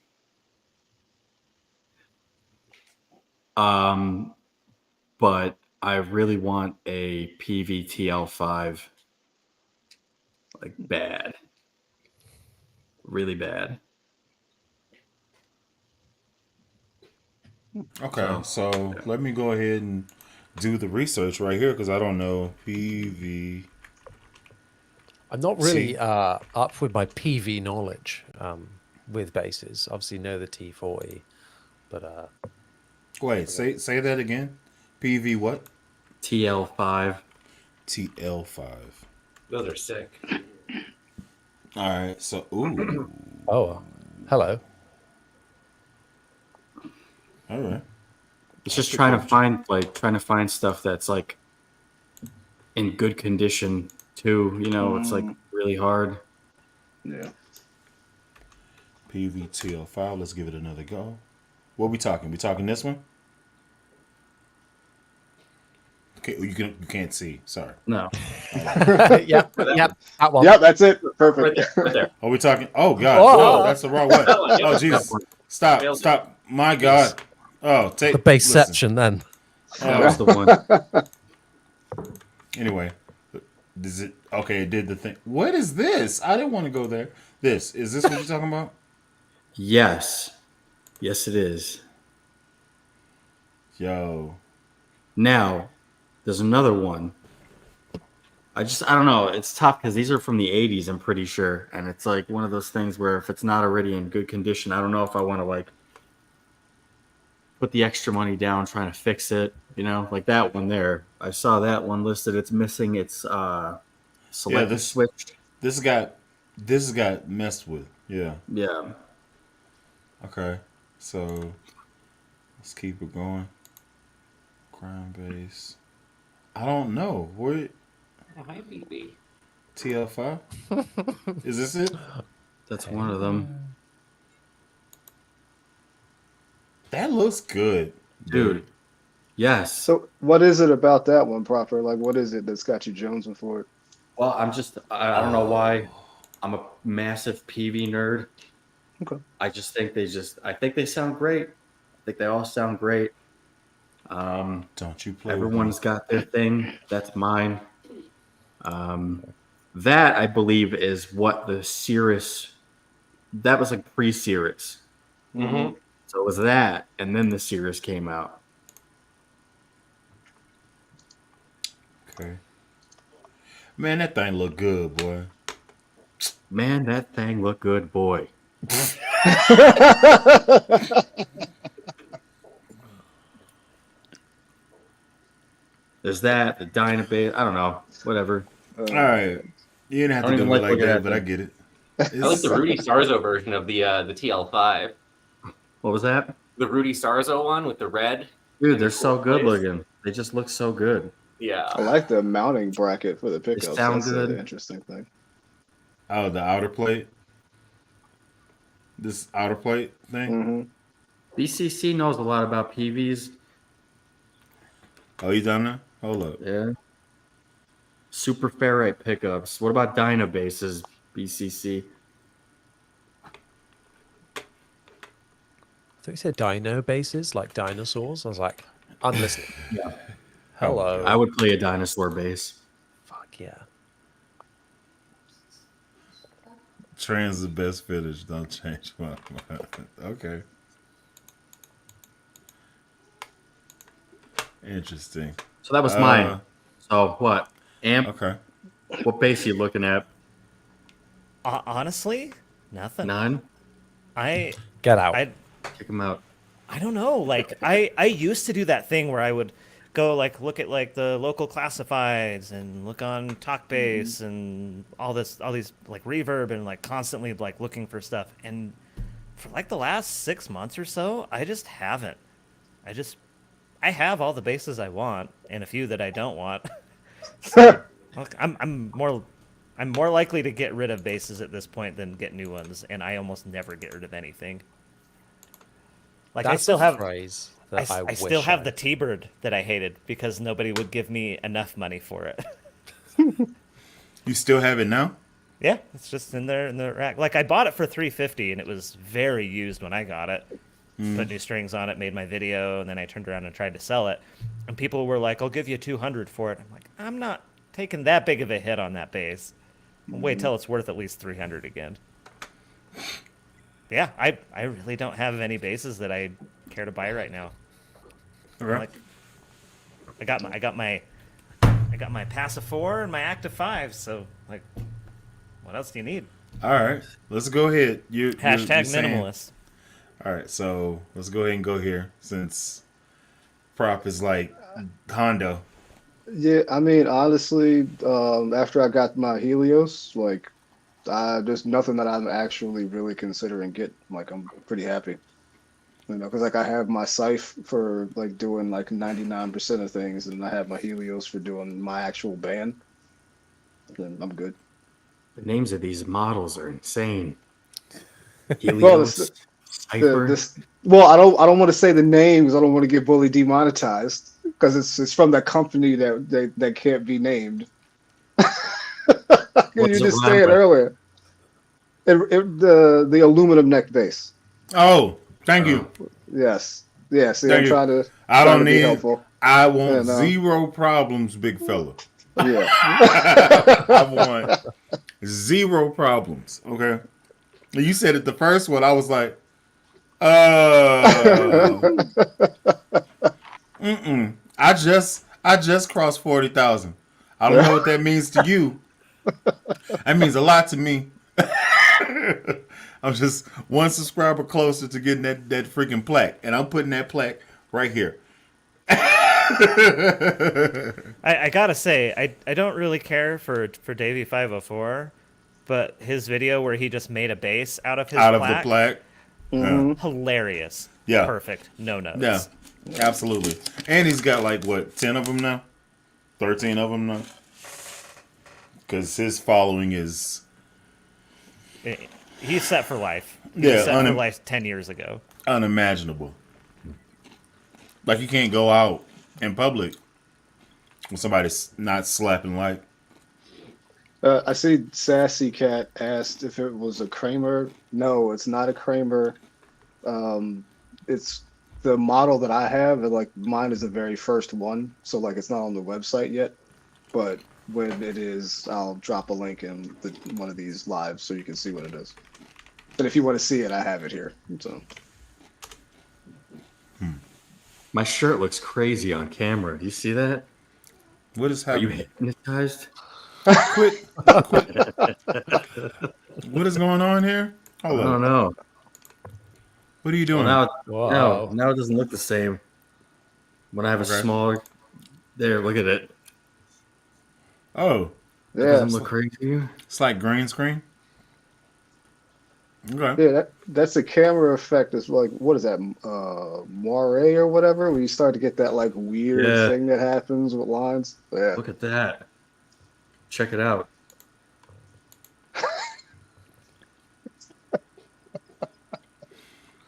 S2: But I really want a Peavey TL5, like bad, really bad.
S1: Okay, so let me go ahead and do the research right here because I don't know PV.
S8: I'm not really up with my PV knowledge with basses. Obviously, know the T40, but
S1: Wait, say that again. PV what?
S2: TL5.
S1: TL5.
S4: Those are sick.
S1: All right, so ooh,
S8: oh, hello.
S1: all right.
S2: It's just trying to find stuff that's like in good condition too. You know, it's like really hard.
S6: Yeah.
S1: PV TL5. Let's give it another go. What we talking? We talking this one? Okay, you can't see. Sorry.
S2: No,
S8: Yep, that one.
S6: Yep, that's it. Perfect.
S2: right there.
S1: Are we talking? Oh God!
S8: Oh.
S1: Oh, that's the wrong way. Oh Jesus! Stop! My God! Oh, take
S8: The bassception then.
S2: That was the one.
S1: Anyway, does it? Okay, it did the thing. What is this? I didn't want to go there. Is this what you're talking about?
S2: Yes, yes, it is.
S1: Yo,
S2: Now, there's another one. I don't know. It's tough because these are from the 80s, I'm pretty sure. And it's like one of those things where if it's not already in good condition, I don't know if I want to like put the extra money down trying to fix it. You know, like that one there. I saw that one listed. It's missing its selector switch.
S1: this got messed with. Yeah.
S2: Yeah.
S1: Okay. So let's keep it going. Crown base. I don't know. What?
S4: Hi, BB.
S1: TL5? Is this it?
S2: That's one of them.
S1: That looks good,
S2: Dude. Yes.
S6: So what is it about that one, Proper? Like, what is it that's got you jonesing for it?
S2: Well, I don't know why. I'm a massive PV nerd.
S6: Okay.
S2: I think they sound great. I think they all sound great.
S1: Don't you play?
S2: Everyone's got their thing. That's mine. That I believe is what the Cirrus. That was like pre-Cirrus.
S4: Mm-hmm.
S2: So it was that, and then the Cirrus came out.
S1: Okay. Man, that thing look good, boy.
S2: Man, that thing looked good, boy. There's that, the Dynabase. I don't know, whatever.
S1: All right. You didn't have to
S2: I don't
S1: do
S2: even
S1: it
S2: like
S1: like
S2: looking
S1: that,
S2: at
S1: but I
S2: them.
S1: get it.
S4: I like the Rudy Sarzo version of the TL5.
S2: What was that?
S4: The Rudy Sarzo one with the red.
S2: Dude, they're so good looking. They just look so good.
S4: Yeah.
S6: I like the mounting bracket for the pickups.
S2: sound
S6: That's
S2: good.
S6: an interesting thing.
S1: Oh, the outer plate. This outer plate thing.
S6: Mm-hmm.
S2: BCC knows a lot about PVs.
S1: Oh, you done that? Hold up.
S2: Yeah. Super ferrite pickups. What about Dynabases, BCC?
S8: I thought you said dino bases, like dinosaurs. I was like, I'm listening.
S2: Yeah.
S8: Hello.
S2: I would play a dinosaur bass.
S8: Fuck yeah.
S1: Trans the best finish. Don't change my mind. Okay. Interesting.
S2: So that was mine. So what? Amp?
S1: Okay.
S2: What bass are you looking at?
S7: Honestly, nothing.
S2: None?
S7: I
S8: Get out.
S2: Kick them out.
S7: I don't know. Like I used to do that thing where I would go like look at like the local classifieds and look on TalkBass and all these like reverb and like constantly like looking for stuff. And for like the last 6 months or so, I just haven't. I have all the basses I want and a few that I don't want. So, look, I'm more likely to get rid of basses at this point than get new ones, and I almost never get rid of anything. Like
S8: That's
S7: I still
S8: a
S7: have
S8: phrase that
S7: I
S8: wish
S7: still have
S8: I-
S7: the T-Bird that I hated because nobody would give me enough money for it.
S1: You still have it now?
S7: Yeah, it's just in there in the rack. Like I bought it for $350 and it was very used when I got it. Put new strings on it, made my video, and then I turned around and tried to sell it. And people were like, "I'll give you $200 for it." I'm like, "I'm not taking that big of a hit on that bass. I'll wait till it's worth at least $300 again." Yeah, I really don't have any basses that I care to buy right now.
S1: Okay.
S7: Like, I got my Passive 4 and my Active 5. So like, what else do you need?
S1: All right. Let's go ahead. You're
S7: Hashtag
S1: saying-
S7: minimalist.
S1: All right. So let's go ahead and go here since prop is like Hondo.
S6: Yeah, I mean, honestly, after I got my Helios, like, there's nothing that I'm actually really considering get. Like, I'm pretty happy, you know, because like I have my Scythe for like doing like 99% of things, and I have my Helios for doing my actual band. Then I'm good.
S2: The names of these models are insane.
S6: Well,
S2: Helios, Cypher.
S6: Well, I don't want to say the name because I don't want to get bully demonetized because it's from that company that can't be named. You
S2: What's it
S6: just
S2: rhyme
S6: said
S2: with?
S6: earlier. The aluminum neck bass.
S1: Oh, thank you.
S6: Yes. Yeah, see,
S1: Thank
S6: I'm
S1: you.
S6: trying to
S1: I
S6: trying
S1: don't
S6: to be
S1: need.
S6: helpful.
S1: I want
S6: Yeah, no.
S1: 0 problems, big fella.
S6: Yeah.
S1: I want 0 problems. Okay. You said it the first one. I was like, I just crossed 40,000. I don't know what that means to you. That means a lot to me. I'm just one subscriber closer to getting that freaking plaque, and I'm putting that plaque right here.
S7: I gotta say, I don't really care for Davey 504, but his video where he just made a bass out of his
S1: Out
S7: plaque,
S1: of the plaque.
S7: hilarious.
S1: Yeah.
S7: Perfect. No notes.
S1: Yeah, absolutely. And he's got like what, 10 of them now? 13 of them now? Because his following is
S7: He's set for life. He
S1: Yeah,
S7: was set for life 10 years ago.
S1: unimaginable. Like you can't go out in public when somebody's not slapping like.
S6: I see Sassy Cat asked if it was a Kramer. No, it's not a Kramer. It's the model that I have. And like mine is the very first one, so like it's not on the website yet. But when it is, I'll drop a link in one of these lives so you can see what it is. But if you want to see it, I have it here. So
S2: My shirt looks crazy on camera. Do you see that?
S1: What is
S2: Are you
S1: happening?
S2: hypnotized?
S1: Quit. What is going on here? Hold
S2: I don't
S1: on.
S2: know.
S1: What are you doing?
S2: Well,
S8: Whoa.
S2: now it doesn't look the same. When I have
S1: Okay.
S2: a smaller, there, look at it.
S1: Oh,
S2: It
S6: yeah,
S2: doesn't look crazy to you?
S1: it's like green screen. Okay.
S6: yeah, that's a camera effect. It's like, what is that, moire or whatever? Where you start to get that like weird
S2: Yeah.
S6: thing that happens with lines. Yeah.
S2: Look at that. Check it out.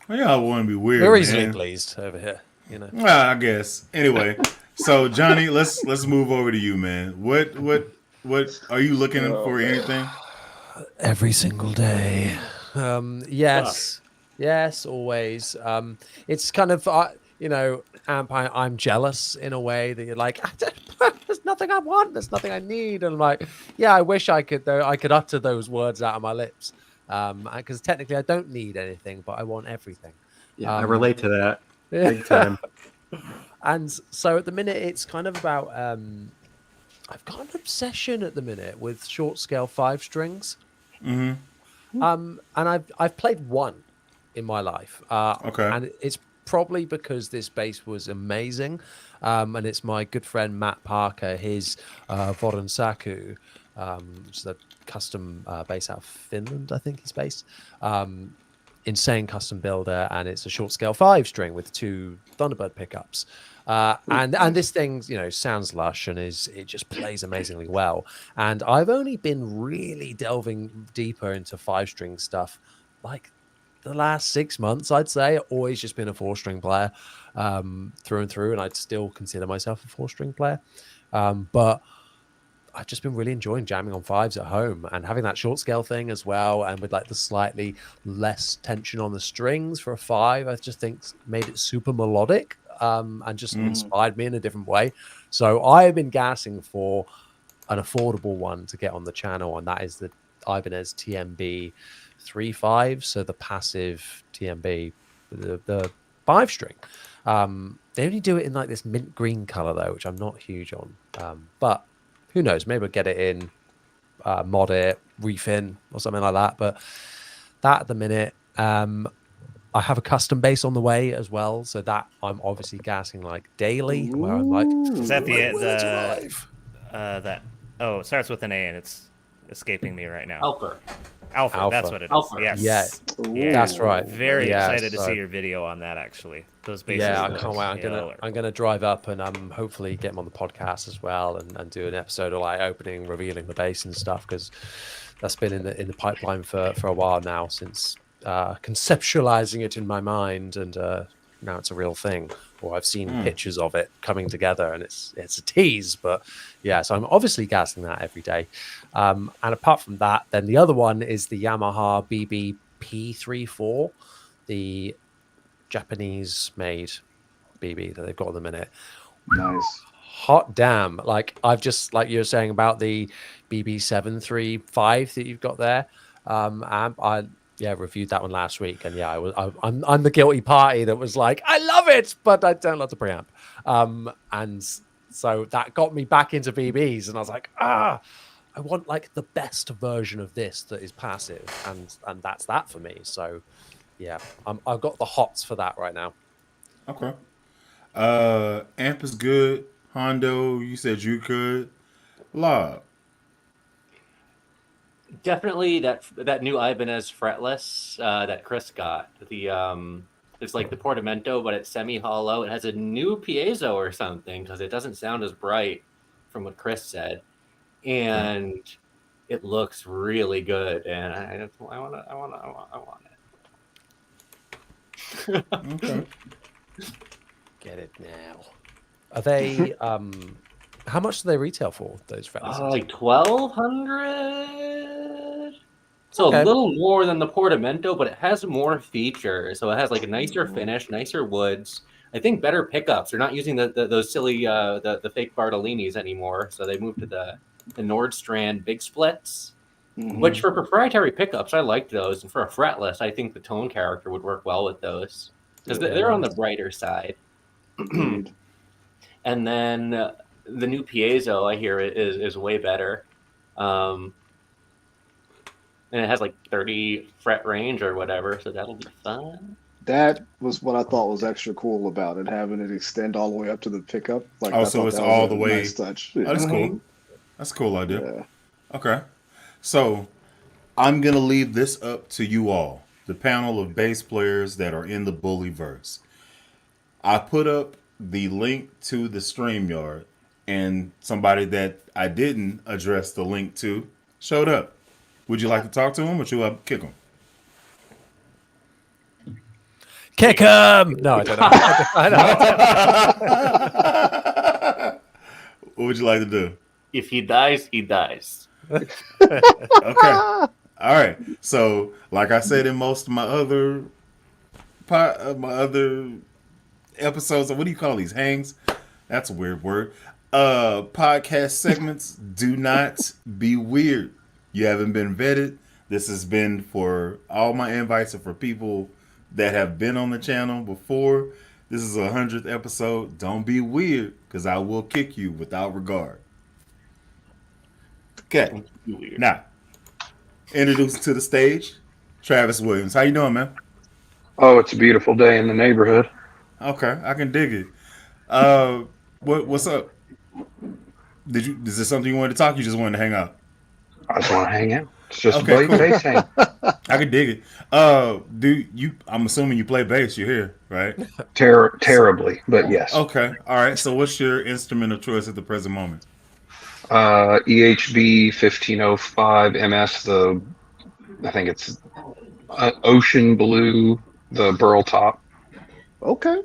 S1: Well, y'all want to be weird,
S8: We're easily
S1: man.
S8: pleased over here, you know.
S1: Well, I guess. Anyway, so Johnny, let's move over to you, man. What are you looking for? Anything?
S8: Every single day. Yes, yes, always. It's kind of, you know, Amp, I'm jealous in a way that you're like, there's nothing I want, there's nothing I need, and I'm like, yeah, I wish I could, though. I could utter those words out of my lips, because technically I don't need anything, but I want everything.
S2: Yeah, I relate to that
S8: Yeah.
S2: big time.
S8: And so at the minute, it's kind of about. I've got an obsession at the minute with short scale 5 strings. And I've played one in my life,
S1: Okay.
S8: and it's probably because this bass was amazing, and it's my good friend Matt Parker, his Vodun Saku, which is a custom bass out of Finland, I think he's based. Insane custom builder, and it's a short scale 5 string with 2 Thunderbird pickups. And this thing, sounds lush and it just plays amazingly well. And I've only been really delving deeper into 5 string stuff like the last 6 months, I'd say. I've always just been a 4-string player through and through, and I'd still consider myself a 4-string player. But I've just been really enjoying jamming on 5s at home and having that short scale thing as well. And with like the slightly less tension on the strings for a 5, I just think made it super melodic. And just inspired me in a different way. So I've been gassing for an affordable one to get on the channel, and that is the Ibanez TMB 3.5. So the passive TMB, the 5-string. They only do it in like this mint green color though, which I'm not huge on. But who knows? Maybe I'll get it in, mod it, refin or something like that. But that at the minute. I have a custom bass on the way as well, so that I'm obviously gassing like daily. Where I'm like,
S5: Is that
S8: "My will is alive."
S5: that? Oh, it starts with an A and it's escaping me right now.
S4: Alpha.
S5: Alpha. That's
S8: Alpha.
S5: what it is.
S4: Alpha.
S5: Yes.
S8: Yeah, that's right.
S5: Very
S8: Yeah,
S5: excited to
S8: so-
S5: see your video on that. Actually, those basses.
S8: Yeah, I
S5: look
S8: can't wait.
S5: killer.
S8: I'm gonna drive up and hopefully get him on the podcast as well and do an episode of like opening, revealing the bass and stuff, because that's been in the pipeline for a while now, since conceptualizing it in my mind, and now it's a real thing, or I've seen pictures of it coming together, and it's a tease. But yeah, so I'm obviously gassing that every day. And apart from that, then the other one is the Yamaha BB P34, the Japanese made BB that they've got at the minute.
S6: Nice.
S8: Hot damn. Like I've just, like you were saying about the BB 735 that you've got there, amp, I reviewed that one last week, and I'm the guilty party that was like, I love it, but I don't love the preamp. And so that got me back into BBs, and I was like, I want like the best version of this that is passive, and that's that for me. So yeah, I've got the hots for that right now.
S1: Okay. Amp is good. Hondo, you said you could. Lob.
S4: Definitely that new Ibanez fretless that Chris got. It's like the Portamento, but it's semi-hollow. It has a new piezo or something because it doesn't sound as bright, from what Chris said, and it looks really good. And I want it.
S1: Okay.
S8: Get it now. Are they how much do they retail for, those fretless?
S4: Like 1,200. So
S8: Okay.
S4: a little more than the Portamento, but it has more features. So it has like a nicer finish, nicer woods. I think better pickups. They're not using those silly the fake Bartolinis anymore. So they moved to the Nordstrand big splits, which for proprietary pickups, I liked those. And for a fretless, I think the tone character would work well with those because they're on the brighter side. And then the new piezo, I hear is way better. And it has like 30 fret range or whatever, so that'll be fun.
S6: That was what I thought was extra cool about it, having it extend all the way up to the pickup. Like,
S1: Oh,
S6: I
S1: so
S6: thought
S1: it's
S6: that was
S1: all
S6: a
S1: the way.
S6: Nice touch.
S1: Oh, that's cool. That's a cool idea.
S6: Yeah.
S1: Okay. So I'm going to leave this up to you all, the panel of bass players that are in the Bullyverse. I put up the link to the StreamYard, and somebody that I didn't address the link to showed up. Would you like to talk to him, or should I kick him?
S8: Kick him! No, I don't know. I know.
S1: What would you like to do?
S4: If he dies, he dies.
S1: Okay. All right. So, like I said in most of my other episodes, what do you call these? Hangs? That's a weird word. Podcast segments. Do not be weird. You haven't been vetted. This has been for all my invites are for people that have been on the channel before. This is 100th episode. Don't be weird, because I will kick you without regard. Okay. Now, introducing to the stage, Travis Williams. How you doing, man?
S9: Oh, it's a beautiful day in the neighborhood.
S1: Okay, I can dig it. What's up? Is this something you wanted to talk? You just wanted to hang out?
S9: I just want to hang out. It's just
S1: Okay,
S9: a
S1: cool.
S9: bass hang.
S1: I can dig it. I'm assuming you play bass. You're here, right?
S9: Terribly, but yes.
S1: Okay. All right. So, what's your instrument of choice at the present moment?
S9: EHB 1505 MS. I think it's ocean blue. The burl top.
S6: Okay.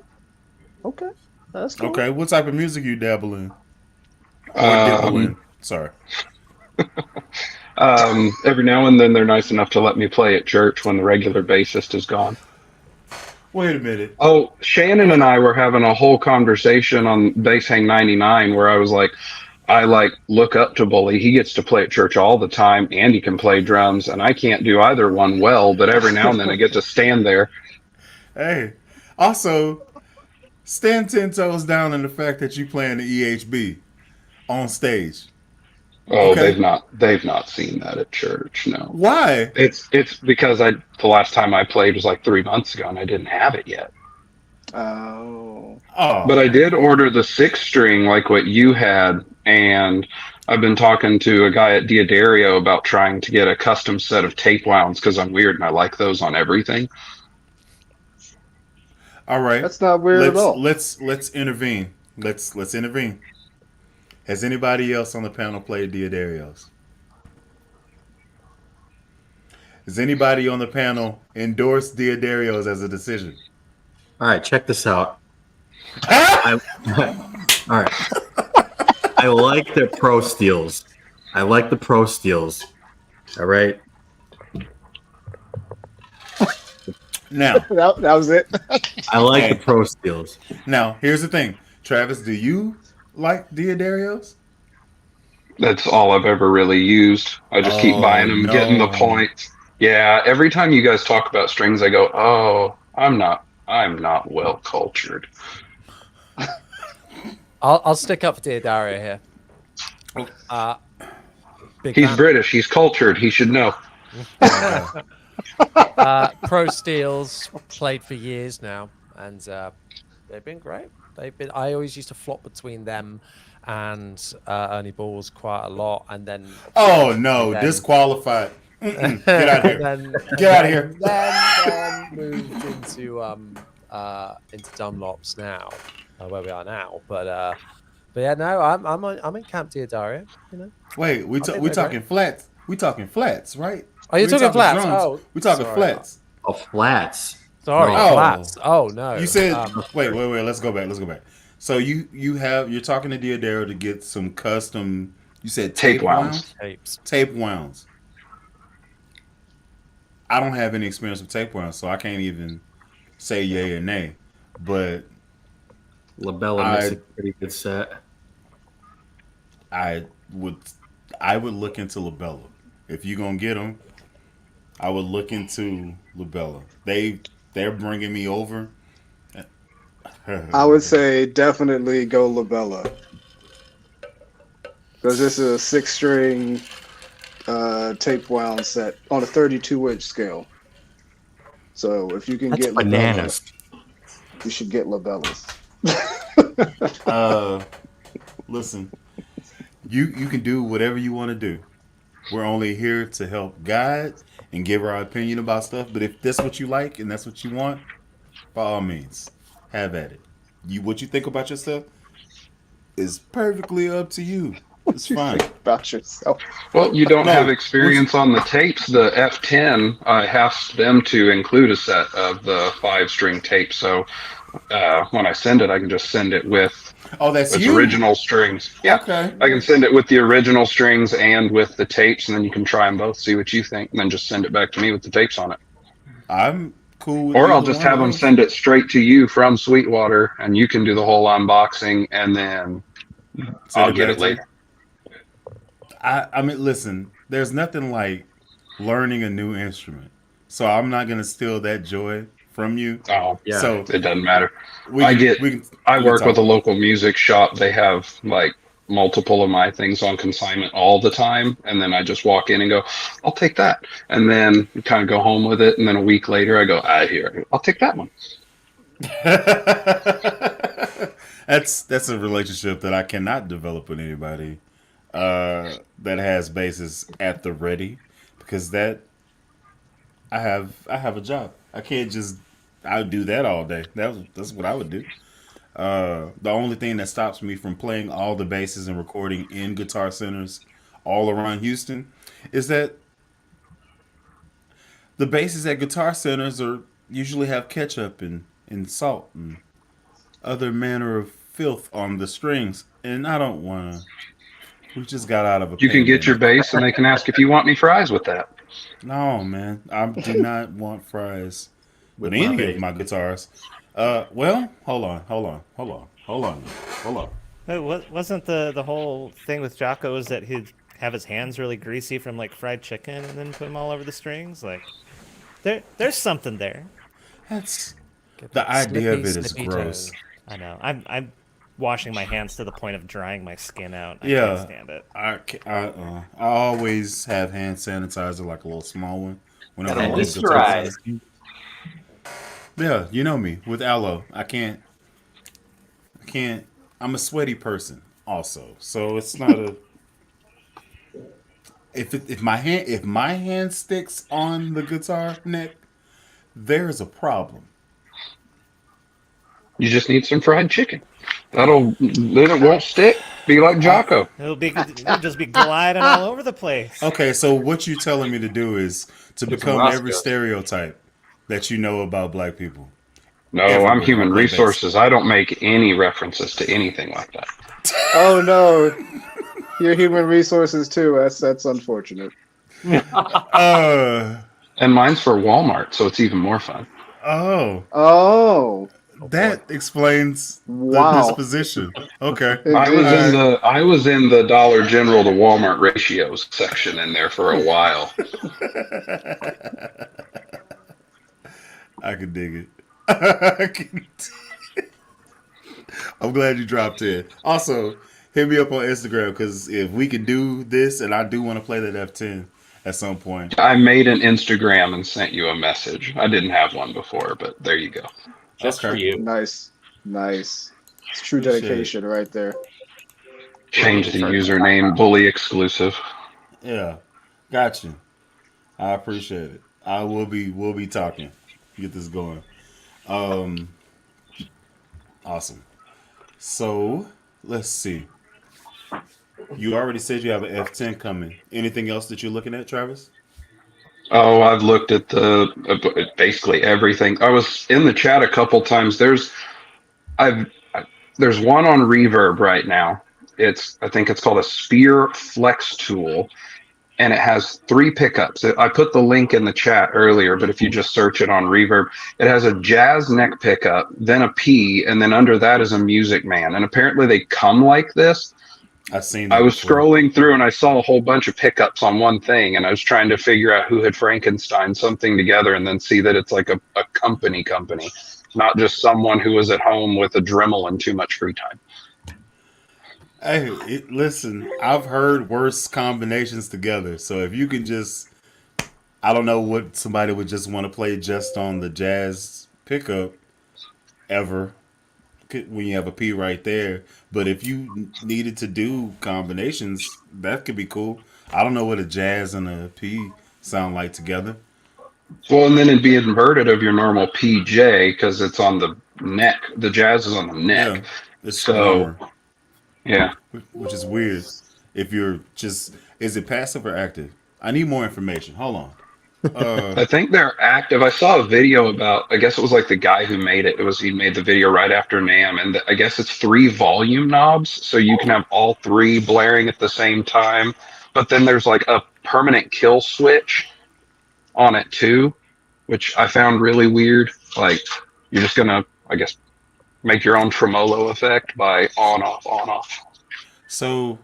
S6: That's cool.
S1: Okay. What type of music you dabble in? Or dibble in? Sorry.
S9: Every now and then they're nice enough to let me play at church when the regular bassist is gone.
S1: Wait a minute.
S9: Oh, Shannon and I were having a whole conversation on Bass Hang 99 where I was like, I look up to Bully. He gets to play at church all the time and he can play drums and I can't do either one well, but every now and then I get to stand there.
S1: Hey, also, stand 10 toes down in the fact that you playing the EHB on stage.
S9: Oh,
S1: Okay.
S9: they've not seen that at church, no.
S1: Why?
S9: It's because the last time I played was like 3 months ago and I didn't have it yet.
S6: Oh.
S1: Oh,
S9: But I did order the 6-string like what you had, and I've been talking to a guy at Diodario about trying to get a custom set of tape wounds because I'm weird and I like those on everything.
S1: all right.
S6: That's not weird at all.
S1: Let's intervene. Let's intervene. Has anybody else on the panel played Diodarios? Has anybody on the panel endorsed Diodarios as a decision?
S2: All right, check this out. All right. I like their pro steels. I like the pro steels. All right.
S1: Now,
S6: That was it.
S2: I like the pro steels.
S1: now, here's the thing. Travis, do you like Diodarios?
S9: That's all I've ever really used. I just keep buying them, getting the
S1: no.
S9: points. Yeah, every time you guys talk about strings, I go, "Oh, I'm not well cultured."
S8: I'll stick up for Diodario here. Big
S9: He's
S8: fan.
S9: British. He's cultured. He should know.
S8: Pro Steels played for years now, and they've been great. I always used to flop between them and Ernie Balls quite a lot, and then
S1: Oh no,
S8: then-
S1: disqualified. Get out of here.
S8: then,
S1: Get out of here.
S8: Then moved into Dunlops now, where we are now. But yeah, no, I'm in Camp Diodario. You know.
S1: Wait, we
S8: think
S1: we
S8: they're
S1: talking flats. We talking flats, right?
S8: Oh, you're
S1: We
S8: talking flats.
S1: drums.
S8: Oh,
S1: we talking
S8: sorry.
S1: flats.
S2: Oh, flats.
S8: Sorry,
S1: No.
S8: flats. Oh no.
S1: You said
S8: Um,
S1: wait. Let's go back. So you're talking to Diodaro to get some custom. You said
S9: Tape wounds.
S8: tapes.
S1: Tape wounds. I don't have any experience with tape wounds, so I can't even say yay or nay. But
S2: Labella makes a pretty good set.
S1: I would look into Labella. If you're gonna get them, I would look into Labella. They're bringing me over.
S6: I would say definitely go Labella. Because this is a 6-string tape wound set on a 32-inch scale. So if you can
S2: That's
S6: get
S2: bananas.
S6: Labella, you should get Labellas.
S1: Listen, you can do whatever you want to do. We're only here to help guide and give our opinion about stuff. But if that's what you like and that's what you want, by all means, have at it. What you think about yourself is perfectly up to you. It's fine.
S6: About yourself.
S9: Well, you don't
S1: No.
S9: have experience on the tapes. The F10, I asked them to include a set of the 5-string tape. So when I send it, I can just send it with
S1: Oh, that's
S9: its
S1: you.
S9: original strings. Yeah,
S1: Okay.
S9: I can send it with the original strings and with the tapes, and then you can try them both, see what you think, and then just send it back to me with the tapes on it.
S1: I'm cool with
S9: Or I'll
S1: either
S9: just
S1: one
S9: have
S1: of
S9: them
S1: those.
S9: send it straight to you from Sweetwater, and you can do the whole unboxing, and then
S1: Send
S9: I'll
S1: it
S9: get
S1: back
S9: it
S1: to you.
S9: later.
S1: I mean, listen, there's nothing like learning a new instrument. So I'm not going to steal that joy from you.
S9: Oh,
S2: Yeah.
S1: So
S9: it doesn't matter.
S1: we
S9: I
S1: can,
S9: get.
S1: we can,
S9: I
S1: we can
S9: work
S1: talk.
S9: with a local music shop. They have like multiple of my things on consignment all the time, and then I just walk in and go, "I'll take that," and then kind of go home with it, and then a week later I go, here, I'll take that one."
S1: That's a relationship that I cannot develop with anybody that has bases at the ready, because that I have a job. I can't just I would do that all day. That's what I would do. The only thing that stops me from playing all the bases and recording in guitar centers all around Houston is that the bases at guitar centers are usually have ketchup and salt and other manner of filth on the strings, and I don't want to. We just got out of a
S9: You can get your
S1: pandemic.
S9: bass, and they can ask if you want any fries with that.
S1: No, man, I do not want fries with
S2: With my
S1: any of
S2: bass.
S1: my guitars. Well, hold on.
S7: Wasn't the whole thing with Jocko is that he'd have his hands really greasy from like fried chicken and then put them all over the strings? Like, there's something there.
S1: That's
S8: Get
S1: the
S8: that
S1: idea of
S8: slippy,
S1: it is
S8: slippy
S1: gross.
S8: toe.
S7: I know. I'm washing my hands to the point of drying my skin out. I
S1: Yeah.
S7: can't stand it.
S1: I always have hand sanitizer, like a little small one, whenever
S4: And
S1: I'm on the
S4: just
S1: guitar
S4: dry.
S1: center. Yeah, you know me with aloe. I can't. I'm a sweaty person also, so it's not a. If my hand sticks on the guitar neck, there's a problem.
S9: You just need some fried chicken. Then it won't stick. Be like Jocko.
S7: It'll just be gliding all over the place.
S1: Okay, so what you telling me to do is to
S4: Get some
S1: become every
S4: Roscoe's.
S1: stereotype that you know about black people.
S9: No, I'm
S1: Everywhere I
S9: human
S1: play bass.
S9: resources. I don't make any references to anything like that.
S6: Oh no, you're human resources too. That's unfortunate.
S1: Uh
S9: And mine's for Walmart, so it's even more fun.
S1: oh,
S6: Oh
S1: that explains the
S6: wow.
S1: disposition. Okay.
S9: I was in the Dollar General to Walmart ratios section in there for a while.
S1: I can dig it. I can I'm glad you dropped in. Also, hit me up on Instagram, because if we can do this, and I do want to play that F10 at some point.
S9: I made an Instagram and sent you a message. I didn't have one before, but there you go.
S4: Just for
S1: Okay.
S4: you.
S6: Nice. It's true
S1: Appreciate
S6: dedication right there.
S9: Change the username, bully exclusive.
S1: Yeah, got you. I appreciate it. We'll be talking. Get this going. Awesome. So let's see. You already said you have an F10 coming. Anything else that you're looking at, Travis?
S9: Oh, I've looked at basically everything. I was in the chat a couple times. I've there's one on Reverb right now. I think it's called a Spear Flex Tool, and it has 3 pickups. I put the link in the chat earlier, but if you just search it on Reverb, it has a jazz neck pickup, then a P, and then under that is a Music Man. And apparently they come like this.
S1: I've seen that
S9: I was
S1: before.
S9: scrolling through and I saw a whole bunch of pickups on one thing, and I was trying to figure out who had Frankenstein something together, and then see that it's like a company, not just someone who was at home with a Dremel and too much free time.
S1: Hey, listen, I've heard worse combinations together. So if you can just, I don't know what somebody would just want to play just on the jazz pickup ever, when you have a P right there. But if you needed to do combinations, that could be cool. I don't know what a jazz and a P sound like together.
S9: Well, and then it'd be inverted of your normal PJ because it's on the neck. The jazz is on the neck.
S1: Yeah, it's
S9: So,
S1: warmer,
S9: yeah.
S1: which is weird. If you're just, is it passive or active? I need more information. Hold on.
S9: I think they're active. I saw a video about, I guess it was like the guy who made it. He made the video right after NAMM, and I guess it's 3 volume knobs, so you can have all 3 blaring at the same time. But then there's like a permanent kill switch on it too, which I found really weird. Like, you're just gonna, I guess, make your own tremolo effect by on off.
S1: So,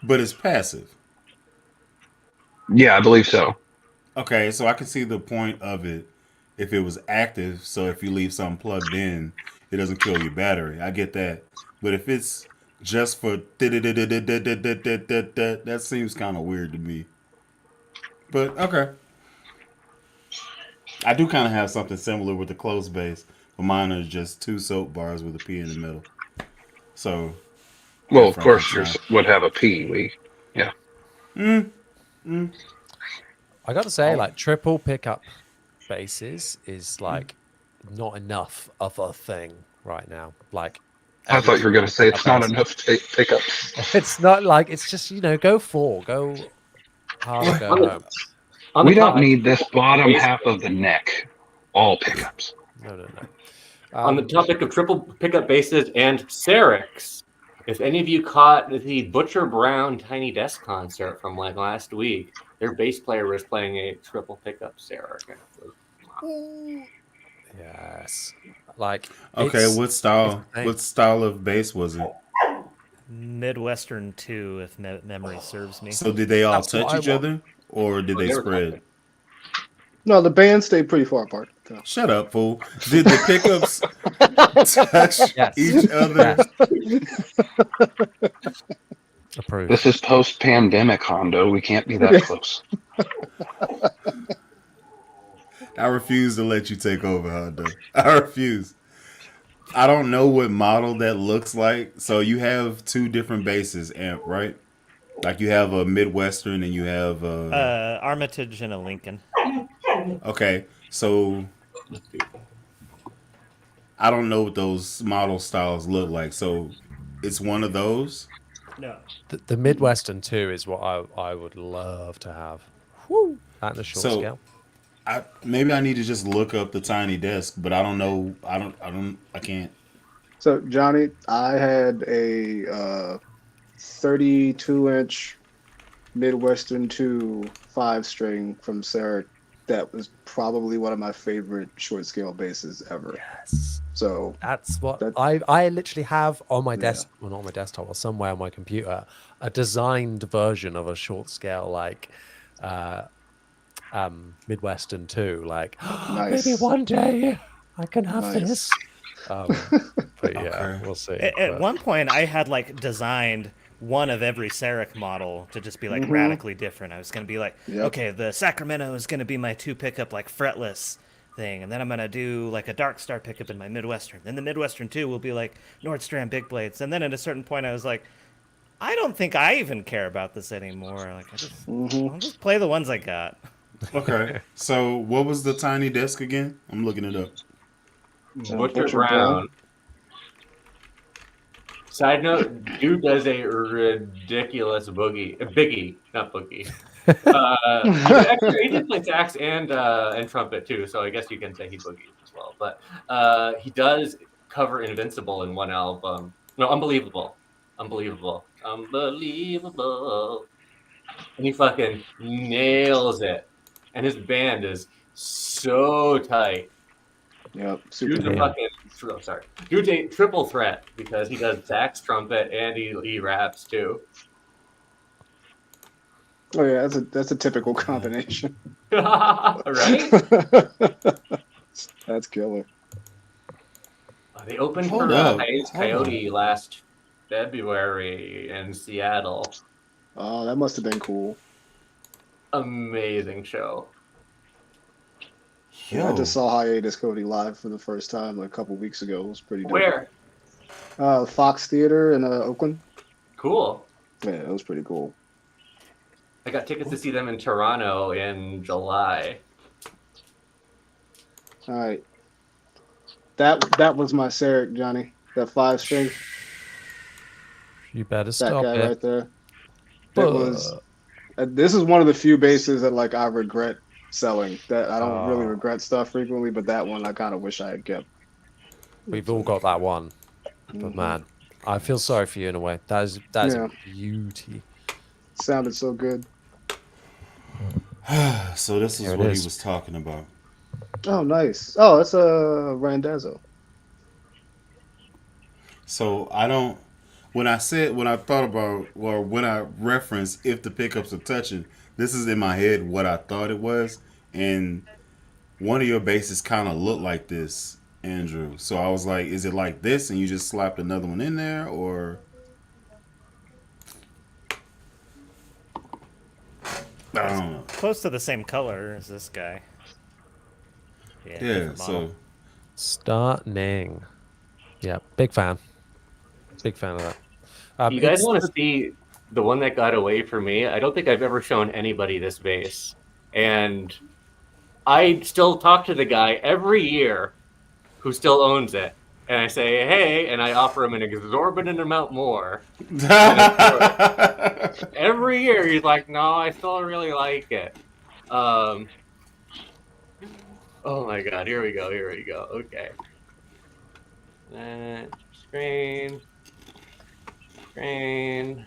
S1: but it's passive.
S9: Yeah, I believe so.
S1: Okay, so I can see the point of it if it was active. So if you leave something plugged in, it doesn't kill your battery. I get that, but if it's just for that seems kind of weird to me. But okay, I do kind of have something similar with the closed base, but mine is just two soap bars with a P in the middle. So
S9: Well,
S1: that
S9: of course,
S1: Frankenstein.
S9: yours would have a P. Yeah.
S8: I got to say, like triple pickup bases is like not enough of a thing right now. Like
S9: I
S8: every
S9: thought you were going to say
S8: triple
S9: it's not
S8: pickup
S9: enough pickups.
S8: base- It's not like it's just go four, go hard or go home.
S4: On
S9: We
S4: the
S9: don't
S4: topic,
S9: need this bottom half of the neck. All pickups.
S8: No.
S4: on the topic of triple pickup bases and Cerix, if any of you caught the Butcher Brown Tiny Desk concert from like last week, their bass player was playing a triple pickup Cerix.
S8: Yes, like
S1: Okay,
S8: it's-
S1: what style?
S8: it's-
S1: What style of bass was it?
S7: Midwestern 2, if memory serves me.
S1: So did they all
S8: That's what
S1: touch
S8: I
S1: each
S8: want.
S1: other, or did they
S4: they were
S1: spread?
S6: No, the band stayed pretty far apart. So.
S1: Shut up, fool. Did the pickups touch
S8: Yes.
S1: each other?
S8: Approved.
S9: This is post-pandemic, Hondo. We can't be that close.
S1: I refuse to let you take over, Honda. I refuse. I don't know what model that looks like. So you have two different bases, amp, right? Like you have a Midwestern and you have
S7: Armitage and a Lincoln.
S1: okay. So I don't know what those model styles look like. So it's one of those.
S7: No.
S8: The Midwestern 2 is what I would love to have. Woo! At the short
S1: So-
S8: scale.
S1: Maybe I need to just look up the tiny desk, but I don't know. I can't.
S6: So Johnny, I had a 32-inch Midwestern 2 5-string from Sarah. That was probably one of my favorite short scale basses ever.
S8: Yes.
S6: So
S8: That's what
S6: That-
S8: I literally have on my
S6: Yeah.
S8: desk, well, not on my desktop, or somewhere on my computer, a designed version of a short scale like Midwestern 2. Like,
S6: Nice.
S8: maybe one day I can have
S6: Nice.
S8: this. But yeah,
S1: Okay.
S8: we'll see.
S7: At
S8: But
S7: one point, I had like designed one of every Sarek model to just be like
S6: Mhm.
S7: radically different. I was going to be like,
S6: Yep.
S7: okay, the Sacramento is going to be my 2 pickup like fretless thing, and then I'm going to do like a Dark Star pickup in my Midwestern. Then the Midwestern 2 will be like Nordstrom big blades. And then at a certain point, I was like, I don't think I even care about this anymore. Like, I'll just play the ones I got.
S1: Okay. So what was the tiny desk again? I'm looking it up.
S4: Butcher
S6: Butcher
S4: Brown. Side note, dude does a ridiculous biggie, not boogie. Actually, he did play sax and trumpet too, so I guess you can say he boogies as well. But he does cover Invincible in one album. No, Unbelievable. And he fucking nails it. And his band is so tight.
S6: Yep, super
S4: Dude's a
S6: cool.
S4: fucking Dude's a triple threat because he does sax, trumpet, and he raps too.
S6: Oh yeah, that's a typical combination.
S4: Right?
S6: That's killer.
S4: They opened
S1: Hold
S4: for
S1: up.
S4: Coyotes
S1: Hold
S4: Coyote last February in Seattle.
S6: Oh, that must have been cool.
S4: Amazing show.
S6: Yeah, I just saw Hiatus Cody live for the first time like a couple weeks ago. It was pretty dope.
S4: Where?
S6: Fox Theater in Oakland.
S4: Cool.
S6: Yeah, it was pretty cool.
S4: I got tickets to see them in Toronto in July.
S6: All right. That was my Sarek, Johnny. That 5-string,
S8: you better
S6: that
S8: stop
S6: guy
S8: it.
S6: right there. That was. This is one of the few basses that like I regret selling. That I don't really regret stuff frequently, but that one I kind of wish I had kept.
S8: We've all got that one. But man, I feel sorry for you in a way. That is
S6: Yeah.
S8: a beauty.
S6: Sounded so good.
S1: So this is
S8: Here it
S1: what
S8: is.
S1: he was talking about.
S6: Oh, nice. Oh, that's a Randazzo.
S1: So I don't. When I thought about, or when I referenced if the pickups are touching, this is in my head what I thought it was, and one of your bases kind of looked like this, Andrew. So I was like, is it like this, and you just slapped another one in there, or? I don't know.
S7: Close to the same color as this guy.
S1: Yeah.
S7: different model.
S1: So
S8: Stunning. Yeah, big fan. Big fan of that.
S4: You guys want to see the one that got away from me? I don't think I've ever shown anybody this vase. And I still talk to the guy every year who still owns it. And I say, hey, and I offer him an exorbitant amount more. Every year he's like, no, I still really like it. Oh my God, here we go. Okay. Screen. And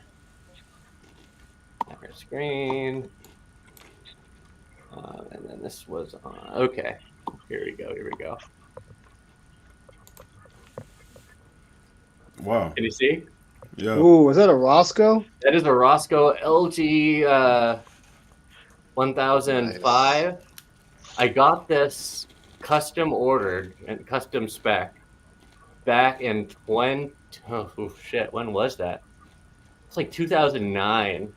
S4: then this was on. Okay. Here we go.
S1: wow.
S4: Can you see?
S1: Yeah.
S6: Ooh, is that a Roscoe?
S4: That is a Roscoe LG 1005. Nice. I got this custom ordered and custom spec back in when was that? It's like 2009.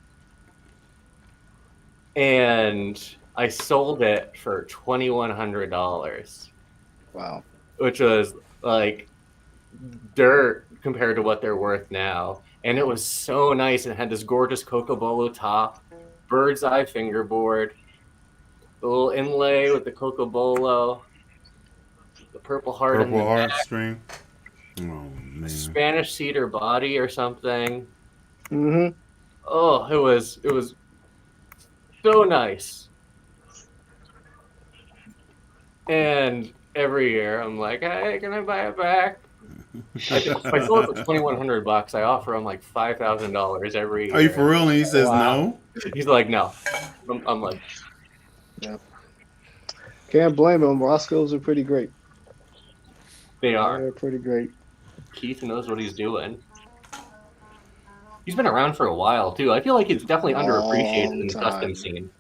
S4: And I sold it for $2,100.
S6: Wow.
S4: Which was like dirt compared to what they're worth now. And it was so nice. It had this gorgeous Cocobolo top, bird's eye fingerboard, the little inlay with the Cocobolo, the purple heart in the back,
S1: string. Oh man.
S4: Spanish cedar body or something.
S6: Mm-hmm.
S4: Oh, it was so nice. And every year I'm like, hey, can I buy it back? If I sold it for $2,100, I offer him like $5,000 every year.
S1: Are you for real? And he says no?
S4: He's like, no. I'm like,
S6: yeah. Can't blame him. Roscoe's are pretty great.
S4: They are.
S6: They're pretty great.
S4: Keith knows what he's doing. He's been around for a while too. I feel like he's definitely underappreciated in the custom scene.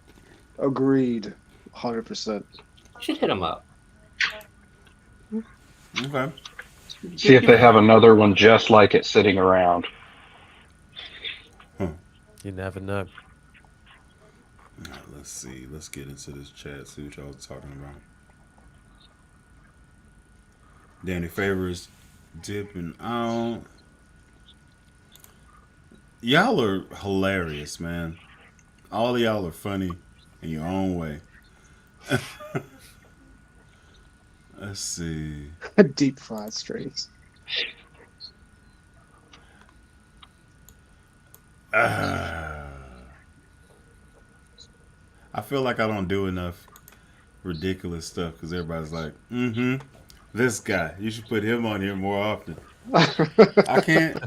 S6: Agreed, 100%.
S4: You should hit him up.
S1: Okay.
S9: See if they have another one just like it sitting around.
S8: You never know.
S1: All right, let's see. Let's get into this chat. See what y'all was talking about. Danny Favors dipping out. Y'all are hilarious, man. All of y'all are funny in your own way. Let's see.
S6: Deep fried strings.
S1: I feel like I don't do enough ridiculous stuff because everybody's like, this guy, you should put him on here more often. I can't.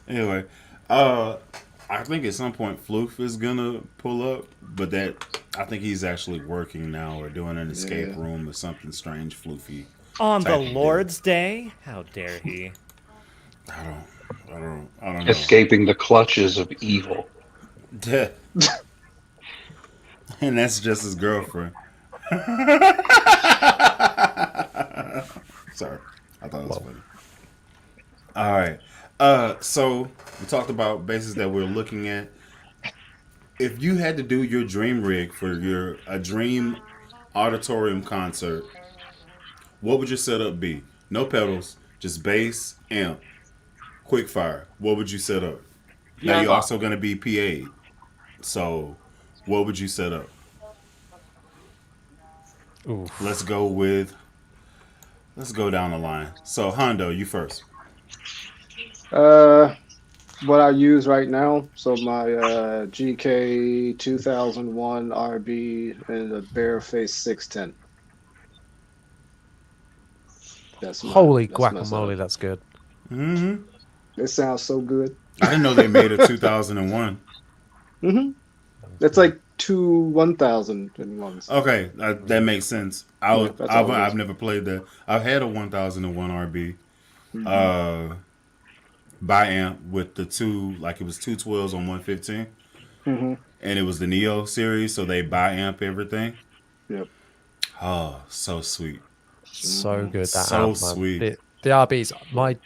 S1: Anyway, I think at some point Floof is gonna pull up, but that I think he's actually working now or doing an escape room or something strange, floofy.
S7: On the Lord's Day? How dare he?
S1: I don't know.
S9: Escaping the clutches of evil.
S1: And that's just his girlfriend. Sorry, I thought it was funny. All right. So we talked about bases that we're looking at. If you had to do your dream rig for a dream auditorium concert, what would your setup be? No pedals, just bass, amp, quick fire. What would you set up? Now you're also going to be PA'd. So what would you set up?
S8: Oof.
S1: Let's go down the line. So Hondo, you first.
S6: What I use right now, so my GK 2001 RB and a Bareface 610.
S8: Holy guacamole, that's good.
S1: Mm-hmm.
S6: It sounds so good.
S1: I didn't know they made a 2001.
S6: Mm-hmm. It's like two 1001s.
S1: Okay, that makes sense. I've never played that. I've had a 1001 RB. By amp with the two, like it was two 12s on 115.
S6: Mm-hmm.
S1: and it was the Neo series, so they bi-amp everything.
S6: Yep.
S1: Oh, so sweet.
S8: So good that
S1: So
S8: amp, man.
S1: sweet.
S8: The RBs,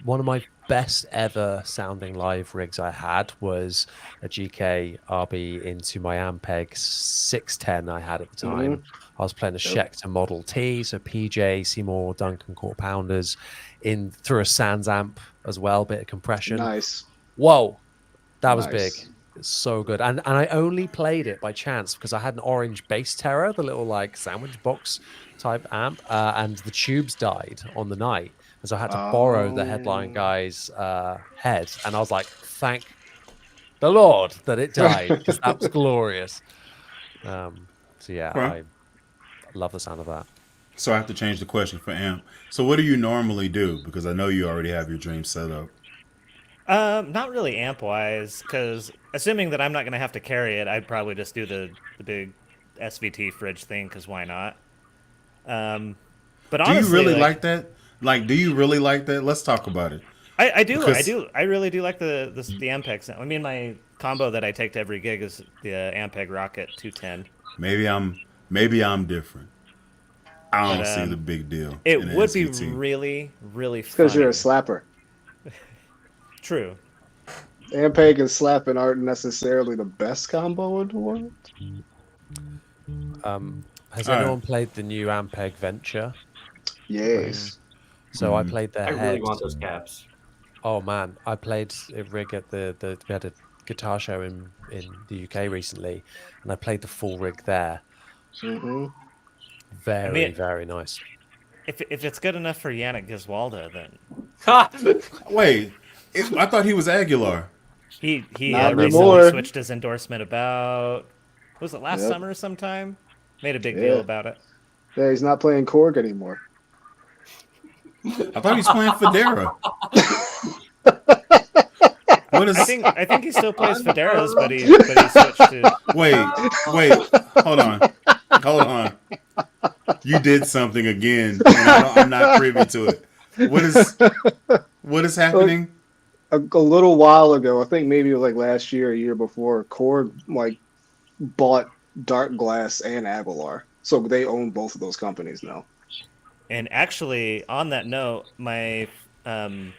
S8: one of my best ever sounding live rigs I had was a GK RB into my Ampeg 610 I had at the time. I was playing a Schecter Model T, so PJ, Seymour, Duncan quarter pounders, in through a Sans amp as well, bit of compression.
S6: Nice.
S8: Whoa, that was
S6: Nice.
S8: big. It's so good. And I only played it by chance because I had an orange bass terror, the little like sandwich box type amp, and the tubes died on the night. And so I had to borrow the headline guy's head. And I was like, thank the Lord that it died because that was glorious. So yeah,
S1: Right.
S8: I love the sound of that.
S1: So I have to change the question for amp. So what do you normally do? Because I know you already have your dream set up.
S7: Not really amp wise, because assuming that I'm not gonna have to carry it, I'd probably just do the big SVT fridge thing, because why not? But honestly,
S1: Do you really like that? Like, do you really like that? Let's talk about it.
S7: I do.
S1: Because-
S7: I really do like the Ampeg. I mean, my combo that I take to every gig is the Ampeg Rocket 210.
S1: Maybe I'm different. I don't
S7: But,
S1: see the big deal.
S7: It
S1: in
S7: would be
S1: SVT.
S7: really, really fun.
S6: Because you're a slapper.
S7: True.
S6: Ampeg and slapping aren't necessarily the best combo in the world.
S8: Has
S1: All right.
S8: anyone played the new Ampeg Venture?
S6: Yes.
S8: So I played their
S4: I
S8: head.
S4: really want those caps.
S8: Oh man, I played a rig at the we had a guitar show in the UK recently, and I played the full rig there.
S6: Mm-hmm.
S8: Very very nice.
S7: If it's good enough for Yannick Giswalda, then
S1: Wait, I thought he was Aguilar.
S7: he
S6: Not
S7: recently
S6: anymore.
S7: switched his endorsement about, was it last
S6: Yep.
S7: summer sometime? Made a big
S6: Yeah.
S7: deal about it.
S6: Yeah, he's not playing Korg anymore.
S1: I thought he was playing Federa. What is?
S7: I think he still plays Federas, but he switched to.
S1: Wait, hold on. You did something again, and I'm not privy to it. What is happening?
S6: A little while ago, I think maybe it was like last year, a year before, Korg like bought Dark Glass and Aguilar, so they own both of those companies now.
S7: And actually, on that note, my Dr.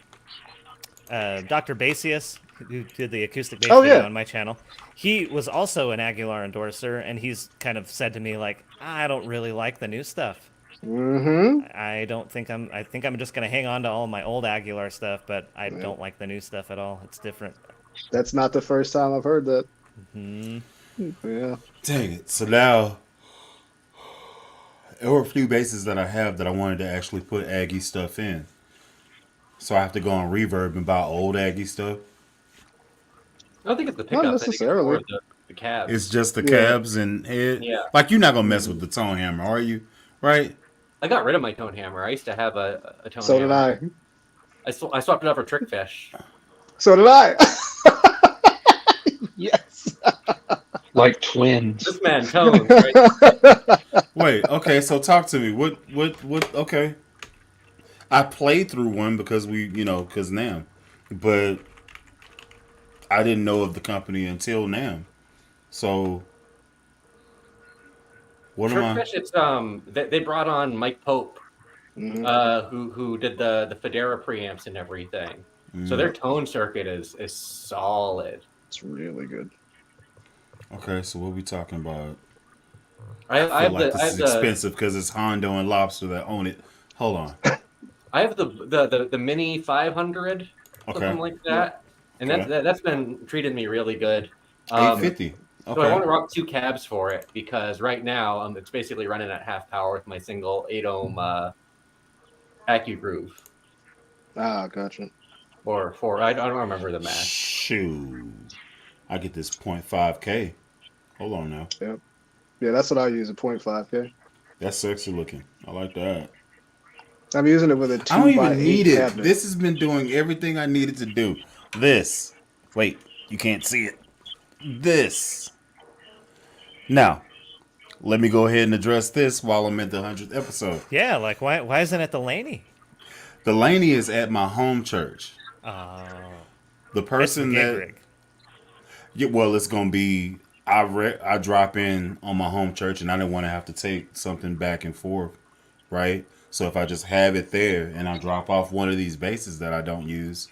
S7: Basius, who did the acoustic bass video on my channel, he was also an Aguilar endorser, and he's kind of said to me like, I don't really like the new stuff.
S6: Mm-hmm.
S7: I think I'm just gonna hang on to all my old Aguilar stuff, but I don't like the new stuff at all. It's different.
S6: That's not the first time I've heard that.
S7: Mm-hmm.
S6: Yeah.
S1: Dang it! So now there were a few bases that I have that I wanted to actually put Aggie stuff in. So I have to go on Reverb and buy old Aggie stuff.
S4: I don't think it's the pickup. I think it's
S6: necessarily.
S4: more the cabs.
S1: It's just the
S6: Yeah.
S1: cabs and head.
S4: Yeah.
S1: Like, you're not gonna mess with the tone hammer, are you? Right?
S4: I got rid of my tone hammer. I used to have a tone
S6: So did
S4: hammer.
S6: I.
S4: I swapped it out for Trickfish.
S6: So did I. Yes.
S9: Like twins.
S4: This man tones, right?
S1: Wait, okay, so talk to me. What, okay. I played through one because because NAMM. But I didn't know of the company until NAMM. So, what am I?
S4: Trickfish, it's they brought on Mike Pope, who did the Federa preamps and everything. So their tone circuit is solid.
S6: It's really good.
S1: Okay, so what are we talking about?
S4: I
S1: I feel
S4: have
S1: like
S4: the
S1: this is expensive because it's Hondo and Lobster that own it. Hold on.
S4: I have the Mini 500,
S1: Okay.
S4: something like that, and
S1: Okay.
S4: that's been treated me really good.
S1: $850.
S4: So I want
S1: Okay.
S4: to rock 2 cabs for it because right now it's basically running at half power with my single 8 ohm AccuGroove
S6: Ah, gotcha.
S4: or 4. I don't remember the math.
S1: Shoot. I get this 0.5K. Hold on now.
S6: Yeah, that's what I use, a 0.5K.
S1: That's sexy looking. I like that.
S6: I'm using it with a 2x8
S1: I don't even need it.
S6: cabinet.
S1: This has been doing everything I needed to do. This. Wait, you can't see it. This. Now, let me go ahead and address this while I'm at the 100th episode.
S7: Yeah, like why isn't it the Laney?
S1: The Laney is at my home church.
S7: Oh,
S1: The person
S7: gig
S1: that
S7: rig.
S1: Yeah, well, it's gonna be I drop in on my home church, and I didn't want to have to take something back and forth, right? So if I just have it there and I drop off one of these bases that I don't use,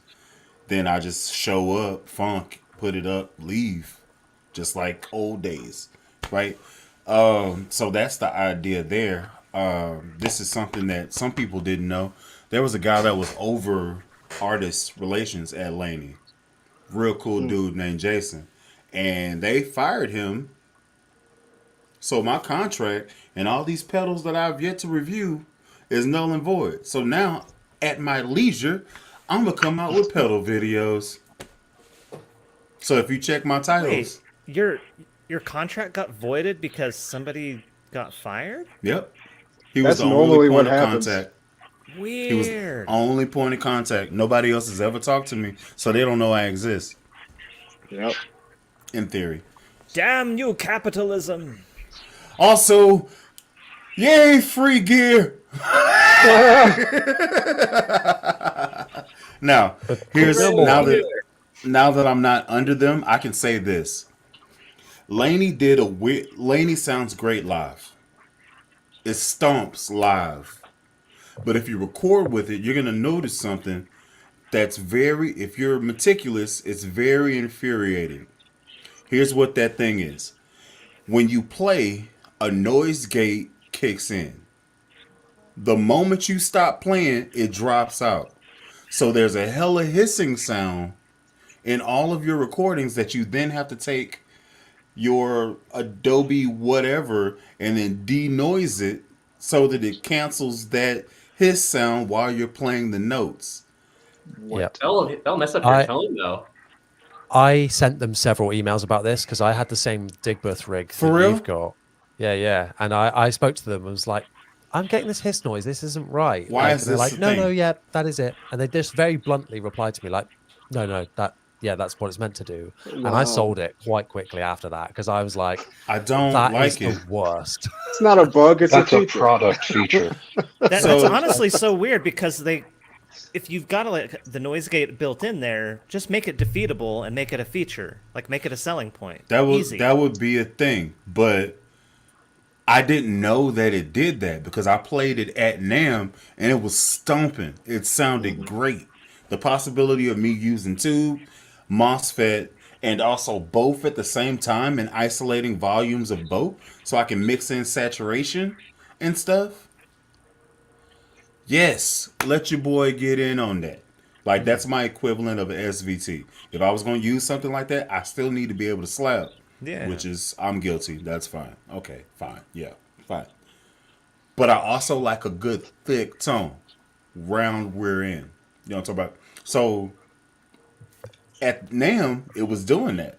S1: then I just show up, funk, put it up, leave, just like old days, right? So that's the idea there. This is something that some people didn't know. There was a guy that was over artist relations at Laney, real cool dude named Jason, and they fired him. So my contract and all these pedals that I've yet to review is null and void. So now, at my leisure, I'm gonna come out with pedal videos. So if you check my titles,
S7: Wait, your contract got voided because somebody got fired?
S1: yep, he was
S6: That's
S1: the
S6: normally
S1: only point
S6: what
S1: of
S6: happens.
S1: contact.
S7: Weird.
S1: He was the only point of contact. Nobody else has ever talked to me, so they don't know I exist.
S6: Yep.
S1: In theory.
S7: Damn you, capitalism!
S1: Also, yay, free gear. Now, now that I'm not under them, I can say this. Laney sounds great live. It stomps live. But if you record with it, you're going to notice something that's if you're meticulous, it's very infuriating. Here's what that thing is. When you play, a noise gate kicks in. The moment you stop playing, it drops out. So there's a hella hissing sound in all of your recordings that you then have to take your Adobe whatever and then denoise it so that it cancels that hiss sound while you're playing the notes.
S8: Yep.
S4: That'll mess up your tone, though.
S8: I sent them several emails about this because I had the same Digbooth rig
S1: For
S8: that
S1: real?
S8: you've got. Yeah. And I spoke to them and was like, I'm getting this hiss noise. This isn't right.
S1: Why is
S8: and they're
S1: this
S8: like,
S1: the thing?
S8: no, yeah, that is it. And they just very bluntly replied to me like, no, that's what it's meant to do. And I sold it quite quickly after that because I was like,
S1: I don't
S8: that
S1: like
S8: is
S1: it.
S8: the worst.
S6: It's not a bug. It's
S9: That's
S6: a
S9: a
S6: feature.
S9: product feature.
S7: That's honestly so weird because if you've got the noise gate built in there, just make it defeatable and make it a feature. Like make it a selling point.
S1: That
S7: Easy.
S1: would be a thing, but I didn't know that it did that because I played it at NAMM and it was stomping. It sounded great. The possibility of me using tube, MOSFET, and also both at the same time and isolating volumes of both so I can mix in saturation and stuff. Yes, let your boy get in on that. Like that's my equivalent of an SVT. If I was going to use something like that, I still need to be able to slap.
S7: Yeah.
S1: Which is, I'm guilty. That's fine. Okay, fine. Yeah, fine. But I also like a good thick tone. Round we're in. You know what I'm talking about? So at NAMM, it was doing that.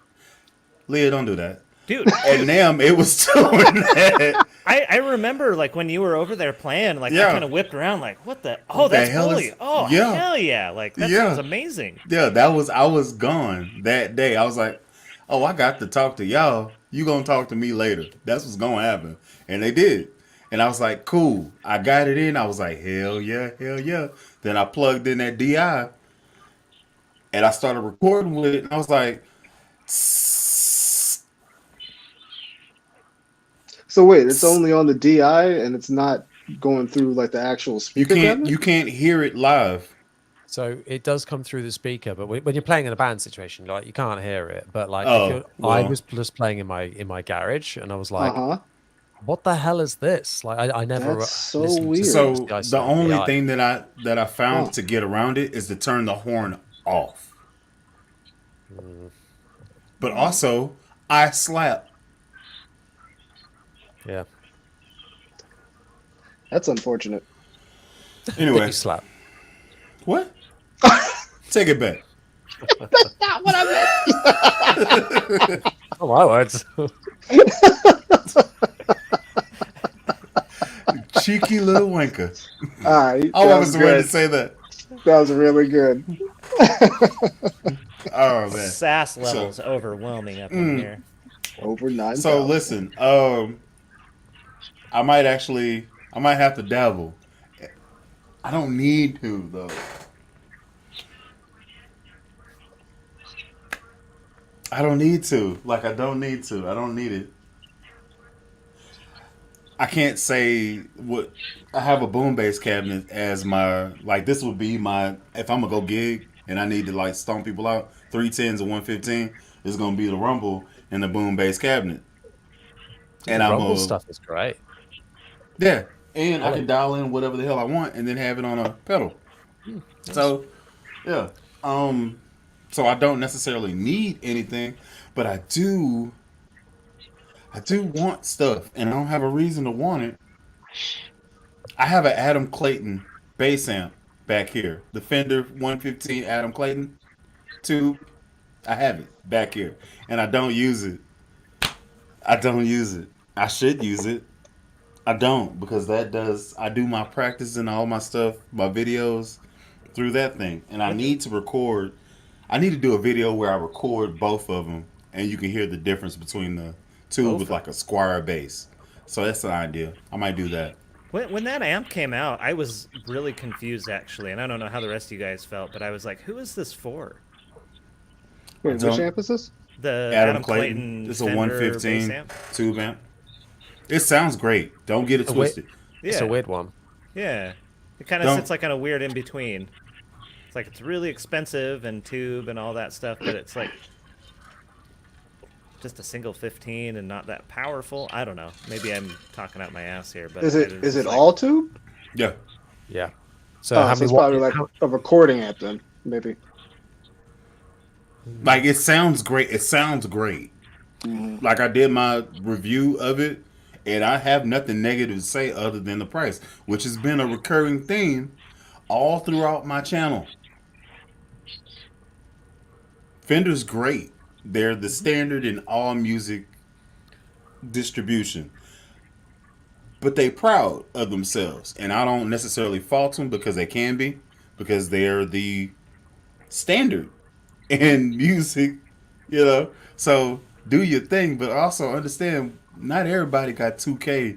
S1: Leah, don't do that.
S7: Dude,
S1: At NAMM, it was doing that.
S7: I remember like when you were over there playing, like
S1: Yeah.
S7: I kind of whipped around like, what the? Oh,
S1: What the
S7: that's
S1: hell
S7: bully.
S1: is-
S7: Oh,
S1: Yeah.
S7: hell yeah. Like that
S1: Yeah.
S7: sounds amazing.
S1: Yeah, I was gone that day. I was like, oh, I got to talk to y'all. You gonna talk to me later. That's what's gonna happen. And they did. And I was like, cool. I got it in. I was like, hell yeah, hell yeah. Then I plugged in that DI and I started recording with it. And I was like,
S6: So wait, it's only on the DI and it's not going through like the actual speaker cabinet?
S1: you can't hear it live.
S8: So it does come through the speaker, but when you're playing in a band situation, like you can't hear it. But like,
S1: Oh,
S8: if I
S1: well.
S8: was just playing in my garage, and I was like,
S6: Uh-huh.
S8: "What the hell is this?" Like, I never.
S6: That's so
S8: listened to
S6: weird.
S1: So
S8: the
S1: the
S8: ISO
S1: only
S8: DI.
S1: thing that I found
S6: Huh.
S1: to get around it is to turn the horn off. But also, I slap.
S8: Yeah.
S6: That's unfortunate.
S1: Anyway,
S8: You slap.
S1: what? Take it back.
S6: Not what I meant.
S8: Oh, my words.
S1: Cheeky little wanker.
S6: All right.
S1: I
S6: that
S1: was
S6: was
S1: ready
S6: good.
S1: to say that.
S6: That was really good.
S1: Oh man.
S7: Sass levels overwhelming up in here.
S6: Over 9,000.
S1: So listen, I might have to dabble. I don't need to though. I don't need to. Like, I don't need to. I don't need it. I can't say what I have a boom bass cabinet as my like. This would be my if I'm gonna go gig and I need to like stomp people out. 310s or 115 is gonna be the rumble and the boom bass cabinet. And
S8: The
S1: I'm
S8: Rumble
S1: a
S8: stuff is great.
S1: yeah, and I
S8: Solid.
S1: can dial in whatever the hell I want and then have it on a pedal. So yeah, so I don't necessarily need anything, but I do want stuff, and I don't have a reason to want it. I have an Adam Clayton bass amp back here. The Fender 115 Adam Clayton tube. I have it back here. And I don't use it. I don't use it. I should use it. I don't because I do my practice and all my stuff, my videos through that thing. And I need to record. I need to do a video where I record both of them and you can hear the difference between the two with like a Squire bass. So that's an idea. I might do that.
S7: When that amp came out, I was really confused actually, and I don't know how the rest of you guys felt, but I was like, "Who is this for?"
S6: Wait, which
S1: don't-
S6: amp is this?
S7: The
S1: Adam Clayton. It's a
S7: Fender
S1: 115
S7: bass amp?
S1: tube amp. It sounds great. Don't get it
S8: Wait.
S1: twisted.
S8: It's
S7: Yeah,
S8: a weird one.
S7: yeah. It kind of
S1: Don't-
S7: sits like on a weird in between. It's like it's really expensive and tube and all that stuff, but it's like just a single 15 and not that powerful. I don't know. Maybe I'm talking out my ass here, but
S6: Is it
S7: was
S6: is it
S7: like-
S6: all tube?
S1: Yeah.
S8: Yeah. So
S6: Oh,
S8: how
S6: so
S8: many
S6: it's probably
S8: watts?
S6: like a recording amp then, maybe.
S1: Like it sounds great. It sounds great. Like I did my review of it, and I have nothing negative to say other than the price, which has been a recurring theme all throughout my channel. Fender's great. They're the standard in all music distribution. But they proud of themselves. And I don't necessarily fault them because they can be. Because they're the standard in music, you know. So do your thing, but also understand not everybody got 2K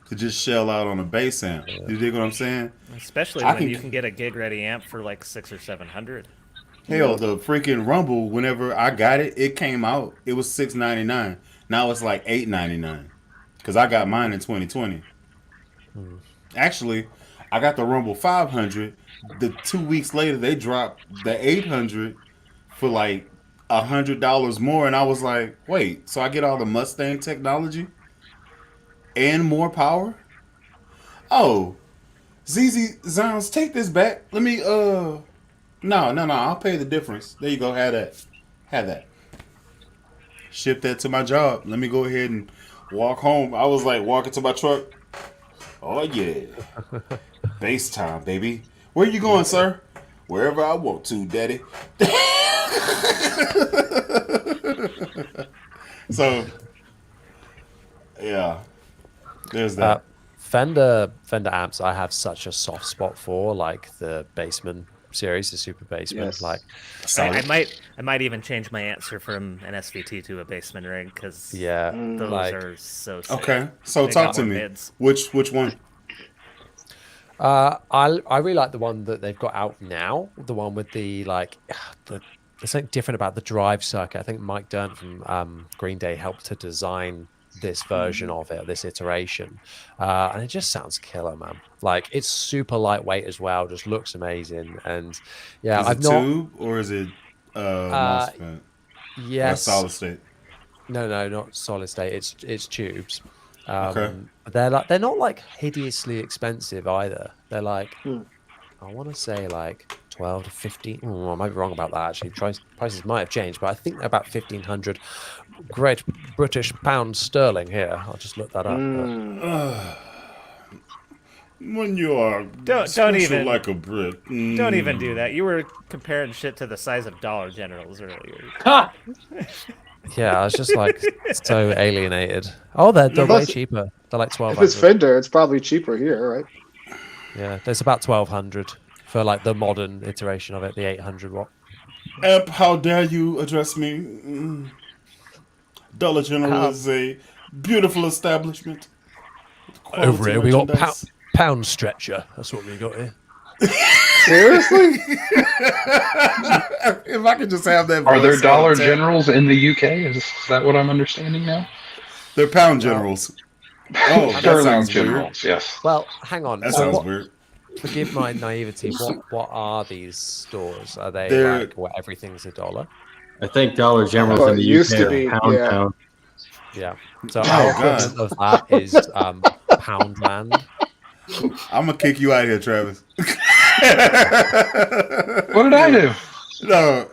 S1: to just shell out on a bass amp. You dig what I'm saying?
S7: Especially
S1: I
S7: when
S1: can-
S7: you can get a gig ready amp for like 600 or 700.
S1: Hell, the freaking Rumble, whenever I got it, it came out. It was $699. Now it's like $899. Because I got mine in 2020. Actually, I got the Rumble 500. The 2 weeks later, they dropped the 800 for like $100 more. And I was like, wait, so I get all the Mustang technology and more power? Oh, ZZ Zounds, take this back. Let me, No, I'll pay the difference. There you go. Have that. Ship that to my job. Let me go ahead and walk home. I was like walking to my truck. Oh yeah. Bass time, baby. Where you going, sir? Wherever I want to, daddy. So yeah. There's that.
S8: Fender amps I have such a soft spot for, like the Bassman series, the Super Bassman.
S6: Yes.
S8: Like
S7: I might even change my answer from an SVT to a basement rig because
S8: yeah,
S7: those
S8: like
S7: are so sick.
S1: Okay. So
S7: They
S1: talk
S7: got
S1: to
S7: more
S1: me.
S7: mids.
S1: Which one?
S8: I really like the one that they've got out now, the one with the like there's something different about the drive circuit. I think Mike Dirnt from Green Day helped to design this version of it, this iteration, and it just sounds killer, man. Like it's super lightweight as well, just looks amazing. And yeah,
S1: Is
S8: I've
S1: it
S8: not
S1: tube or is it MOSFET? Or
S8: yes
S1: solid state?
S8: no, not solid state, it's tubes.
S1: Okay.
S8: They're not like hideously expensive either. They're like I want to say like 12 to 15. Oh, I might be wrong about that actually. Prices might have changed, but I think they're about 1,500 Great British pounds sterling here. I'll just look that up.
S1: When you are
S7: Don't
S1: special
S7: even-
S1: like a Brit.
S7: Don't even do that. You were comparing shit to the size of Dollar Generals earlier.
S8: Yeah, I was just like so alienated. Oh, they're way
S6: Plus,
S8: cheaper. They're like
S6: If
S8: 1,200.
S6: it's Fender, it's probably cheaper here, right?
S8: Yeah, there's about 1,200 for like the modern iteration of it, the 800 watt.
S1: Amp, how dare you address me? Dollar General is a beautiful establishment.
S8: Over
S1: Quality
S8: here, we got
S1: merchandise.
S8: pound stretcher. That's what we got here.
S6: Seriously?
S1: If I could just have that.
S9: Are there
S1: voice
S9: Dollar
S1: on tap.
S9: Generals in the UK? Is that what I'm understanding now?
S1: They're pound generals. Oh, that
S9: Sterling
S1: sounds weird.
S9: Generals, yes.
S8: Well, hang on.
S1: That
S8: So
S1: sounds
S8: what-
S1: weird.
S8: Forgive my naivety. What are these stores? Are they
S1: They're-
S8: like where everything's $1?
S2: I think Dollar General's
S6: Oh,
S2: in
S6: it
S2: the
S6: used
S2: UK
S6: to
S2: are
S6: be,
S2: pound
S6: yeah.
S2: town.
S8: Yeah. So
S1: Oh,
S8: our
S1: God.
S8: equivalent of that is Poundland.
S1: I'm gonna kick you out of here, Travis.
S9: What did I do?
S1: No,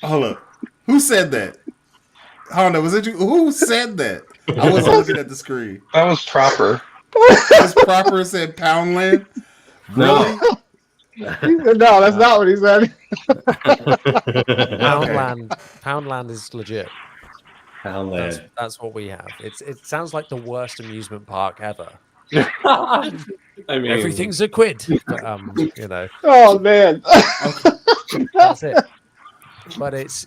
S1: hold up. Who said that? Honda, was it you? Who said that? I wasn't looking at the screen.
S9: That was proper.
S1: Was proper said Poundland? Really?
S6: No, that's not what he said.
S8: Poundland is legit.
S2: Poundland.
S8: That's what we have. It sounds like the worst amusement park ever.
S2: I mean,
S8: Everything's a quid. But,
S6: Oh man.
S8: that's it. But it's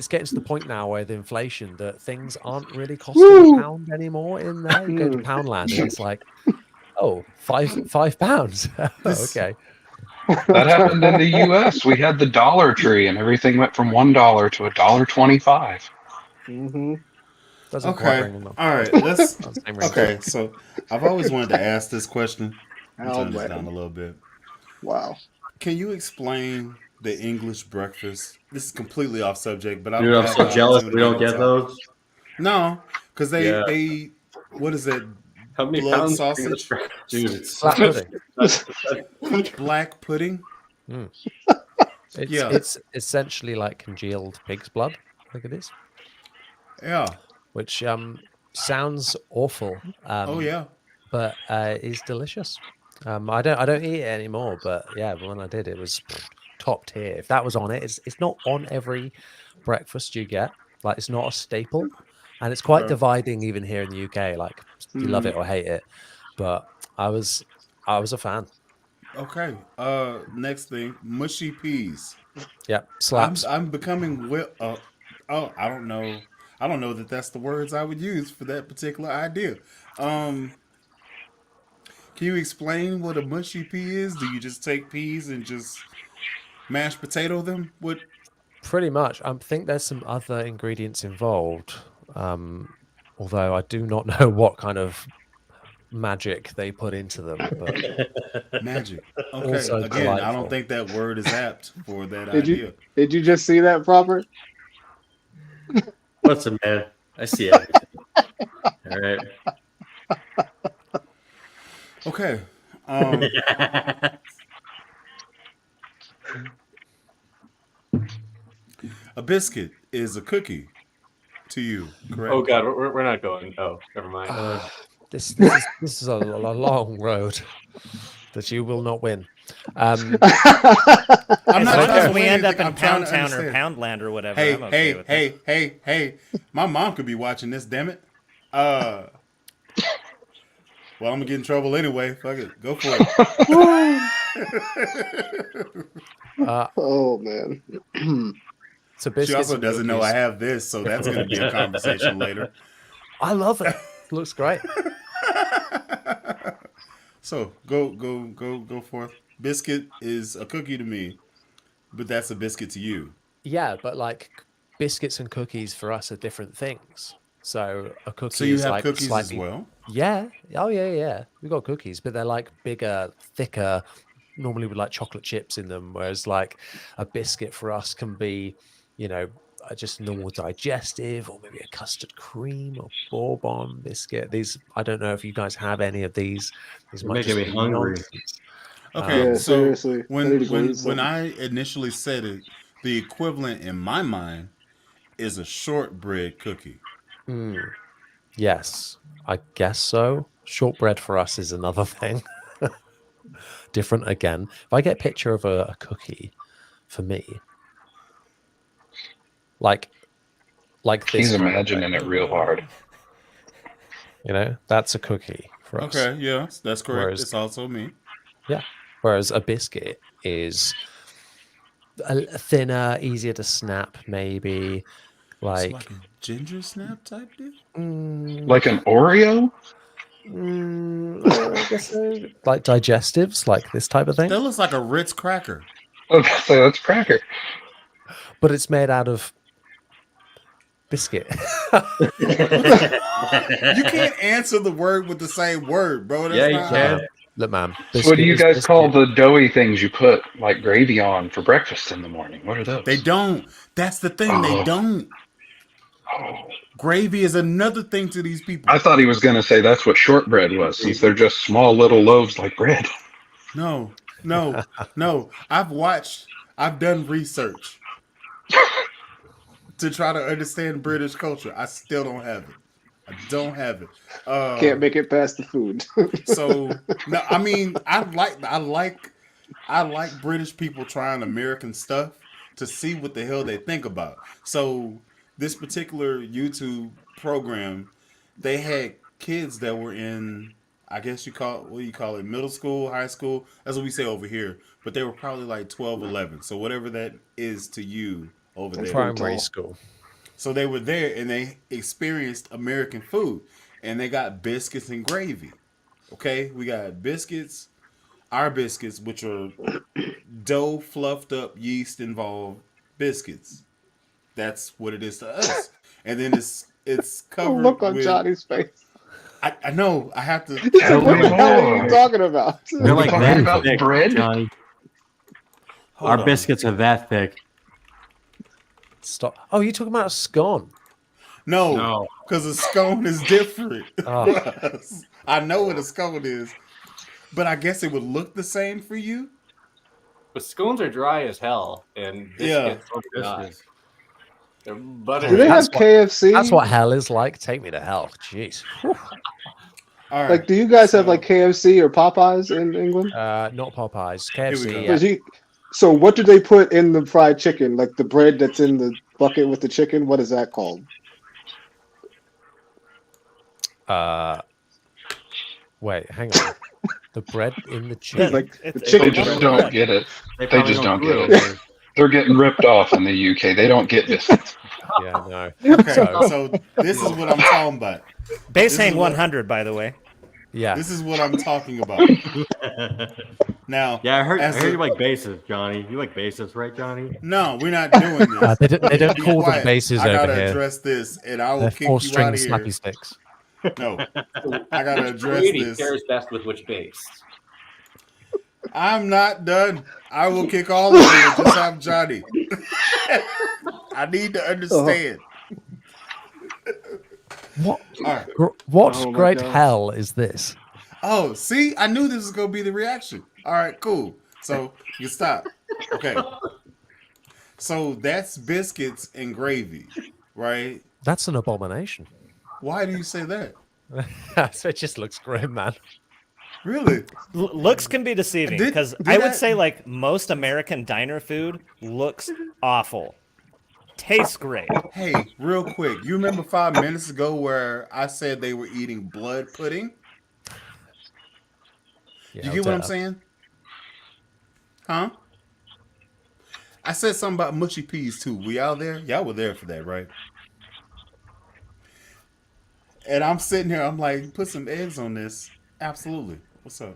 S8: getting to the point now where the inflation that things aren't really costing a pound anymore in there. You go to Poundland and it's like, oh, £5. Okay.
S9: That happened in the U.S. We had the Dollar Tree, and everything went from $1 to $1.25.
S6: Mm-hmm.
S8: Doesn't quite
S1: Okay.
S8: ring enough.
S1: All right. Let's.
S8: Same ring.
S1: Okay. So I've always wanted to ask this question. I'll
S6: Oh,
S1: turn this
S6: man.
S1: down a little bit.
S6: Wow.
S1: Can you explain the English breakfast? This is completely off subject, but I
S2: dude,
S1: don't
S2: I'm
S1: have
S2: so
S1: the
S2: jealous we
S1: opportunity
S2: don't
S1: to
S2: get
S1: talk.
S2: those.
S1: No, because
S2: Yeah.
S1: they what is it?
S2: How many
S1: Blood
S2: pounds?
S1: sausage?
S2: Dude, it's
S8: Flat pudding.
S1: Black pudding.
S8: It's,
S1: Yeah.
S8: it's essentially like congealed pig's blood. I think it is.
S1: Yeah.
S8: Which sounds awful.
S1: Oh yeah.
S8: But is delicious. I don't eat it anymore, but yeah, when I did, it was top tier. If that was on it, it's not on every breakfast you get. Like it's not a staple, and it's quite dividing even here in the UK. Like you love it or hate it. But I was a fan.
S1: Okay. Next thing, mushy peas.
S8: Yeah, slaps.
S1: I'm becoming I don't know. I don't know that that's the words I would use for that particular idea. Can you explain what a mushy pea is? Do you just take peas and just mashed potato them? What?
S8: Pretty much. I think there's some other ingredients involved, although I do not know what kind of magic they put into them. But
S1: Magic. Okay.
S8: Also
S1: Again, I
S8: delightful.
S1: don't think that word is apt for that
S6: Did
S1: idea.
S6: you did you just see that, Proper?
S2: what's a man? I see everything. All right.
S1: Okay. A biscuit is a cookie to you, correct?
S4: Oh God, we're not going. Oh, never mind.
S8: this is a long road that you will not win.
S1: I'm
S5: As
S1: not
S5: long
S1: trying
S5: as
S1: to
S5: we
S1: win
S5: end up
S1: anything.
S5: in
S1: I'm trying
S5: Pound
S1: to
S5: Town or
S1: understand.
S5: Poundland or whatever,
S1: Hey,
S5: I'm okay with it.
S1: hey. My mom could be watching this, damn it. Well, I'm gonna get in trouble anyway. Fuck it. Go for it.
S6: Oh man.
S8: So
S1: She
S8: biscuits
S1: also
S8: and
S1: doesn't know I
S8: cookies.
S1: have this, so that's gonna be a conversation later.
S8: I love it. Looks great.
S1: So go forth. Biscuit is a cookie to me, but that's a biscuit to you.
S8: Yeah, but like biscuits and cookies for us are different things. So a cookie
S1: So you
S8: is
S1: have
S8: like
S1: cookies
S8: slightly...
S1: as well?
S8: Yeah. Oh yeah. We've got cookies, but they're like bigger, thicker, normally with like chocolate chips in them. Whereas like a biscuit for us can be, just normal digestive, or maybe a custard cream or bourbon biscuit. These, I don't know if you guys have any of these. These
S2: You're
S8: might
S2: making
S8: just
S2: me
S8: be
S2: hungry.
S8: nonsense.
S1: Okay,
S6: Yeah,
S1: so
S6: seriously. I need to go
S1: when
S6: eat something.
S1: I initially said it, the equivalent in my mind is a shortbread cookie.
S8: Yes, I guess so. Shortbread for us is another thing. Different again. If I get a picture of a cookie for me, like this.
S9: He's
S8: kind of
S9: imagining
S8: thing,
S9: it real hard.
S8: that's a cookie for us.
S1: Okay, yeah, that's correct.
S8: Whereas-
S1: It's also me.
S8: Yeah. Whereas a biscuit is a thinner, easier to snap, maybe.
S1: It's
S8: Like,
S1: like a ginger snap type deal.
S9: Like an Oreo?
S8: guess so. Like digestives, like this type of thing.
S1: That looks like a Ritz cracker.
S9: Okay, so that's cracker.
S8: But it's made out of biscuit.
S1: You can't answer the word with the same word, bro. That's
S2: Yeah, you
S1: not
S2: can.
S1: how-
S8: Look, man.
S9: So what do you
S8: biscuit is
S9: guys call
S8: biscuit.
S9: the doughy things you put like gravy on for breakfast in the morning? What are those?
S1: They don't. That's the thing. They
S9: Oh.
S1: don't.
S9: Oh.
S1: Gravy is another thing to these people.
S9: I thought he was going to say that's what shortbread was, since they're just small little loaves like bread.
S1: No. I've done research to try to understand British culture. I still don't have it. I don't have it.
S6: Can't make it past the food.
S1: So no, I mean, I like British people trying American stuff to see what the hell they think about. So this particular YouTube program, they had kids that were in, I guess what do you call it, middle school, high school? That's what we say over here. But they were probably like 12, 11. So whatever that is to you over there.
S8: Primary school.
S1: So they were there and they experienced American food. And they got biscuits and gravy. Okay? We got biscuits, our biscuits, which are dough fluffed up, yeast involved biscuits. That's what it is to us. And then it's covered
S6: Look on
S1: with,
S6: Johnny's face.
S1: I know. I have to.
S6: He's like, what the hell are you talking about?
S2: They're like
S9: talking
S2: that
S9: about
S2: thick,
S9: bread?
S2: Johnny.
S1: Hold
S2: Our
S1: on.
S2: biscuits are that thick.
S8: Stop. Oh, you're talking about a scone.
S1: No, because a scone is different.
S8: Oh.
S1: I know what a scone is, but I guess it would look the same for you.
S4: But scones are dry as hell, and
S1: Yeah.
S4: biscuits are not. They're buttery.
S6: Do they have
S8: That's what-
S6: KFC?
S8: That's what hell is like. Take me to hell. Jeez.
S1: All right.
S6: Like, do you guys have like KFC or Popeyes in England?
S8: Not Popeyes.
S1: we
S8: KFC.
S1: go.
S8: Yeah.
S6: 'Cause so what do they put in the fried chicken? Like the bread that's in the bucket with the chicken? What is that called?
S8: Wait, hang on. The bread in the chicken.
S6: Like the
S5: It's-
S6: chicken
S9: They just
S6: bread.
S9: don't get it. They
S2: probably
S9: just don't
S2: do
S9: get
S2: it.
S9: it. They're getting ripped off in the UK. They don't get biscuits.
S8: Yeah, no.
S1: Okay,
S8: So-
S1: so this is what I'm talking about.
S7: Base
S1: This
S7: hang
S1: is what-
S7: 100, by the way.
S8: Yeah.
S1: This is what I'm talking about. Now,
S2: Yeah, I heard
S1: as
S2: you like bases, Johnny. You like bases, right, Johnny?
S1: No, we're not doing this.
S8: They don't
S1: Be
S8: call them
S1: quiet.
S8: bases
S1: I gotta
S8: over here.
S1: address this, and I will
S8: They're
S1: kick you out
S8: four-string
S1: of here.
S8: snappy sticks.
S1: No, I gotta address
S4: Brady
S1: this.
S4: pairs best with which base?
S1: I'm not done. I will kick all of you. Just have Johnny. I need to understand.
S8: What?
S1: All right.
S8: What
S6: Oh my
S8: great
S6: God.
S8: hell is this?
S1: Oh, see, I knew this was gonna be the reaction. All right, cool. So you stop. Okay. So that's biscuits and gravy, right?
S8: That's an abomination.
S1: Why do you say that?
S8: So it just looks grim, man.
S1: Really?
S7: Looks can be deceiving
S1: Did-
S7: because
S1: did
S7: I would
S1: I-
S7: say like most American diner food looks awful. Tastes great.
S1: Hey, real quick. You remember 5 minutes ago where I said they were eating blood pudding?
S8: Yeah,
S1: You get what I'm
S8: duh.
S1: saying? Huh? I said something about mushy peas too. Were y'all there? Y'all were there for that, right? And I'm sitting here, I'm like, put some eggs on this. Absolutely. What's up?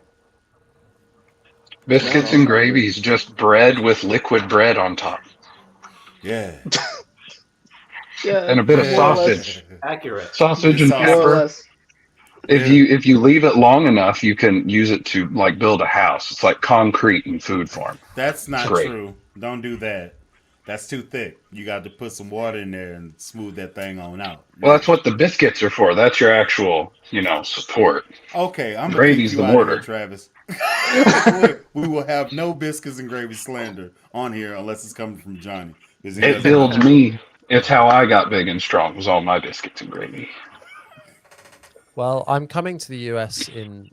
S9: Biscuits and gravy is just bread with liquid bread on top.
S1: Yeah.
S6: Yeah,
S9: And a bit of
S6: more or less.
S9: sausage.
S4: Accurate.
S9: Sausage and
S1: More or
S6: More or
S9: pepper.
S6: less.
S9: If you leave it long enough, you can use it to like build a house. It's like concrete in food form.
S1: That's not
S9: Great.
S1: true. Don't do that. That's too thick. You got to put some water in there and smooth that thing on out.
S9: Well, that's what the biscuits are for. That's your actual, support.
S1: Okay, I'm gonna
S9: Gravy's
S1: kick you
S9: the
S1: out of here,
S9: mortar.
S1: Travis. We will have no biscuits and gravy slander on here unless it's coming from Johnny. 'Cause he
S9: It
S1: doesn't-
S9: builds me. It's how I got big and strong. Was all my biscuits and gravy.
S8: Well, I'm coming to the US in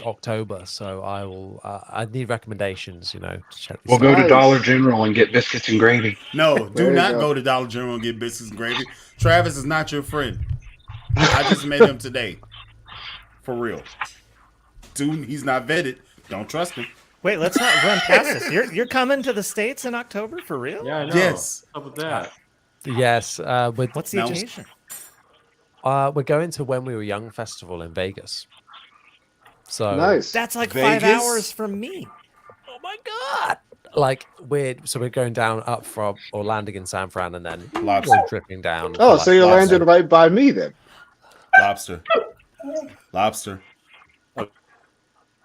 S8: October, so I will. I need recommendations. To check this
S9: We'll go
S8: out.
S9: to
S6: Nice.
S9: Dollar General and get biscuits and gravy.
S1: No,
S6: There
S1: do
S6: you
S1: not
S6: go.
S1: go to Dollar General and get biscuits and gravy. Travis is not your friend. I just met him today. For real. Dude, he's not vetted. Don't trust him.
S7: Wait, let's not run past this. You're coming to the States in October for real?
S2: Yeah, I know.
S1: Yes.
S2: What's up with that?
S8: Yes,
S7: What's the
S1: No.
S7: occasion?
S8: we're going to When We Were Young festival in Vegas. So
S6: Nice.
S7: That's like
S1: Vegas?
S7: 5 hours from me.
S8: oh my god! Like we're going down up from or landing in San Fran and then
S1: Lobster.
S8: road tripping down.
S6: Oh,
S8: for,
S6: so
S8: like,
S6: you
S8: 5
S6: landed
S8: days.
S6: right by me then.
S1: Lobster. Lobster.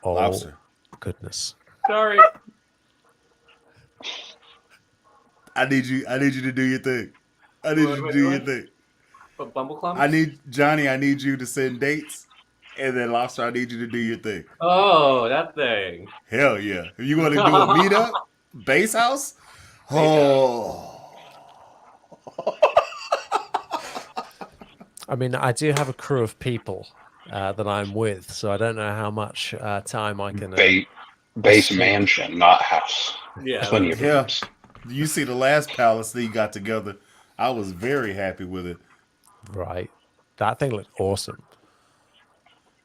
S8: Oh
S1: Lobster.
S8: goodness!
S4: Sorry.
S1: I need you to do your thing. I need you to
S4: What
S1: do
S4: am I
S1: your
S4: doing?
S1: thing.
S4: But Bumble Clump?
S1: I need you to send dates, and then Lobster, I need you to do your thing.
S4: Oh, that thing.
S1: Hell yeah! If you want to do a meetup, base house. Oh,
S8: I mean, I do have a crew of people that I'm with, so I don't know how much time I can.
S9: Base
S8: Sweet.
S9: mansion, not house.
S4: Yeah.
S9: Plenty of
S1: yeah.
S9: rooms.
S1: You see the last palace that you got together. I was very happy with it.
S8: Right, that thing looked awesome.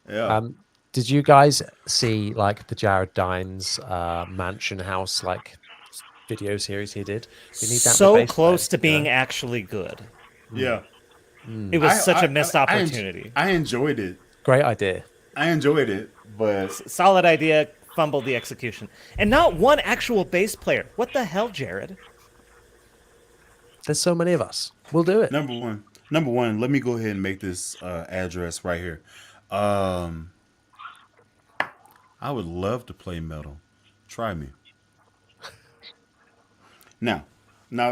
S1: Yeah.
S8: Did you guys see like the Jared Dines mansion house like video series he did? You need that
S7: So
S8: base
S7: close
S8: there.
S7: to being actually good.
S1: Yeah.
S7: It was such
S1: I-
S7: a missed
S1: I-
S7: opportunity.
S1: I enjoyed it.
S8: Great idea.
S1: I enjoyed it, but
S7: Solid idea, fumbled the execution. And not one actual bass player. What the hell, Jared?
S8: There's so many of us. We'll do it.
S1: number one, let me go ahead and make this address right here. I would love to play metal. Try me. Now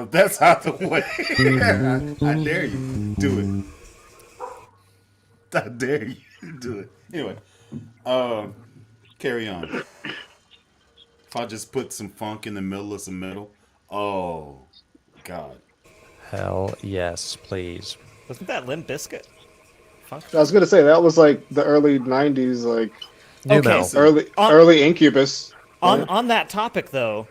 S1: if that's out the way. I dare you. Do it. I dare you. Do it. Anyway, carry on. If I just put some funk in the middle of some metal, oh God.
S8: Hell yes, please.
S7: Wasn't that Limp Bizkit?
S6: I was gonna say that was like the early '90s, like
S8: New
S7: Okay,
S8: metal.
S7: so-
S6: early Incubus.
S7: On that topic, though,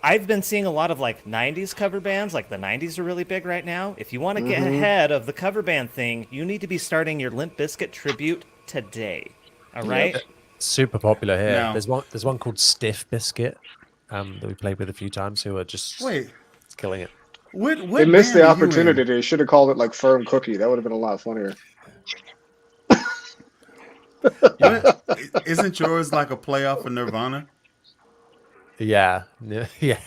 S7: I've been seeing a lot of like 90s cover bands. Like the 90s are really big right now. If you want to get ahead of the cover band thing, you need to be starting your Limp Bizkit tribute today. All right?
S8: Super popular here.
S1: Now-
S8: There's one called Stiff Biscuit that we played with a few times who are just
S1: Wait,
S8: killing it.
S1: what
S6: They missed the
S1: band are you in?
S6: opportunity. They should have called it like Firm Cookie. That would have been a lot funnier.
S1: What? Isn't yours like a playoff of Nirvana?
S8: Yeah. Yeah.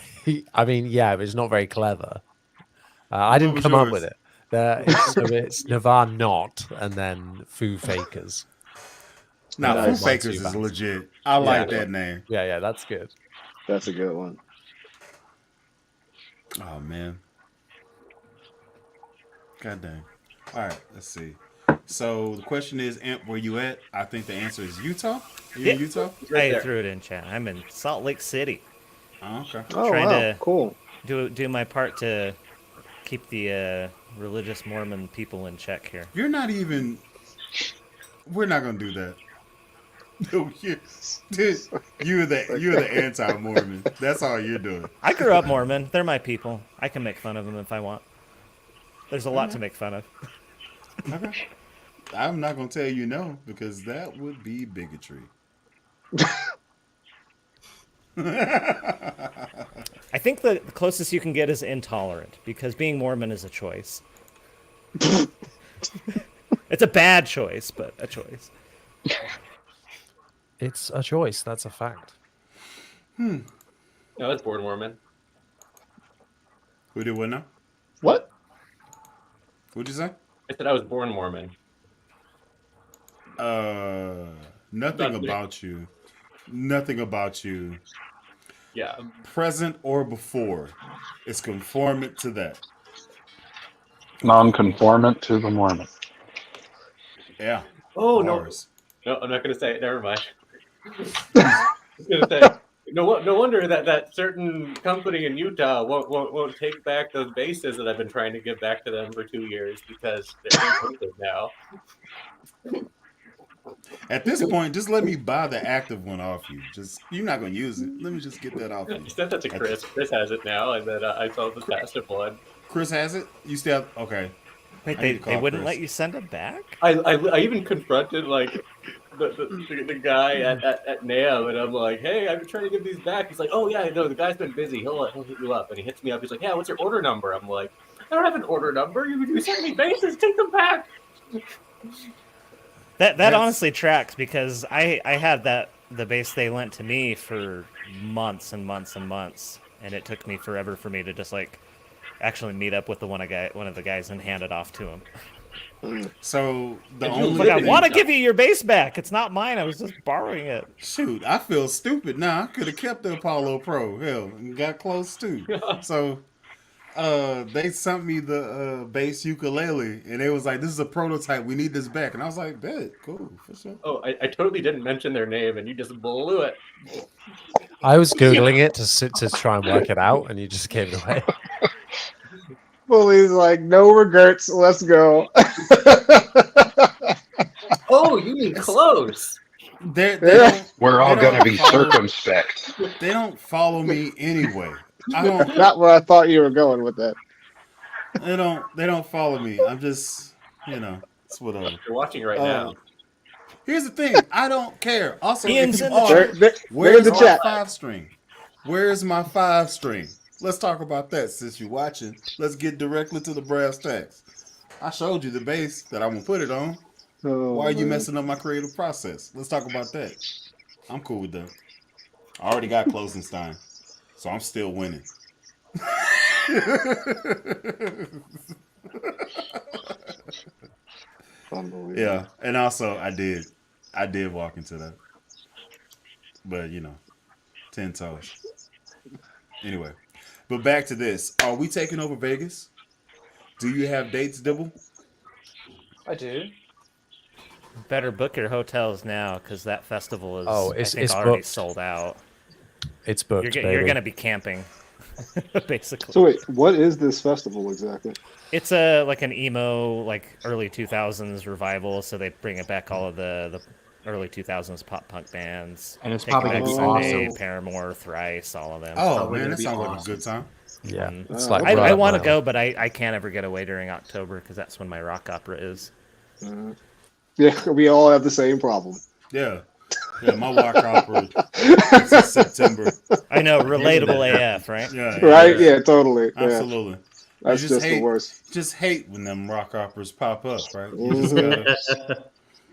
S8: I mean, yeah, but it's not very clever. I didn't
S1: was
S8: come up
S1: yours?
S8: with it. It's Nirvana Not and then Foo Fakers.
S1: Now,
S8: No,
S1: Foo
S8: mine's
S1: Fakers
S8: too
S1: is
S8: bad.
S1: legit. I like that name.
S8: Yeah, that's good.
S6: That's a good one.
S1: Oh man. God dang. All right, let's see. So the question is, Amp, where you at? I think the answer is Utah. You in
S7: Yeah.
S1: Utah?
S7: I threw it in chat. I'm in Salt Lake City.
S1: Oh, okay.
S6: Oh
S7: Trying
S6: wow,
S7: to-
S6: cool.
S7: Do my part to keep the religious Mormon people in check here.
S1: You're not even. We're not gonna do that. No, you're the anti-Mormon. That's all you're doing.
S7: I grew up Mormon. They're my people. I can make fun of them if I want. There's a lot to make fun of.
S1: Okay. I'm not gonna tell you no because that would be bigotry.
S7: I think the closest you can get is intolerant because being Mormon is a choice. It's a bad choice, but a choice.
S8: It's a choice. That's a fact.
S4: No, I was born Mormon.
S1: Who did what now?
S6: What?
S1: What'd you say?
S4: I said I was born Mormon.
S1: Nothing
S4: Not me.
S1: about you. Nothing about you.
S4: Yeah.
S1: Present or before is conformant to that.
S9: Non-conformant to the Mormon.
S1: Yeah.
S4: Oh,
S1: Bars.
S4: no, I'm not going to say it. Never mind. I was going to say, no wonder that certain company in Utah won't take back those bases that I've been trying to give back to them for 2 years because they're inclusive now.
S1: At this point, just let me buy the active one off you. Just you're not gonna use it. Let me just get that off you.
S4: I sent that to Chris. Chris has it now, and then I sold the passive one.
S1: Chris has it. You still have, okay?
S7: Wait,
S1: I need
S7: they
S1: to call
S7: wouldn't
S1: Chris.
S7: let you send it back?
S4: I even confronted like the guy at NAMM, and I'm like, hey, I've been trying to give these back. He's like, oh yeah, no, the guy's been busy. He'll hit you up, and he hits me up. He's like, yeah, what's your order number? I'm like, I don't have an order number. You sent me bases. Take them back.
S7: That honestly tracks because I had the bass they lent to me for months and months and months, and it took me forever for me to just like actually meet up with one of the guys and hand it off to him.
S1: So the
S4: And you
S1: only
S4: look
S7: I
S4: at
S7: want to
S4: me.
S7: give you your bass back. It's not mine. I was just borrowing it.
S1: shoot, I feel stupid now. I could have kept the Apollo Pro, hell, and got close too. So they sent me the bass ukulele, and they was like, "This is a prototype. We need this back." And I was like, "Bet, cool, for sure."
S4: Oh, I totally didn't mention their name, and you just blew it.
S8: I was googling it to try and work it out, and you just gave it away.
S6: Bully's like, no regrets. Let's go.
S4: Oh, you mean close?
S1: They
S6: Yeah.
S1: don't,
S9: We're all
S1: they
S9: going to
S1: don't
S9: be
S1: follow-
S9: circumspect.
S1: They don't follow me anyway. I don't.
S6: Not where I thought you were going with that.
S1: They don't follow me. I'm just, it's whatever.
S4: You're watching right now.
S1: Here's the thing. I don't care. Also,
S7: Ian's
S1: if
S7: in
S1: you
S7: the
S1: are,
S6: They're in
S1: where's
S6: the
S1: my
S6: chat.
S1: 5-string? Where's my 5-string? Let's talk about that since you're watching. Let's get directly to the brass tacks. I showed you the bass that I'm gonna put it on.
S6: Oh,
S1: Why are you
S6: man.
S1: messing up my creative process? Let's talk about that. I'm cool with that. I already got Closenstein, so I'm still winning.
S6: Unbelievable.
S1: Yeah, and also I did walk into that, but 10 toes. Anyway, but back to this. Are we taking over Vegas? Do you have dates, Dibble?
S4: I do.
S7: Better book your hotels now because that festival is
S8: Oh,
S7: I think
S8: it's
S7: already
S8: booked.
S7: sold out.
S8: It's booked,
S7: You're
S8: baby.
S7: going to be camping, basically.
S6: So wait, what is this festival exactly?
S7: It's a like an emo like early 2000s revival, so they bring it back all of the early 2000s pop punk bands.
S2: And it's
S7: Take
S2: probably
S7: Back
S2: gonna be
S7: Sunday,
S2: awesome.
S7: Paramore, Thrice, all of them.
S1: Oh
S2: probably
S1: man,
S2: gonna
S1: that
S2: be
S1: sounds like a
S2: awesome.
S1: good time.
S8: Yeah,
S7: Mm.
S8: it's like
S6: okay.
S8: right
S7: I
S8: up
S7: want
S8: my
S7: to go,
S8: alley.
S7: but I can't ever get away during October because that's when my rock opera is.
S6: Yeah, we all have the same problem.
S1: Yeah, my rock opera is in September.
S7: I know, relatable AF, right?
S1: Yeah,
S6: Right? Yeah, totally. Yeah.
S1: absolutely.
S6: That's
S1: You
S6: just the worst.
S1: Just hate when them rock operas pop up, right? You just gotta.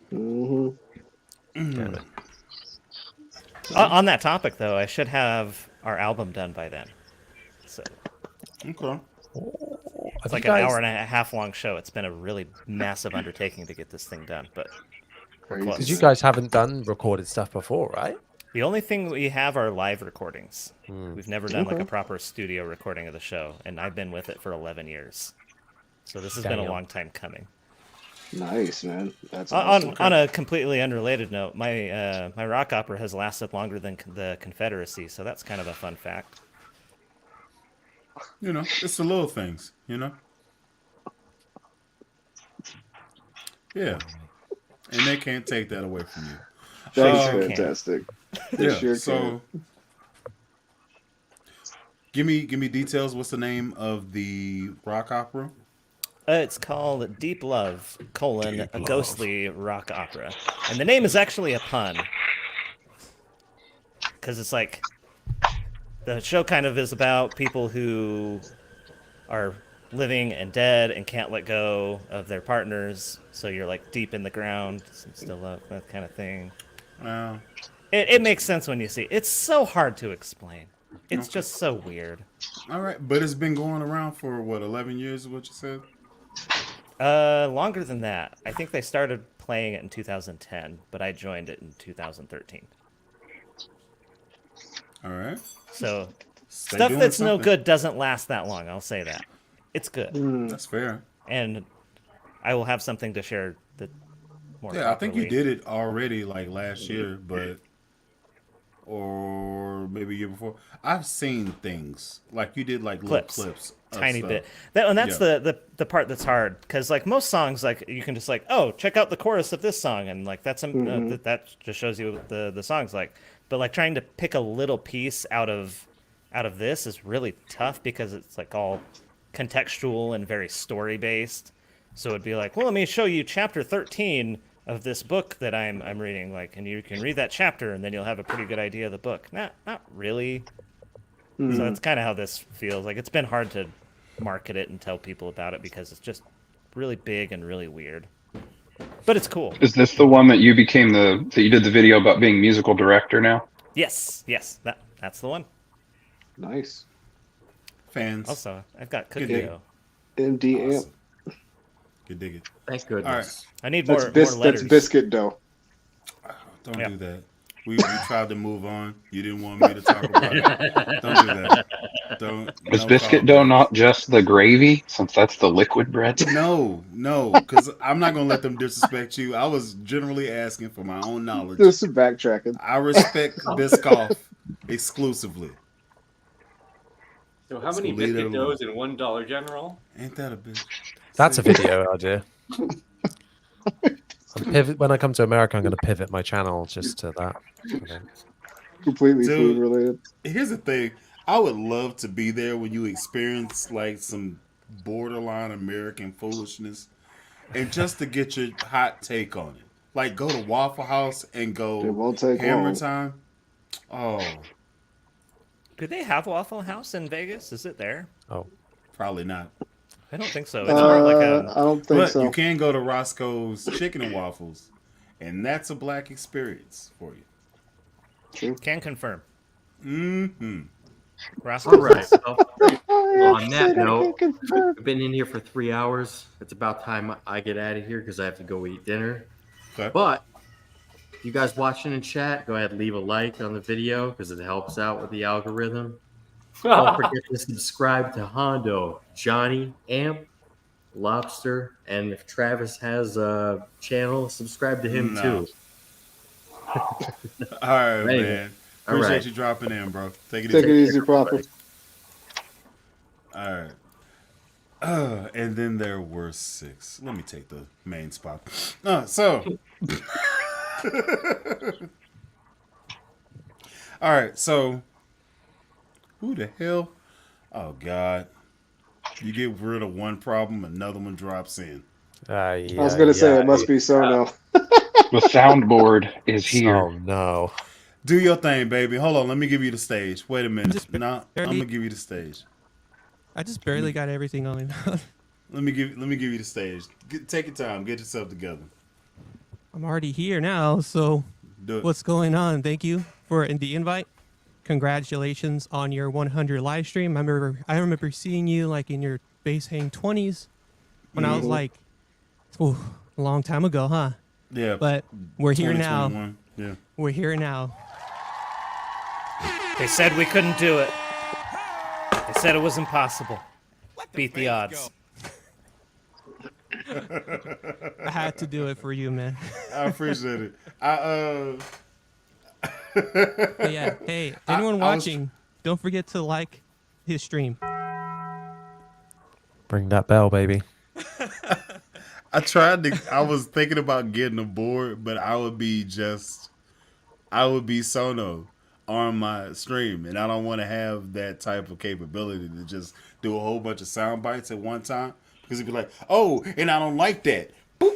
S6: Hmm.
S8: Damn it.
S7: On that topic, though, I should have our album done by then. So
S1: Okay.
S7: it's like an hour and a half long show. It's been a really massive undertaking to get this thing done, but we're close.
S8: Because you guys haven't done recorded stuff before, right?
S7: The only thing we have are live recordings. We've never done like
S6: Okay.
S7: a proper studio recording of the show, and I've been with it for 11 years. So this has been a
S8: Damn.
S7: long time coming.
S6: Nice, man. That's awesome.
S7: On a completely unrelated note, my my rock opera has lasted longer than the Confederacy, so that's kind of a fun fact.
S1: It's the little things, Yeah. And they can't take that away from you.
S6: That's
S7: Sure can.
S6: fantastic.
S1: Yeah.
S6: Sure
S1: So give me details. What's the name of the rock opera?
S7: It's called Deep Love, a ghostly rock opera. And the name is actually a pun. Because it's like, the show kind of is about people who are living and dead and can't let go of their partners. So you're like deep in the ground, still love, that kind of thing.
S1: Well,
S7: It makes sense when you see it. It's so hard to explain. It's just so weird.
S1: all right, but it's been going around for what, 11 years? Is what you said?
S7: Longer than that. I think they started playing it in 2010, but I joined it in 2013.
S1: All right.
S7: So
S1: Stay
S7: stuff
S1: doing
S7: that's no
S1: something.
S7: good doesn't last that long. I'll say that. It's good,
S1: That's fair.
S7: and I will have something to share that more.
S1: Yeah, I think you
S7: properly.
S1: did it already like last year, or maybe a year before. I've seen things like you did, like little clips, of
S7: tiny
S1: stuff.
S7: bit. And that's the part that's hard because like most songs, like you can just like, oh, check out the chorus of this song, and like that's that just shows you what the song's like. But like trying to pick a little piece out of this is really tough because it's like all contextual and very story based. So it'd be like, well, let me show you chapter 13 of this book that I'm reading, like, and you can read that chapter and then you'll have a pretty good idea of the book. Not really. So that's kind of how this feels. Like it's been hard to market it and tell people about it because it's just really big and really weird. but it's cool.
S9: Is this the one that you became that you did the video about being musical director now?
S7: Yes, that's the one.
S6: Nice.
S1: Fans.
S7: Also, I've got cookie
S1: dig.
S7: dough.
S6: MD amp.
S1: Awesome. Good dig it.
S2: Thank goodness.
S7: I need
S6: That's,
S7: more letters.
S6: that's biscuit dough.
S1: Don't
S7: Yeah.
S1: do that. We tried to move on. You didn't want me to talk about it. Don't do that. Don't.
S9: Is
S1: no
S9: biscuit dough
S1: callbacks.
S9: not just the gravy, since that's the liquid bread?
S1: No, because I'm not gonna let them disrespect you. I was generally asking for my own knowledge.
S6: Just some backtracking.
S1: I respect Biscoff exclusively.
S4: So how many
S1: leave it
S4: biscuit
S1: alone.
S4: doughs in one Dollar General?
S1: Ain't that a bitch?
S8: That's a video idea. When I come to America, I'm going to pivot my channel just to that. I think.
S6: Completely
S1: Dude.
S6: food related.
S1: Here's the thing. I would love to be there when you experience like some borderline American foolishness, and just to get your hot take on it. Like go to Waffle House and
S6: It
S1: go
S6: won't take
S1: Hammer
S6: long.
S1: Time. Oh,
S7: Do they have Waffle House in Vegas? Is it there?
S8: Oh,
S1: probably not.
S7: I don't think so. It's more like
S6: I don't think
S1: But
S6: so.
S1: you can go to Roscoe's Chicken and Waffles, and that's a black experience for you.
S6: True.
S7: can confirm.
S1: Mm-hmm.
S7: Roscoe's
S2: All right.
S7: is-
S2: So, on that note, I've been in here for 3 hours. It's about time I get out of here because I have to go eat dinner.
S1: Okay.
S2: But if you guys watching in chat, go ahead and leave a like on the video because it helps out with the algorithm. Don't forget to subscribe to Hondo, Johnny, Amp, Lobster, and if Travis has a channel, subscribe to him
S1: No.
S2: too.
S1: All right,
S2: Anyway,
S1: man.
S2: all
S1: Appreciate
S2: right.
S1: you dropping in, bro. Take it
S6: Take it
S1: easy.
S6: easy, Prophet.
S1: All right. And then there were 6. Let me take the main spot. So. All right. So. Who the hell? Oh, God. You get rid of one problem, another one drops in.
S6: I was gonna say it must be so now.
S9: The soundboard is here.
S8: Oh no!
S1: Do your thing, baby. Hold on. Let me give you the stage. Wait a minute.
S10: Just
S1: Nah, I'm
S10: barely-
S1: going to give you the stage.
S10: I just barely got everything on.
S1: Let me give you the stage. Take your time. Get yourself together.
S10: I'm already here now, so
S1: Do it.
S10: what's going on? Thank you for the invite. Congratulations on your 100 live stream. I remember seeing you like in your base hang 20s when I was like, a long time ago, huh?
S1: Yeah.
S10: But we're here now.
S1: 2021. Yeah.
S10: We're here now.
S7: They said we couldn't do it. They said it was impossible. Beat the odds.
S10: I had to do it for you, man.
S1: I appreciate it.
S10: But yeah, hey, anyone
S1: I was-
S10: watching, don't forget to like his stream.
S8: Bring that bell, baby.
S1: I was thinking about getting a board, but I would be Sono on my stream, and I don't want to have that type of capability to just do a whole bunch of sound bites at one time because it'd be like, oh, and I don't like that. Boop.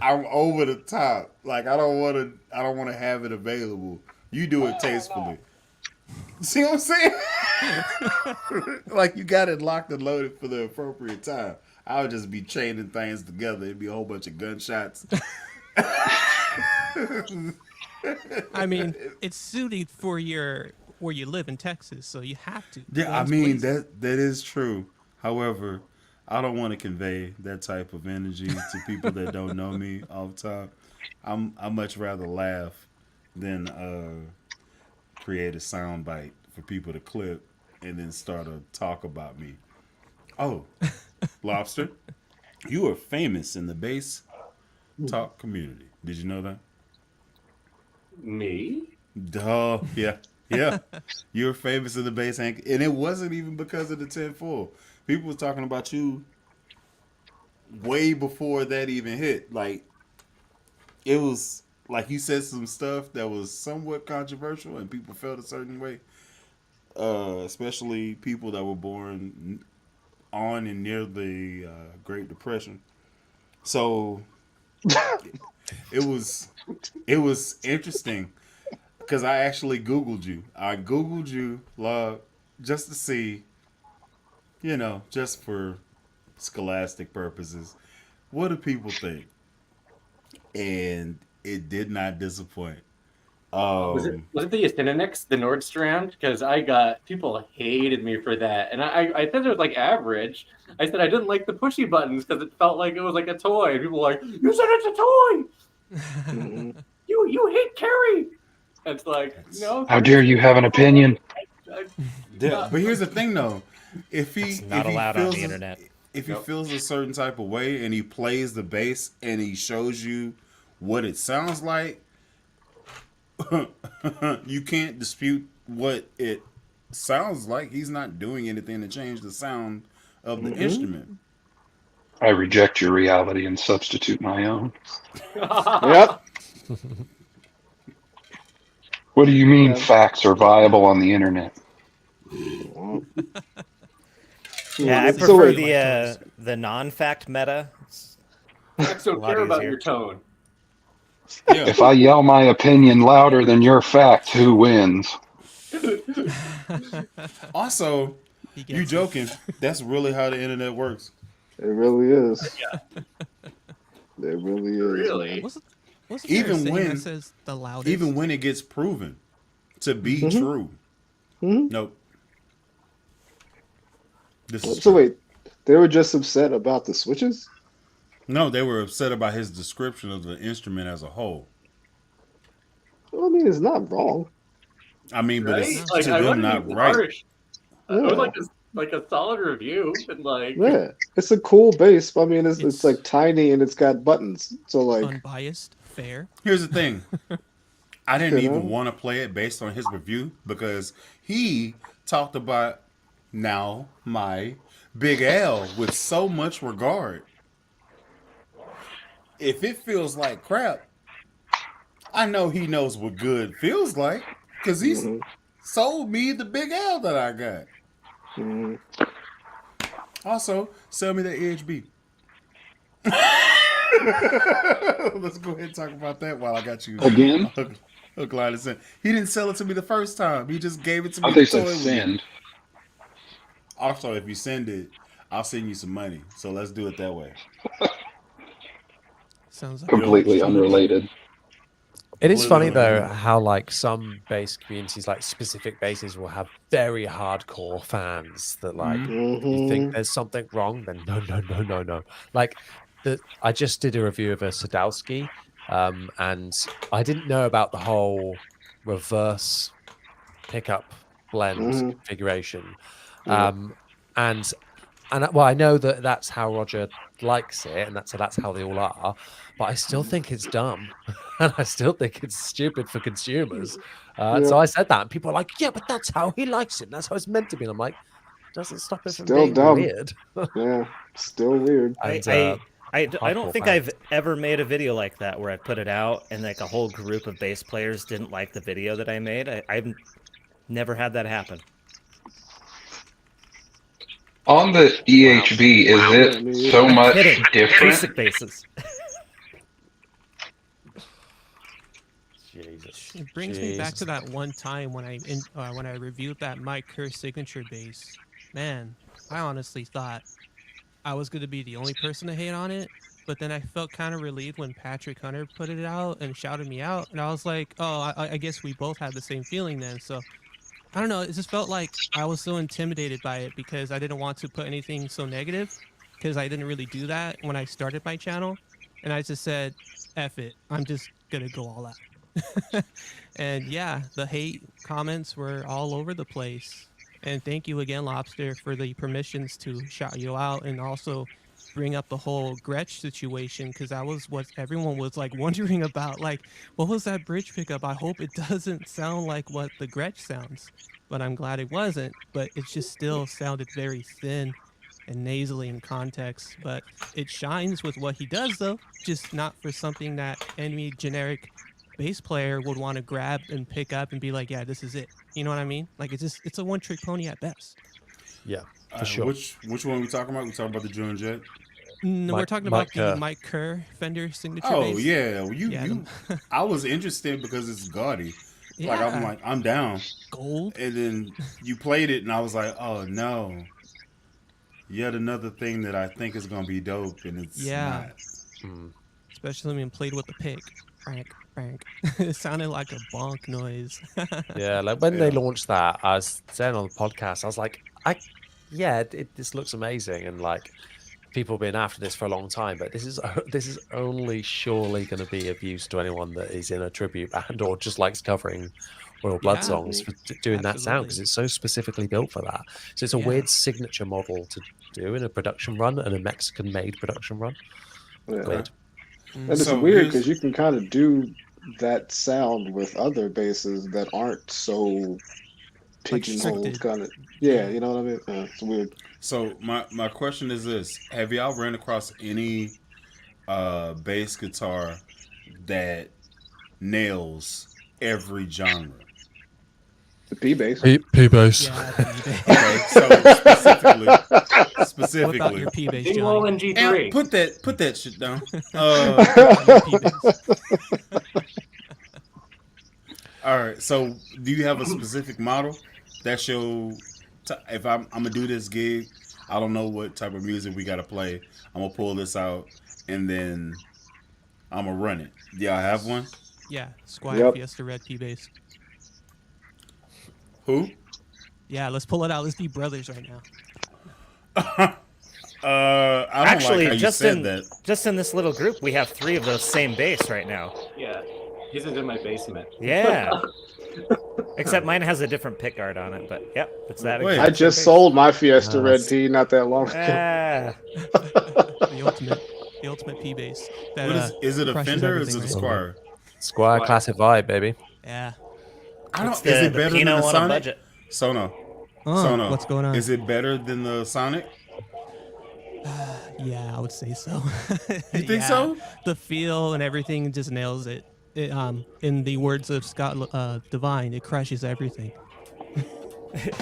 S1: I'm over the top. Like I don't want to have it available. You do it tastefully. See what I'm saying? Like you got it locked and loaded for the appropriate time. I would just be chaining things together. It'd be a whole bunch of gunshots.
S10: I mean, it's suited for where you live in Texas, so you have to.
S1: Yeah, I
S10: Guns
S1: mean
S10: blazing.
S1: that is true. However, I don't want to convey that type of energy to people that don't know me all the time. I much rather laugh than create a sound bite for people to clip and then start a talk about me. Oh, Lobster, you are famous in the bass talk community. Did you know that?
S4: Me?
S1: Duh. Yeah. You're famous in the bass, Hank. And it wasn't even because of the 10-4. People was talking about you way before that even hit. Like, it was like you said some stuff that was somewhat controversial and people felt a certain way. Especially people that were born on and near the Great Depression. So it was interesting because I actually Googled you. I Googled you, love, just to see, just for scholastic purposes, what do people think? And it did not disappoint.
S4: Was it the Acinonyx, the Nordstrand? Because people hated me for that, and I said it was like average. I said I didn't like the pushy buttons because it felt like it was like a toy. And people were like, "You said it's a toy. You hate Carrie." It's like, no.
S9: How dare you have an opinion?
S1: Yeah, but here's the thing, though. If he
S7: Not
S1: if he
S7: allowed on
S1: feels
S7: the internet.
S1: if he feels a certain type of way and he plays the bass and he shows you what it sounds like, you can't dispute what it sounds like. He's not doing anything to change the sound of the instrument.
S9: I reject your reality and substitute my own.
S6: Yep.
S9: What do you mean
S6: Yeah.
S9: facts are viable on the internet?
S7: Yeah, I
S6: So
S7: prefer
S6: wait.
S7: the non-fact meta.
S4: Facts don't
S7: A lot
S4: care about
S7: easier.
S4: your tone.
S1: Yeah.
S9: If I yell my opinion louder than your facts, who wins?
S1: Also,
S10: He gets
S1: you
S10: it.
S1: joking? That's really how the internet works.
S6: It really is. It really is.
S4: Really?
S10: What's the
S1: Even
S10: saying
S1: when-
S10: that says the loudest?
S1: Even when it gets proven to be
S6: Mhm.
S1: true.
S6: Mhm.
S1: Nope. This is
S6: So
S1: true.
S6: wait, they were just upset about the switches?
S1: No, they were upset about his description of the instrument as a whole.
S6: Well, I mean, it's not wrong.
S1: I mean, but
S4: Right?
S1: it's
S4: Like
S1: to
S4: I
S1: them
S4: wasn't
S1: not
S4: even
S1: right.
S4: harsh. It
S6: Yeah.
S4: was like a solid review, and like
S6: Yeah, it's a cool bass. I mean, it's
S10: It's-
S6: like tiny and it's got buttons. So like,
S10: unbiased, fair.
S1: Here's the thing. I didn't
S6: You know?
S1: even want to play it based on his review because he talked about now my Big L with so much regard. If it feels like crap, I know he knows what good feels like because he's
S6: Mhm.
S1: sold me the Big L that I got.
S6: Mhm.
S1: Also, sell me the EHB. Let's go ahead and talk about that while I got you.
S9: Again?
S1: Hook, line, and sinker. He didn't sell it to me the first time. He just gave it to me.
S9: I think
S1: to
S9: said
S1: toy with me.
S9: send.
S1: Also, if you send it, I'll send you some money. So let's do it that way.
S10: Sounds like
S9: Completely unrelated.
S8: It is funny
S1: Literally.
S8: though how like some bass communities, like specific bases, will have very hardcore fans that like you think
S6: Mhm.
S8: there's something wrong, then no. Like I just did a review of a Sadowski, and I didn't know about the whole reverse pickup blend
S6: Mhm.
S8: configuration,
S6: Yeah.
S8: and well, I know that that's how Roger likes it, and that's how they all are. But I still think it's dumb, and I still think it's stupid for consumers.
S6: Yeah.
S8: So I said that, and people are like, "Yeah, but that's how he likes it. That's how it's meant to be." And I'm like, "Doesn't stop it from
S6: Still
S8: being
S6: dumb.
S8: weird."
S6: Yeah, still weird.
S8: And,
S7: I don't
S8: hardcore
S7: think
S8: fans.
S7: I've ever made a video like that where I put it out and like a whole group of bass players didn't like the video that I made. I've never had that happen.
S9: On the EHB, is
S6: Yeah,
S9: it
S6: me
S9: so
S6: either.
S9: much
S7: Kidding.
S9: different?
S7: Acoustic basses.
S8: Jesus.
S10: It brings me back to that one time when I reviewed that Mike Kerr signature bass. Man, I honestly thought I was going to be the only person to hate on it, but then I felt kind of relieved when Patrick Hunter put it out and shouted me out, and I was like, oh, I guess we both had the same feeling then. So I don't know. It just felt like I was so intimidated by it because I didn't want to put anything so negative because I didn't really do that when I started my channel, and I just said, F it, I'm just gonna go all out. And yeah, the hate comments were all over the place. And thank you again, Lobster, for the permissions to shout you out and also bring up the whole Gretsch situation, because that was what everyone was like wondering about. Like, what was that bridge pickup? I hope it doesn't sound like what the Gretsch sounds. But I'm glad it wasn't. But it just still sounded very thin and nasally in context. But it shines with what he does, though, just not for something that any generic bass player would want to grab and pick up and be like, yeah, this is it. You know what I mean? Like, it's a one-trick pony at best.
S8: Yeah, for sure.
S1: Which one are we talking about? We talking about the June Jet?
S10: No, we're
S8: Mike-
S10: talking
S8: Mike
S10: about the
S8: Kerr.
S10: Mike Kerr Fender signature
S1: Oh
S10: bass.
S1: yeah, well,
S10: Yeah,
S1: you. I was interested because it's gaudy. Like I'm
S10: Yeah.
S1: like I'm down,
S10: Gold.
S1: and then you played it, and I was like, oh no. yet another thing that I think is gonna be dope, and it's
S10: Yeah.
S1: not.
S10: Especially when played with the pick. Frank, Frank. It sounded like a bonk noise.
S8: Yeah, like when they
S1: Yeah.
S8: launched that, I was saying on the podcast, I was like, this looks amazing, and like people have been after this for a long time, but this is only surely going to be of use to anyone that is in a tribute band or just likes covering Royal Blood
S10: Yeah.
S8: songs for doing that sound, because
S10: Absolutely.
S8: it's so specifically built for that. So it's a
S10: Yeah.
S8: weird signature model to do in a production run, and a Mexican-made production run.
S6: Yeah.
S8: Weird.
S6: And it's
S1: So
S6: weird
S1: here's
S6: because you can kind of do that sound with other basses that aren't so
S10: Like
S6: pigeonholed,
S10: scripted.
S6: kind of. Yeah,
S10: Yeah.
S6: you know what I mean? It's weird.
S1: so my question is this: have y'all ran across any bass guitar that nails every genre?
S6: The P bass.
S8: P-bass.
S10: Yeah, P-bass.
S1: Okay, so
S10: Whip out
S1: specifically,
S10: your P-bass,
S4: Dingwall
S10: Johnny.
S4: and G3.
S1: and put that shit down. All right. So, do you have a specific model that's your? If I'm gonna do this gig, I don't know what type of music we gotta play. I'm gonna pull this out, and then I'm gonna run it. Do y'all have one?
S10: Yeah, Squire
S6: Yep.
S10: Fiesta Red P-bass.
S1: Who?
S10: Yeah, let's pull it out. Let's be brothers right now.
S1: I don't
S7: Actually,
S1: like how you
S7: just
S1: said
S7: in
S1: that.
S7: just in this little group, we have 3 of those same bass right now.
S4: Yeah, his is in my basement.
S7: Yeah. Except mine has a different pick guard on it, but yep, it's that.
S1: Wait.
S7: exact
S6: I just
S7: same
S6: sold my Fiesta
S8: Ah,
S6: Red P not that long
S7: bass.
S6: ago.
S10: The ultimate P-bass. That,
S1: What is it? A
S10: crushes
S1: Fender or is
S10: everything,
S1: it a
S10: right?
S1: Squire?
S8: Squire classic vibe, baby.
S10: Yeah.
S1: I don't.
S7: It's
S1: Is it
S7: the
S1: better than
S7: Pinot
S1: the
S7: on a
S1: Sonic?
S7: budget.
S1: Sono.
S10: Oh, what's going on?
S1: Is it better than the Sonic?
S10: Yeah, I would say so.
S1: You think so?
S10: The feel and everything just nails it. In the words of Scott Divine, it crushes everything.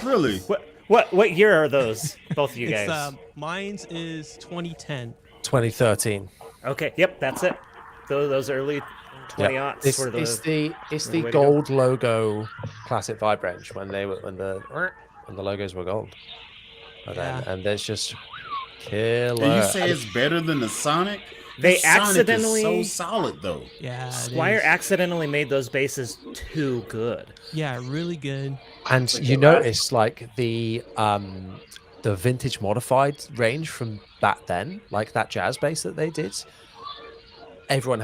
S1: Really?
S7: What year are those? Both of you
S10: It's
S7: guys.
S10: mine's is 2010.
S8: 2013.
S7: Okay, yep, that's it. Those early 20
S8: Yeah.
S7: aughts
S8: It's,
S7: were the.
S8: it's the it's
S7: the
S8: the
S7: way to go.
S8: gold logo classic vibe range when the logos were gold. And there's just killer.
S1: And you say it's better than the Sonic?
S7: They
S1: The Sonic
S7: accidentally-
S1: is so solid though.
S10: Yeah, it
S7: Squire
S10: is.
S7: accidentally made those basses too good.
S10: Yeah, really good.
S8: And you notice like the vintage modified range from back then, like that jazz bass that they did. Everyone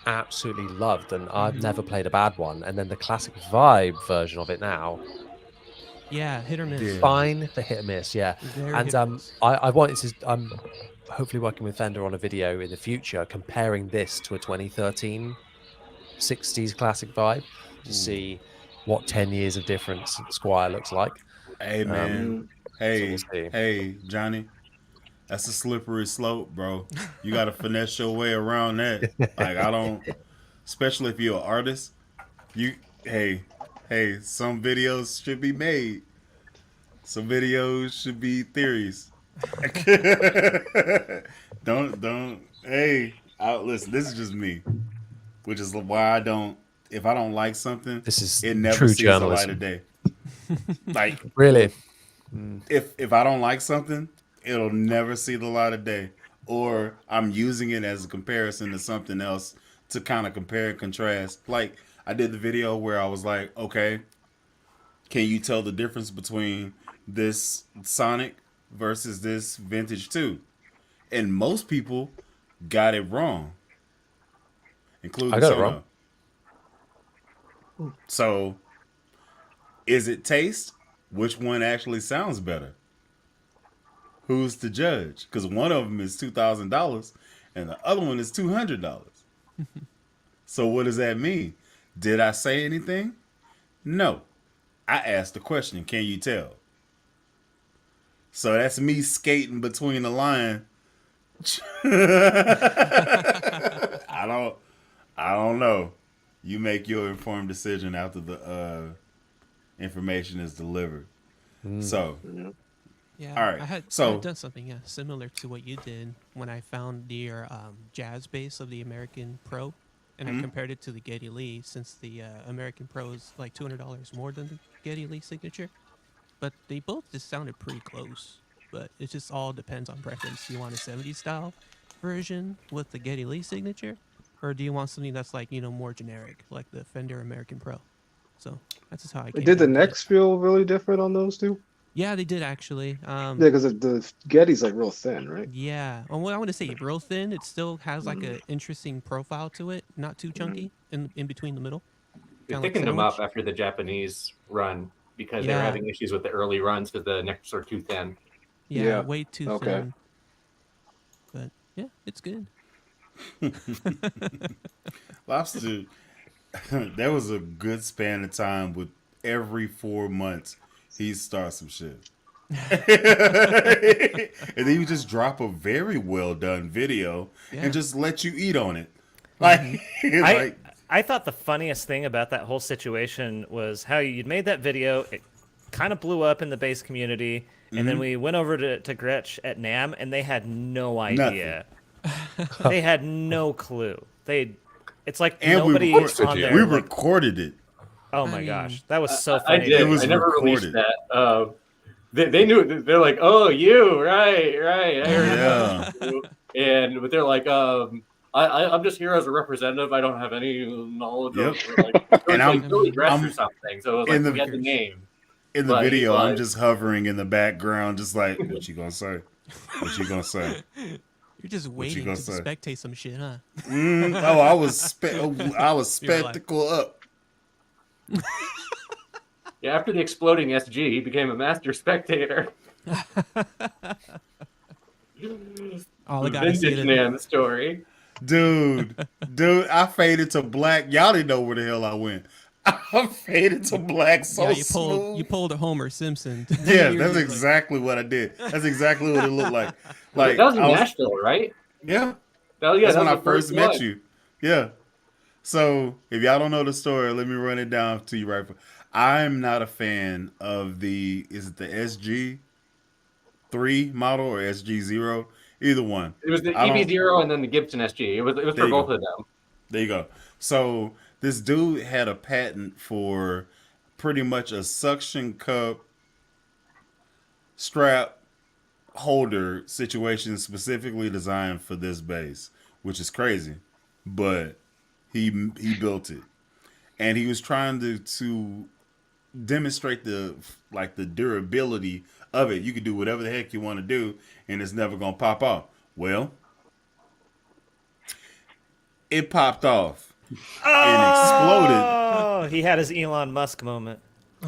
S8: absolutely loved, and I've never played a bad one. And then the classic vibe version of it now,
S10: Yeah, hit or miss.
S1: Yeah.
S8: fine for hit or miss, yeah.
S10: Very
S8: And
S10: hit or miss.
S8: I wanted to I'm hopefully working with Fender on a video in the future comparing this to a 2013 60s classic vibe to see what 10 years of difference Squire looks like.
S1: Hey man.
S8: So
S1: Hey,
S8: we'll see.
S1: hey, Johnny. That's a slippery slope, bro. You gotta finesse your way around that. Like I don't, especially if you're an artist. Hey, some videos should be made. Some videos should be theories. don't. Hey, listen. This is just me, which is why I don't. If I don't like something,
S8: This is
S1: it never
S8: true
S1: sees the light
S8: journalism.
S1: of day. Like
S8: Really?
S1: if I don't like something, it'll never see the light of day. Or I'm using it as a comparison to something else to kind of compare and contrast. Like I did the video where I was like, okay, can you tell the difference between this Sonic versus this Vintage 2? And most people got it wrong, including
S8: I got it
S1: Sono.
S8: wrong.
S1: So, is it taste? Which one actually sounds better? Who's to judge? Because one of them is $2,000 and the other one is $200. So what does that mean? Did I say anything? No. I asked the question, can you tell? So that's me skating between the line. I don't know. You make your informed decision after the information is delivered. So,
S10: Yeah,
S1: all right,
S10: I had done something similar to what you did when I found your jazz bass of the American Pro, and I compared it to the Geddy Lee, since the American Pro is like $200 more than the Geddy Lee signature, but they both just sounded pretty close. but it just all depends on preference. Do you want a 70s style version with the Geddy Lee signature, or do you want something that's like, you know, more generic, like the Fender American Pro? So that's just how I came
S6: Did the
S10: down to it.
S6: necks feel really different on those two?
S10: Yeah, they did actually.
S6: Yeah, because the Getty's like real thin, right?
S10: Yeah. Well, I want to say real thin. It still has like an interesting profile to it, not too chunky in between the middle.
S4: They
S10: Kinda like
S4: thickened them up
S10: sandwich.
S4: after the Japanese run because they were
S10: Yeah.
S4: having issues with the early runs because the necks are too thin.
S10: Yeah,
S6: Yeah.
S10: way too
S6: Okay.
S10: thin. But yeah, it's good.
S1: Lobster, there was a good span of time with every 4 months he'd start some shit. And then he would just drop a very well done video
S10: Yeah.
S1: and just let you eat on it. Like, like
S7: I thought the funniest thing about that whole situation was how you'd made that video. It kind of blew up in the bass community, and then we went over to Gretsch at NAMM, and they had no idea. They had no clue. It's like
S1: and
S7: nobody
S1: we,
S7: on there.
S1: we
S7: like,
S1: recorded it.
S7: oh
S10: I
S7: my
S10: mean,
S7: gosh, that was so
S4: I
S7: funny.
S4: did.
S1: It was
S4: I never released
S1: recorded.
S4: that. They knew it. They're like, oh, you, right. I heard
S1: Yeah.
S4: about you. But they're like, I'm just here as a representative. I don't have any knowledge of like,
S1: And
S4: like
S1: I'm-
S4: Billy Dress
S1: I'm
S4: or something. So it was
S1: in
S4: like,
S1: the-
S4: forget the name.
S1: In the
S4: But he's
S1: video, I'm
S4: like-
S1: just hovering in the background, just like, what you gonna say? What you gonna say?
S10: You're just
S1: you
S10: waiting
S1: gonna
S10: to
S1: say?
S10: spectate some shit, huh?
S1: Oh, I was
S10: You're like-
S1: spectacle up.
S4: Yeah, after the exploding SG, he became a master spectator.
S10: All I gotta see
S4: Vintage
S10: it.
S4: man story.
S1: Dude, I faded to black. Y'all didn't know where the hell I went. I faded to black so
S10: Yeah, you
S1: smooth.
S10: pulled a Homer Simpson.
S1: Yeah,
S10: You're
S1: that's
S10: just like-
S1: exactly what I did. That's exactly what it looked like. Like
S4: that was in
S1: I
S4: Nashville, right?
S1: yeah,
S4: Yeah,
S1: that's
S4: that
S1: when I
S4: was the
S1: first met
S4: one.
S1: you. Yeah. So if y'all don't know the story, let me run it down to you right. I'm not a fan of is it the SG3 model or SG0? Either one.
S4: It was the
S1: I don't-
S4: EB0 and then the Gibson SG. It was
S1: There
S4: for
S1: you
S4: both
S1: go.
S4: of them.
S1: There you go. So this dude had a patent for pretty much a suction cup strap holder situation specifically designed for this bass, which is crazy. But he built it. And he was trying to demonstrate the durability of it. You can do whatever the heck you want to do and it's never going to pop off. Well, it popped off and exploded.
S7: Oh, he had his Elon Musk moment.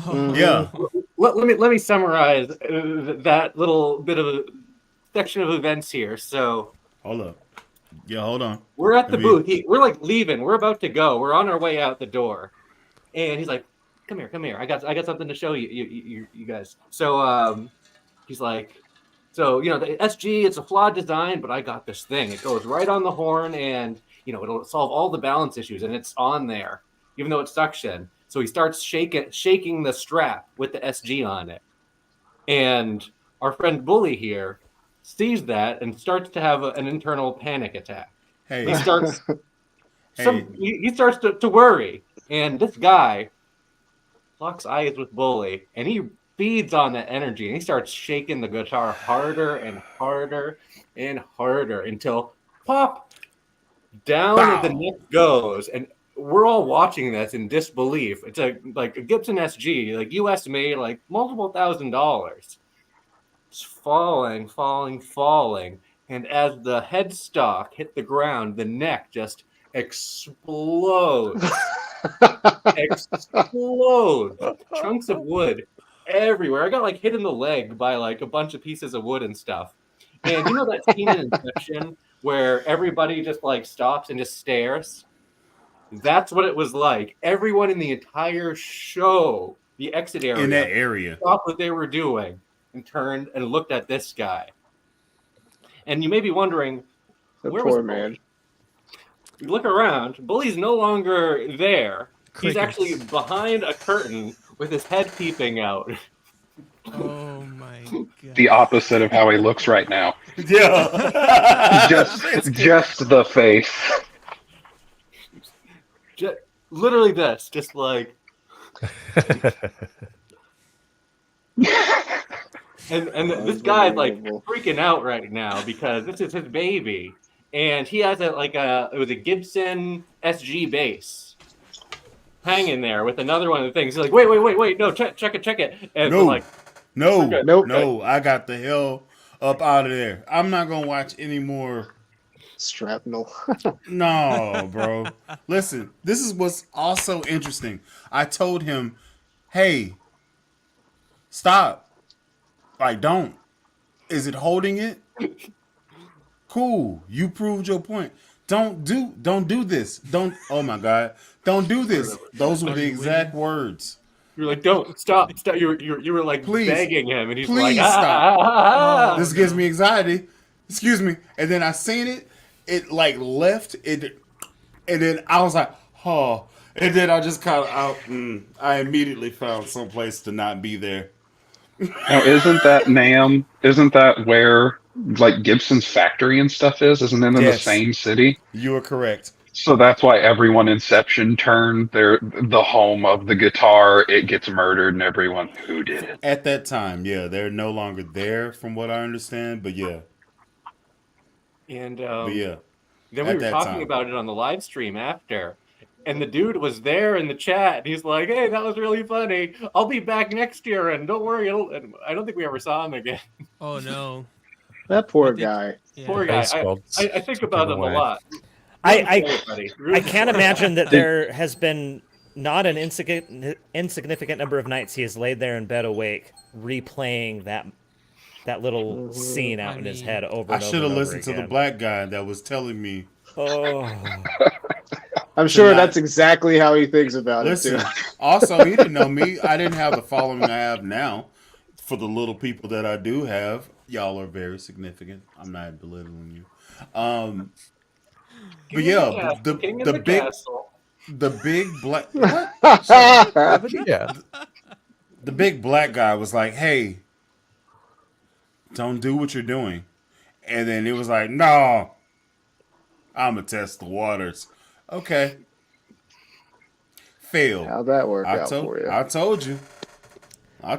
S1: Yeah.
S4: Let me summarize that little bit of a section of events here. So
S1: Hold up. Yeah, hold on.
S4: we're at the
S1: Let me-
S4: booth. We're like leaving. We're about to go. We're on our way out the door, and he's like, "Come here. I got something to show you guys." So he's like, "So the SG, it's a flawed design, but I got this thing. It goes right on the horn, and it'll solve all the balance issues, and it's on there, even though it's suction." So he starts shaking the strap with the SG on it, and our friend Bully here sees that and starts to have an internal panic attack.
S1: Hey,
S4: He starts
S1: hey,
S4: he starts to worry, and this guy locks eyes with Bully, and he feeds on that energy, and he starts shaking the guitar harder and harder and harder until pop down
S1: Bow.
S4: the neck goes, and we're all watching this in disbelief. It's like a Gibson SG, like US made, like multiple $1,000s. It's falling, and as the headstock hit the ground, the neck just explodes. Chunks of wood everywhere. I got like hit in the leg by like a bunch of pieces of wood and stuff. And you know that scene in Inception where everybody just like stops and just stares? That's what it was like. Everyone in the entire show, the exit area,
S1: in that area.
S4: stopped what they were doing and turned and looked at this guy. And you may be wondering,
S6: The
S4: where was
S6: poor
S4: Bully?
S6: man.
S4: You look around, Bully's no longer there. He's
S10: Crickets.
S4: actually behind a curtain with his head peeping out.
S10: Oh my god.
S9: The opposite of how he looks right now.
S1: Yeah.
S9: Just the face.
S4: Literally this, just like And this guy's like
S6: Unbelievable.
S4: freaking out right now because this is his baby, and he has it was a Gibson SG bass hanging there with another one of the things. He's like, wait, no, check it, and we're
S1: No,
S4: like,
S1: no,
S4: okay.
S6: Nope.
S1: no. I got the hell up out of there. I'm not gonna watch any more.
S6: Shrapnel.
S1: No, bro. Listen, this is what's also interesting. I told him, hey, stop. Like, don't. Is it holding it? Cool. You proved your point. Don't do this. Don't, oh my God. Don't do this. Those were the exact words.
S4: You're like, don't stop. You were like
S1: Please.
S4: begging him, and he's
S1: Please
S4: like,
S1: stop.
S10: Oh,
S1: This gives me anxiety. Excuse me. And then I seen it. It like left it, and then I was like, oh. And then I just kind of I immediately found some place to not be there.
S9: Now, isn't that NAMM? Isn't that where like Gibson's factory and stuff is? Isn't it in the
S1: Yes.
S9: same city?
S1: You are correct.
S9: So that's why everyone Inception turned the home of the guitar. It gets murdered, and everyone who did it.
S1: At that time, yeah, they're no longer there, from what I understand. But yeah,
S4: and
S1: yeah.
S4: then
S1: at
S4: we were
S1: that
S4: talking
S1: time.
S4: about it on the live stream after. And the dude was there in the chat. And he's like, "Hey, that was really funny. I'll be back next year, and don't worry." And I don't think we ever saw him again.
S10: Oh no.
S6: That poor
S10: I think-
S6: guy.
S10: Yeah.
S4: Poor guy.
S8: Base gods
S4: I think about
S8: give
S4: him a
S8: away.
S4: lot.
S7: I can't imagine that there has been not an insignificant number of nights he has laid there in bed awake, replaying that little scene out in his head over
S1: I
S7: and over.
S1: should have
S7: and over
S1: listened to the
S7: again.
S1: black guy that was telling me.
S7: Oh,
S6: I'm sure
S1: not-
S6: that's exactly how he thinks about
S1: Listen,
S6: it too.
S1: also, he didn't know me. I didn't have the following I have now. For the little people that I do have, y'all are very significant. I'm not belittling you. But yeah, the big black what?
S8: Yeah.
S1: The big black guy was like, "Hey, don't do what you're doing," and then it was like, "No, I'm gonna test the waters." Okay, failed.
S6: How'd that work out for you?
S1: I told you. I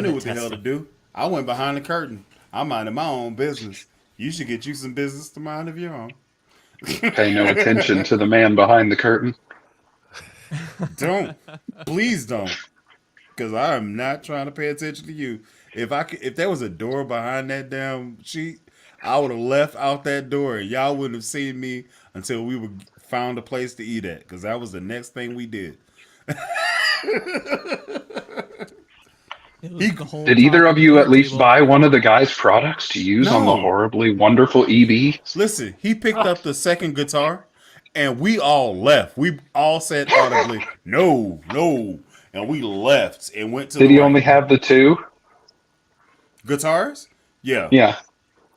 S1: knew what the hell to do. I went behind the curtain. I'm minding my own business. You should get you some business to mind of your own.
S9: Pay no attention to the man behind the curtain.
S1: Don't. Please don't. Because I am not trying to pay attention to you. If there was a door behind that damn sheet, I would have left out that door and y'all wouldn't have seen me until we found a place to eat at. Because that was the next thing we did.
S9: Did either of you at least buy one of the guy's products to use on the
S1: No.
S9: horribly wonderful EB?
S1: Listen, he picked up the second guitar and we all left. We all said audibly, no. And we left and went to
S9: Did
S1: the
S9: he
S1: right.
S9: only have the two?
S1: Guitars? Yeah.
S9: Yeah.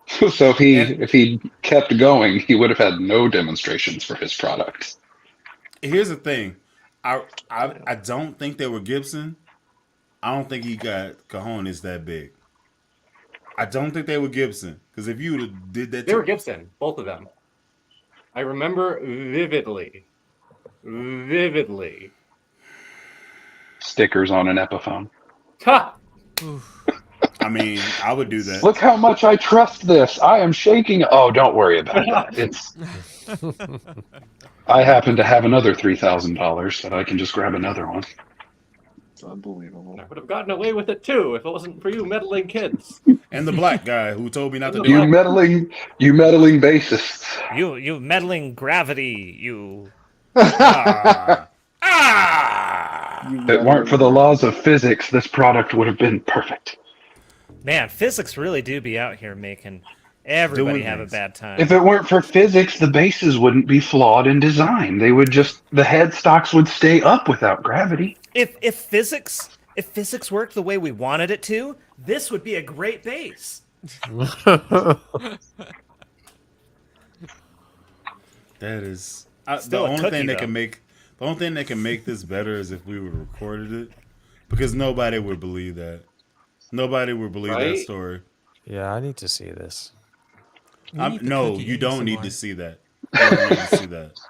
S9: So if he kept going, he would have had no demonstrations for his product.
S1: Here's the thing. I don't think they were Gibson. I don't think he got cojones that big. I don't think they were Gibson. Because if you would have did that
S4: They were Gibson, both of them. I remember vividly.
S9: Stickers on an Epiphone.
S4: Ha!
S1: I mean, I would do that.
S9: Look how much I trust this. I am shaking. Oh, don't worry about that. It's. I happen to have another $3,000 that I can just grab another one.
S6: It's unbelievable.
S4: I would have gotten away with it too if it wasn't for you meddling kids.
S1: And the black guy who told me not to do
S9: You
S1: it.
S9: meddling bassists.
S7: you meddling gravity, you.
S1: Ah.
S9: If it weren't for the laws of physics, this product would have been perfect.
S7: Man, physics really do be out here making everybody
S1: Doing
S7: have
S1: things.
S7: a bad time.
S9: If it weren't for physics, the bases wouldn't be flawed in design. They would just the headstocks would stay up without gravity.
S7: If physics worked the way we wanted it to, this would be a great base.
S1: That is the
S7: Still a
S1: only
S7: cookie,
S1: thing that
S7: though.
S1: can make this better is if we would have recorded it, because nobody would believe that. Nobody would believe that
S4: Right?
S1: story.
S8: Yeah, I need to see this.
S10: We need the
S1: No,
S10: cookie
S1: you don't need
S10: ASMR.
S1: to see that. You don't need to see that.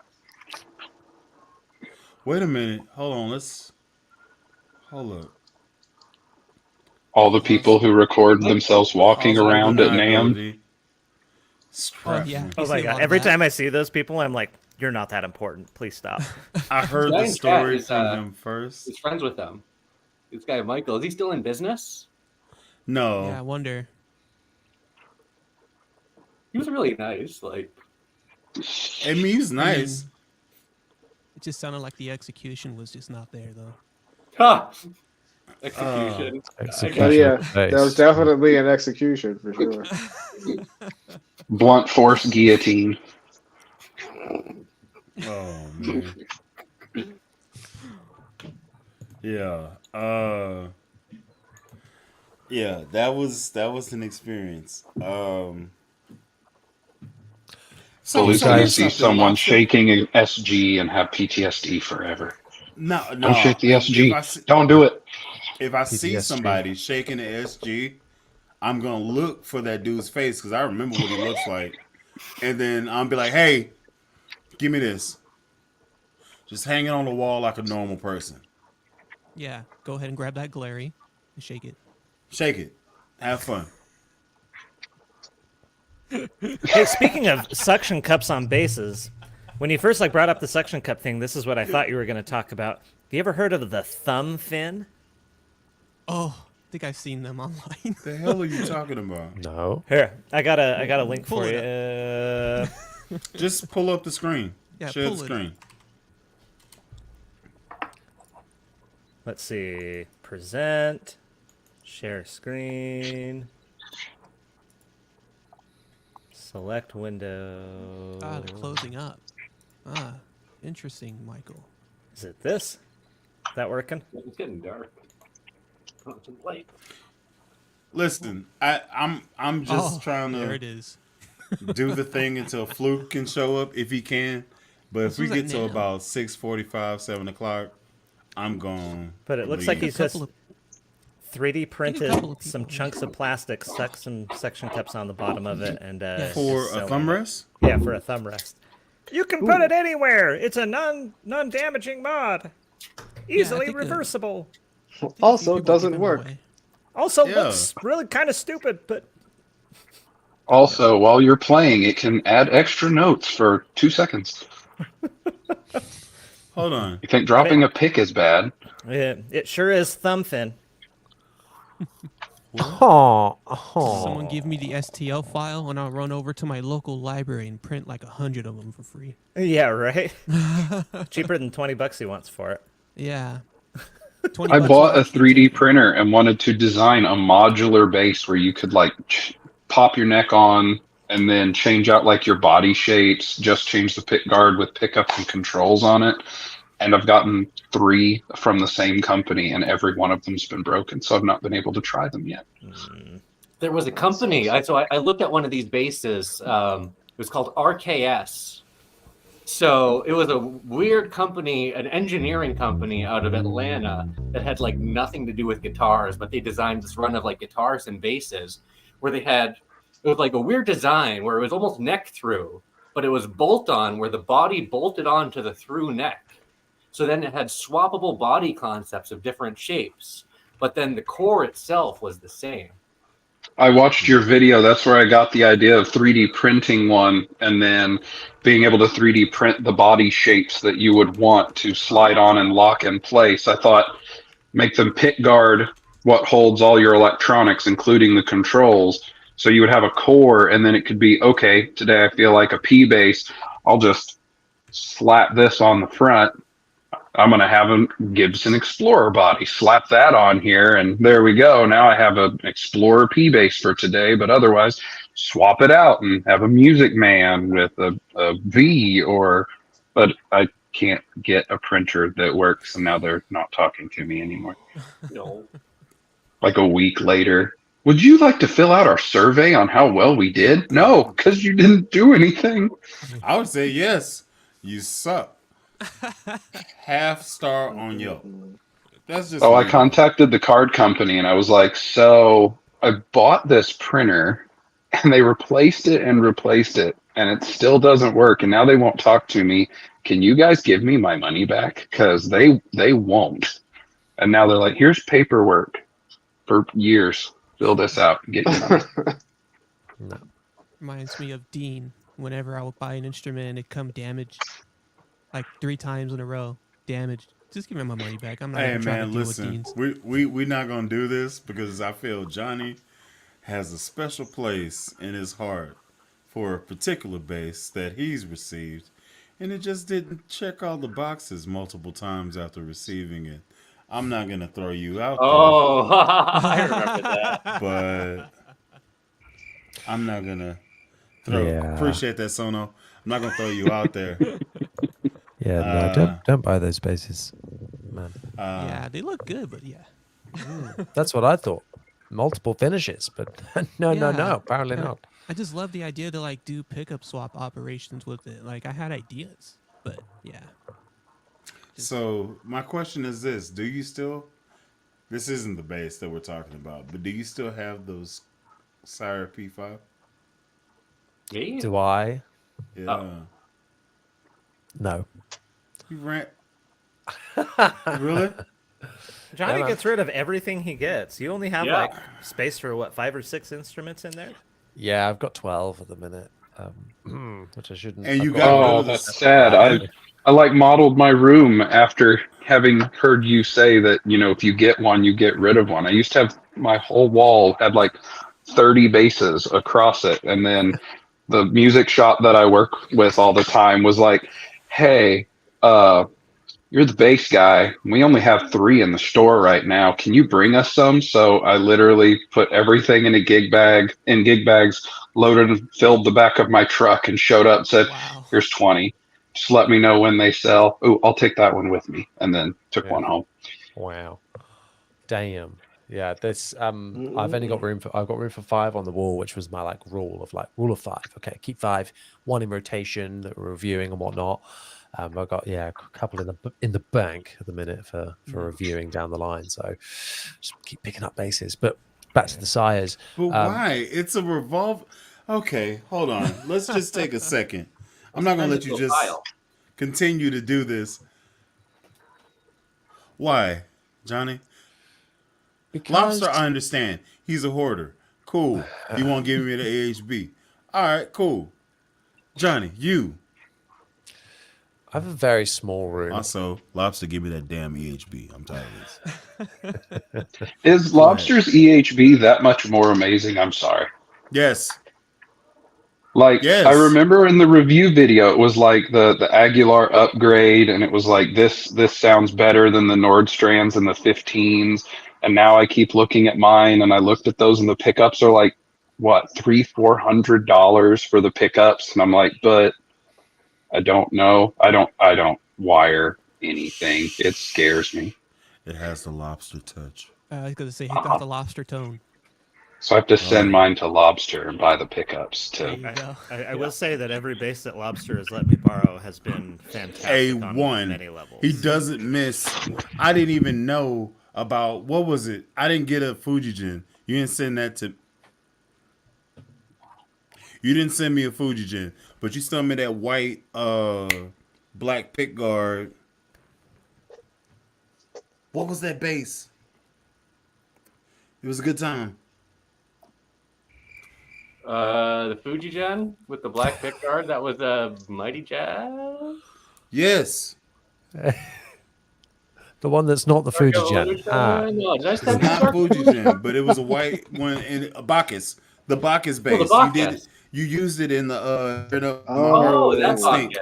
S1: Wait a minute. Hold on. Hold up.
S9: All the people who record themselves walking
S1: Also,
S9: around at NAMM.
S1: deniability.
S10: Oh yeah.
S7: Oh
S10: you
S7: my
S10: see a
S7: god!
S10: lot of
S7: Every
S10: that.
S7: time I see those people, I'm like, "You're not that important. Please stop."
S1: I heard
S4: guy
S1: the
S4: in chat
S1: story
S4: is,
S1: from him first.
S4: He's friends with them. This guy Michael, is he still in business?
S1: No.
S10: Yeah, I wonder.
S4: He was really nice. Like,
S1: I mean, he's nice.
S10: It just sounded like the execution was just not there though.
S4: ha! Execution.
S8: Execution.
S6: But yeah,
S8: of the
S6: that was
S8: face.
S6: definitely an execution for sure.
S9: Blunt force guillotine.
S1: Oh man. Yeah. Yeah, that was an experience.
S9: So
S8: you
S9: you
S8: guys-
S9: see someone shaking an SG and have PTSD forever.
S1: No.
S9: Don't shake the
S1: If
S9: SG.
S1: I see,
S9: Don't do it.
S1: if I see
S8: PTSD.
S1: somebody shaking the SG, I'm gonna look for that dude's face because I remember what he looks like, and then I'll be like, "Hey, give me this." Just hanging on the wall like a normal person.
S10: Yeah, go ahead and grab that glary and shake it.
S1: Shake it. Have fun.
S7: Hey, speaking of suction cups on bases, when you first brought up the suction cup thing, this is what I thought you were going to talk about. Have you ever heard of the thumb fin?
S10: Oh, I think I've seen them online.
S1: The hell are you talking about?
S8: No.
S7: Here, I got a link
S10: Pull
S7: for
S10: it
S7: you.
S1: Just pull up the screen.
S10: Yeah,
S1: Share the
S10: pull it.
S1: screen.
S7: Let's see. Present. Share screen. Select window.
S10: Ah, they're closing up. Ah, interesting, Michael.
S7: Is it this? Is that working?
S4: It's getting dark. Oh, it's late.
S1: Listen, I'm just trying
S10: There
S1: to
S10: it is.
S1: do the thing until Fluke can show up if he can. But if
S10: This
S1: we
S10: was at
S1: get to
S10: NAMM.
S1: about 6:45, 7 o'clock, I'm gone.
S7: But it looks like he's just
S10: Couple of-
S7: 3D printed
S10: couple of
S7: some
S10: people.
S7: chunks of plastic, stuck some suction cups on the bottom of it, and
S1: For
S7: just
S1: a
S7: selling
S1: thumb
S7: it.
S1: rest?
S7: Yeah, for a thumb rest. You can put it anywhere. It's a non-damaging mod. Easily
S10: think,
S7: reversible.
S6: Also,
S10: people
S6: doesn't
S10: give them
S6: work.
S10: away.
S7: Also
S1: Yeah.
S7: looks really kind of stupid, but
S9: Also, while you're playing, it can add extra notes for 2 seconds.
S1: Hold on.
S9: You think dropping a pick is bad?
S7: it sure is thumb fin.
S10: Someone give me the STL file and I'll run over to my local library and print like 100 of them for free.
S7: Yeah, right. Cheaper than $20 he wants for it.
S10: Yeah. 20
S9: I
S10: bucks
S9: bought a
S10: each.
S9: 3D printer and wanted to design a modular base where you could pop your neck on and then change out your body shapes, just change the pick guard with pickups and controls on it. And I've gotten 3 from the same company and every one of them's been broken. So I've not been able to try them yet.
S4: There was a company. I looked at one of these bases. It was called RKS. So it was a weird company, an engineering company out of Atlanta that had nothing to do with guitars, but they designed this run of guitars and basses where it was a weird design where it was almost neck through, but it was bolt on where the body bolted onto the through neck. So then it had swappable body concepts of different shapes, but then the core itself was the same.
S9: I watched your video. That's where I got the idea of 3D printing one and then being able to 3D print the body shapes that you would want to slide on and lock in place. I thought make them pick guard what holds all your electronics, including the controls. So you would have a core and then it could be, okay, today I feel like a P bass. I'll just slap this on the front. I'm going to have a Gibson Explorer body, slap that on here, and there we go. Now I have an Explorer P bass for today, but otherwise swap it out and have a Music Man with a V but I can't get a printer that works, and now they're not talking to me anymore.
S4: No.
S9: A week later, would you like to fill out our survey on how well we did? No, because you didn't do anything.
S1: I would say yes. You suck. Half star on Yelp. That's just.
S9: I
S1: me.
S9: contacted the card company and I was like, so I bought this printer and they replaced it and it still doesn't work. And now they won't talk to me. Can you guys give me my money back? Because they won't. And now they're like, here's paperwork. for years. Fill this out. Get you one.
S8: No.
S10: Reminds me of Dean. Whenever I would buy an instrument and it come damaged, like 3 times in a row, damaged. Just give me my money back. I'm not
S1: Hey
S10: even trying
S1: man,
S10: to deal
S1: listen,
S10: with Deans.
S1: we not gonna do this because I feel Johnny has a special place in his heart for a particular bass that he's received, and it just didn't check all the boxes multiple times after receiving it. I'm not gonna throw you out
S4: Oh, I remember that.
S1: there, but I'm not gonna throw.
S8: Yeah.
S1: Appreciate that, Sono. I'm not gonna throw you out there.
S8: Yeah, no, don't buy those bases, man.
S10: Yeah, they look good, but yeah.
S8: That's what I thought. Multiple finishes, but no,
S10: Yeah.
S8: apparently
S10: Yeah.
S8: not.
S10: I just love the idea to like do pickup swap operations with it. Like I had ideas, but yeah.
S1: So my question is this: do you still? This isn't the bass that we're talking about, but do you still have those Sire P5?
S4: Yeah.
S8: Do I?
S1: Yeah.
S8: No.
S1: You rant. Really?
S7: Johnny
S8: Yeah, man.
S7: gets rid of everything he gets. You only have
S4: Yeah.
S7: like space for what, 5 or 6 instruments in there?
S8: Yeah, I've got 12 at the minute, which I shouldn't.
S1: And
S8: I've
S1: you
S8: got-
S1: got rid
S9: Oh,
S1: of the
S9: that's sad. I like modeled my room after having heard you say that, if you get one, you get rid of one. I used to have my whole wall had like 30 bases across it. And then the music shop that I work with all the time was like, hey, you're the bass guy. We only have 3 in the store right now. Can you bring us some? So I literally put everything in gig bags, loaded and filled the back of my truck and showed up and said,
S10: Wow.
S9: here's 20. Just let me know when they sell. Oh, I'll take that one with me. And then took
S8: Yeah.
S9: one home.
S8: Wow. Damn. Yeah, this I've got room for 5 on the wall, which was my rule of 5. Okay, keep 5, 1 in rotation that we're reviewing and whatnot. I've got a couple in the bank at the minute for reviewing down the line. So just keep picking up bases. But back to the Sires.
S1: But why? It's a revolve. Okay, hold on. Let's just take a second. I'm not gonna let you just continue to do this. Why, Johnny?
S8: Because
S1: Lobster, I understand. He's a hoarder. Cool. You won't give me the AHB. All right, cool. Johnny, you.
S8: I have a very small room.
S1: Also, Lobster, give me that damn EHB. I'm tired of this.
S9: Is Lobster's EHB that much more amazing? I'm sorry.
S1: Yes.
S9: Yes. I remember in the review video, it was like the Aguilar upgrade, and it was like this sounds better than the Nordstrands and the 15s. And now I keep looking at mine, and I looked at those, and the pickups are like what, $300-400 for the pickups, and I'm like, but I don't know. I don't wire anything. It scares me.
S1: It has the Lobster touch.
S10: I was gonna say he got the lobster tone.
S9: So I have to send mine to Lobster and buy the pickups
S10: There
S9: too.
S10: you go.
S7: I will say that every bass that Lobster has let me borrow has been fantastic on
S1: A1.
S7: many levels.
S1: He doesn't miss. I didn't even know about, what was it? I didn't get a Fujijin. You didn't send that to. You didn't send me a Fujijin, but you sent me that white black pick guard. What was that bass? It was a good time.
S4: The Fujigen with the black pickguard. That was a Mighty Jazz.
S1: Yes.
S8: The one that's not the Fujigen.
S4: No, did I
S1: It's
S4: send
S1: not
S4: you?
S1: Fujijin, but it was a white one in a Bacchus. The Bacchus bass.
S4: Bacchus.
S1: You used it in the
S4: Oh, that's
S1: Stink.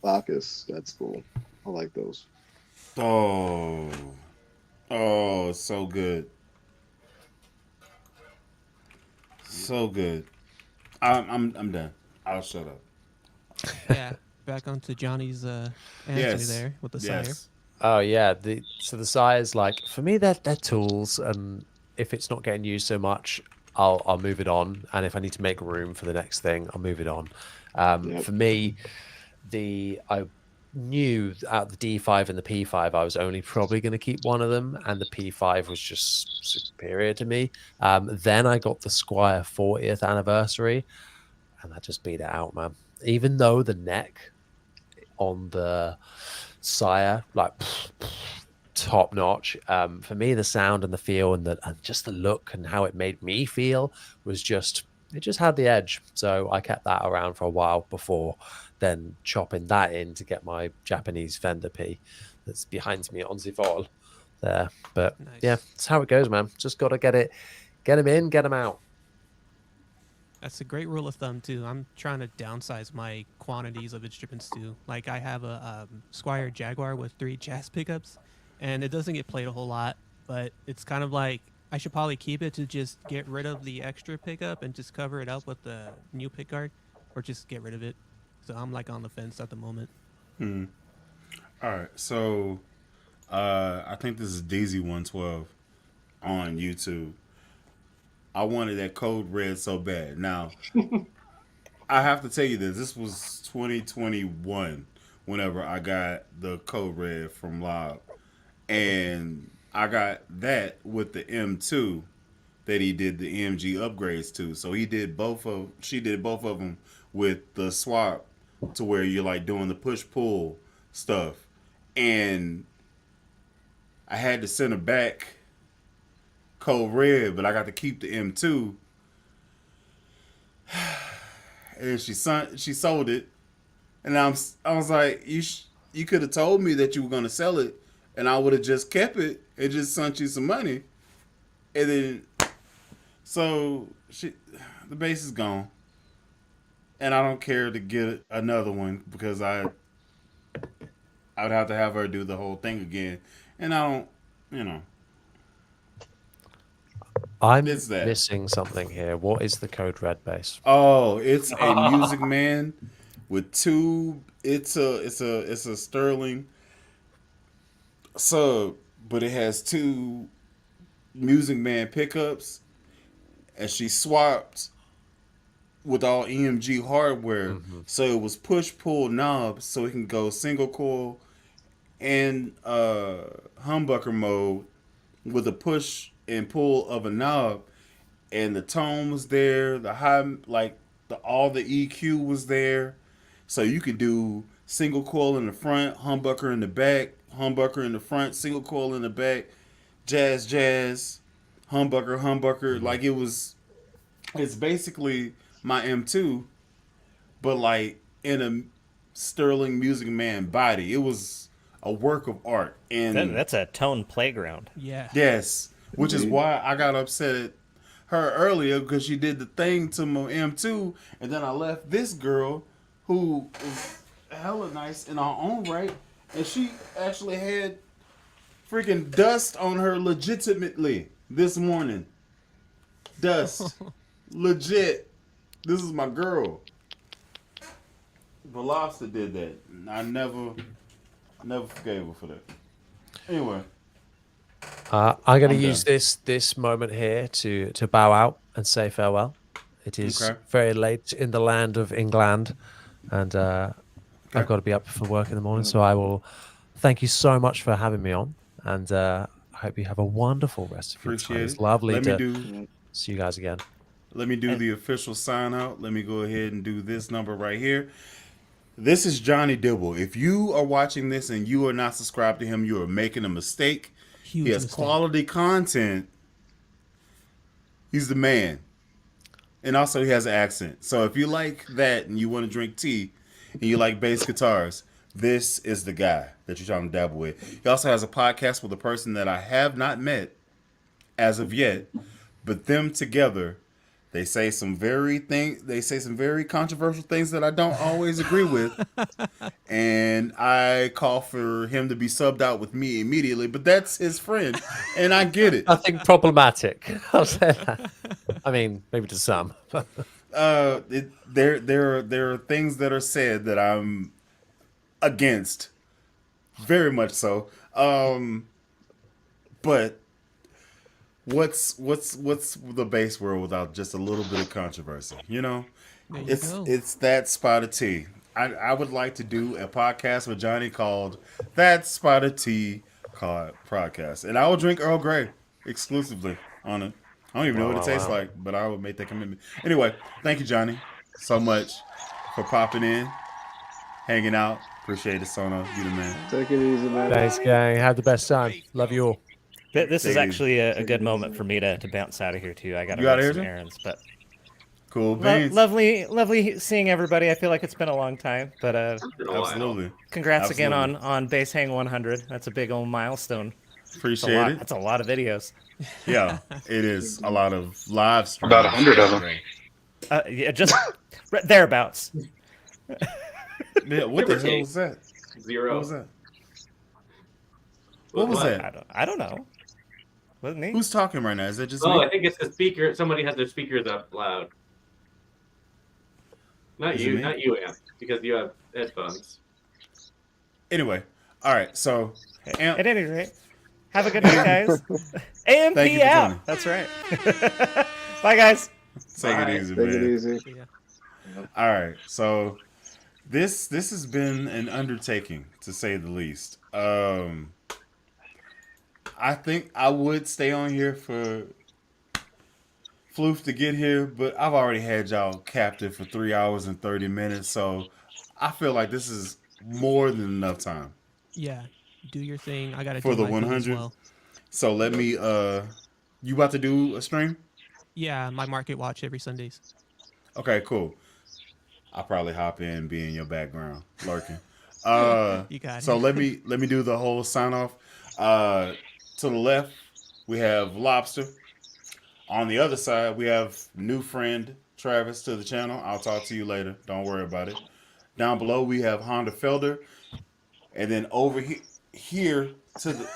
S6: Bacchus, that's cool. I like those.
S1: Oh, so good, so good. I'm done. I'll shut up.
S10: Yeah. Back onto Johnny's answer there with the Sire.
S8: Oh yeah, so the Sires, for me, they're tools, and if it's not getting used so much, I'll move it on, and if I need to make room for the next thing, I'll move it on. For me, I knew out of the D5 and the P5, I was only probably going to keep one of them, and the P5 was just superior to me. Then I got the Squire 40th anniversary, and I just beat it out, man. Even though the neck on the Sire top notch. For me, the sound and the feel and just the look and how it made me feel was it just had the edge. So I kept that around for a while before then chopping that in to get my Japanese Fender P that's behind me on the wall there. But
S10: Nice.
S8: yeah, that's how it goes, man. Just got to get them in, get them out.
S10: That's a great rule of thumb too. I'm trying to downsize my quantities of instruments too. Like I have a Squire Jaguar with 3 jazz pickups, and it doesn't get played a whole lot. But it's kind of like I should probably keep it to just get rid of the extra pickup and just cover it up with the new pickguard, or just get rid of it. So I'm like on the fence at the moment.
S1: All right, so I think this is DZ112 on YouTube. I wanted that Code Red so bad. Now, I have to tell you this. This was 2021 whenever I got the Code Red from Lob. And I got that with the M2 that he did the EMG upgrades to. So she did both of them with the swap to where you're like doing the push-pull stuff. And I had to send her back Code Red, but I got to keep the M2. And she sold it, and I was like, you could have told me that you were gonna sell it, and I would have just kept it and just sent you some money. And then, so the bass is gone, and I don't care to get another one because I would have to have her do the whole thing again, and I don't,
S8: I'm
S1: It's that.
S8: missing something here. What is the Code Red bass?
S1: Oh, it's a Music Man with 2. It's a Sterling sub, but it has 2 Music Man pickups, and she swapped with all EMG hardware. So it was push pull knobs, so it can go single coil and humbucker mode with a push and pull of a knob, and the tone was there, the high, like all the EQ was there, so you could do single coil in the front, humbucker in the back, humbucker in the front, single coil in the back, jazz, humbucker. Like it's basically my M2, but like in a Sterling Music Man body. It was a work of art, and
S5: That's a tone playground.
S10: Yeah.
S1: yes. Which is why I got upset at her earlier, because she did the thing to my M2, and then I left this girl who is hella nice in her own right, and she actually had freaking dust on her legitimately this morning. Dust. Legit. This is my girl. The Lobster did that. I never forgave her for that. Anyway.
S8: I'm going to
S1: I'm
S8: use this moment here to bow out and say farewell. It is
S1: Okay.
S8: very late in the land of England, and I've got to be up for work in the morning. So I will thank you so much for having me on, and I hope you have a wonderful rest of your time.
S1: Appreciate
S8: It's
S1: it.
S8: lovely
S1: Let me
S8: to
S1: do
S8: see you guys again.
S1: Let me do the official sign out. Let me go ahead and do this number right here. This is Johnny Dibble. If you are watching this and you are not subscribed to him, you are making a mistake.
S10: Huge
S1: He has
S10: mistake.
S1: quality content. He's the man. And also he has an accent. So if you like that and you want to drink tea and you like bass guitars, this is the guy that you're trying to dabble with. He also has a podcast with a person that I have not met as of yet, but them together, they say some very controversial things that I don't always agree with. And I call for him to be subbed out with me immediately, but that's his friend, and I get it.
S8: Nothing problematic. I'll say that. I mean, maybe to some.
S1: There are things that are said that I'm against, very much so. But what's the bass world without just a little bit of controversy? You know,
S10: There you
S1: it's
S10: go.
S1: it's that spot of tea. I would like to do a podcast with Johnny called That Spot of Tea podcast, and I will drink Earl Grey exclusively on it. I don't even know what it tastes like, but I will make that commitment. Anyway, thank you, Johnny, so much for popping in. hanging out. Appreciate it, Sono. You the man.
S6: Take it easy, man.
S8: Thanks, gang. Had the best time. Love you all.
S5: This is
S1: Take it
S5: actually a good moment for me to bounce out of here too. I got to
S1: You outta
S5: run
S1: here,
S5: some
S1: Jim?
S5: errands, but
S1: Cool beans.
S5: lovely seeing everybody. I feel like it's been a long time, but
S1: Absolutely.
S5: congrats again
S1: Absolutely.
S5: on Base Hang 100. That's a big old milestone.
S1: Appreciate it.
S5: That's a lot of videos.
S1: Yeah, it is a lot of live streams.
S9: About 100 of them.
S5: Yeah, just thereabouts.
S1: Yeah, what the hell was that?
S4: 0.
S1: What was that? What was that?
S5: I don't know. Wasn't me.
S1: Who's talking right now? Is it just
S4: Oh,
S1: me?
S4: I think it's the speaker. Somebody has their speakers up loud. Not
S1: Is it
S4: you,
S1: me?
S4: not you, Amp, because you have headphones.
S1: Anyway, all right. So, Amp,
S5: At any rate, have a good night, guys. AMP
S1: Thank you for
S5: out.
S1: joining.
S5: That's right. Bye, guys.
S1: take it easy,
S6: Take
S1: man.
S6: it easy.
S1: All right. So, this has been an undertaking to say the least. I think I would stay on here for Floof to get here, but I've already had y'all captive for 3 hours and 30 minutes, so I feel like this is more than enough time.
S10: Yeah, do your thing. I gotta
S1: For
S10: do
S1: the
S10: my thing as
S1: 100?
S10: well.
S1: So let me you about to do a stream?
S10: Yeah, my market watch every Sundays.
S1: Okay, cool. I'll probably hop in, be in your background, lurking.
S10: You got
S1: So
S10: it.
S1: let me do the whole sign off. To the left, we have Lobster. On the other side, we have new friend Travis to the channel. I'll talk to you later. Don't worry about it. Down below, we have Honda Felder. And then over here to the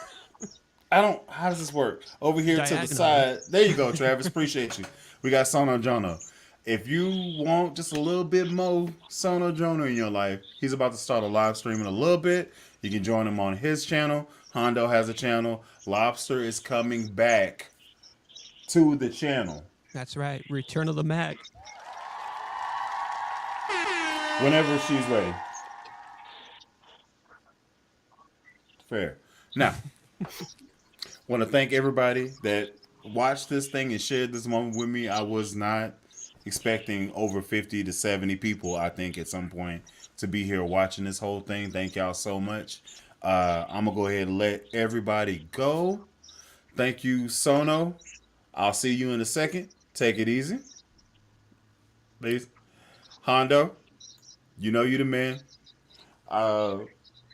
S1: how does this work? Over here to the
S10: Diagonally.
S1: side. There you go, Travis. Appreciate you. We got Sono Jono. If you want just a little bit more Sono Jono in your life, he's about to start a live stream in a little bit. You can join him on his channel. Hondo has a channel. Lobster is coming back to the channel
S10: That's right. Return of the Mac.
S1: whenever she's ready. Fair. Now, want to thank everybody that watched this thing and shared this moment with me. I was not expecting over 50 to 70 people, I think, at some point to be here watching this whole thing. Thank y'all so much. I'm going to go ahead and let everybody go. Thank you, Sono. I'll see you in a second. Take it easy. Please. Hondo, you know you the man.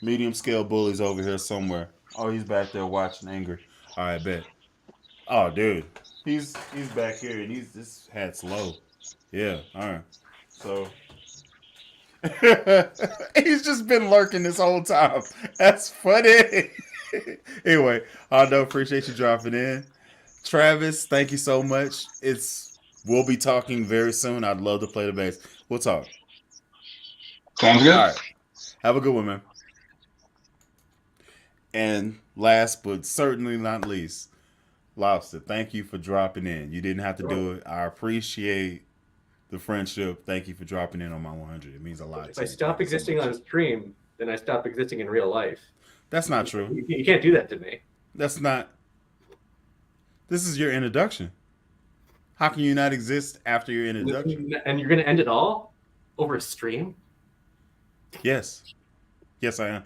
S1: Medium scale bully's over here somewhere. Oh, he's back there watching angry. All right, bet. Oh, dude, he's back here and this hat's low. Yeah, all right. So he's just been lurking this whole time. That's funny. Anyway, Hondo, appreciate you dropping in. Travis, thank you so much. We'll be talking very soon. I'd love to play the bass. We'll talk.
S9: Sounds good.
S1: All right. Have a good one, man. And last but certainly not least, Lobster, thank you for dropping in. You didn't have to do it. I appreciate the friendship. Thank you for dropping in on my 100. It means a lot.
S4: If I stop existing on stream, then I stop existing in real life.
S1: That's not true.
S4: You can't do that to me.
S1: That's not. This is your introduction. How can you not exist after your introduction?
S4: And you're going to end it all over a stream?
S1: Yes. Yes, I am.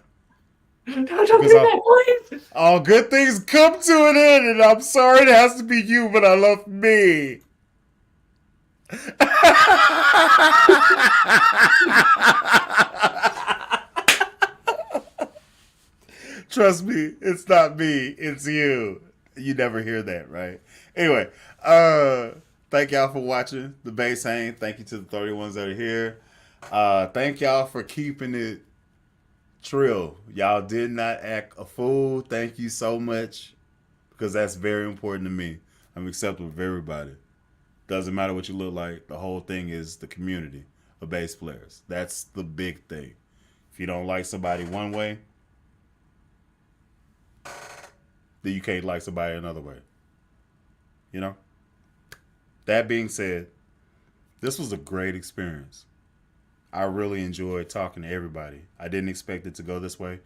S4: Don't do
S1: Because
S4: that, please.
S1: all good things come to an end, and I'm sorry it has to be you, but I love me. Trust me, it's not me, it's you. You never hear that, right? Anyway, thank y'all for watching the Bass Hang. Thank you to the 31s that are here. Thank y'all for keeping it trill. Y'all did not act a fool. Thank you so much, because that's very important to me. I'm acceptable with everybody. Doesn't matter what you look like. The whole thing is the community of bass players. That's the big thing. If you don't like somebody one way, then you can't like somebody another way. You know? That being said, this was a great experience. I really enjoyed talking to everybody. I didn't expect it to go this way.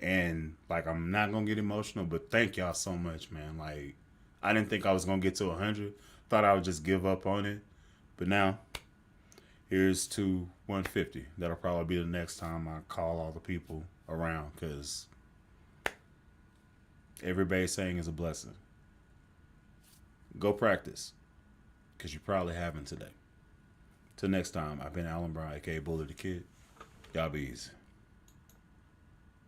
S1: And, like, I'm not going to get emotional, but thank y'all so much, man. Like, I didn't think I was going to get to 100. Thought I would just give up on it. But now, Here's to 150. That'll probably be the next time I call all the people around, because every bass hang is a blessing. Go practice, because you probably haven't today. Till next time, I've been Alan Brown, aka Bully the Kid. Y'all be easy.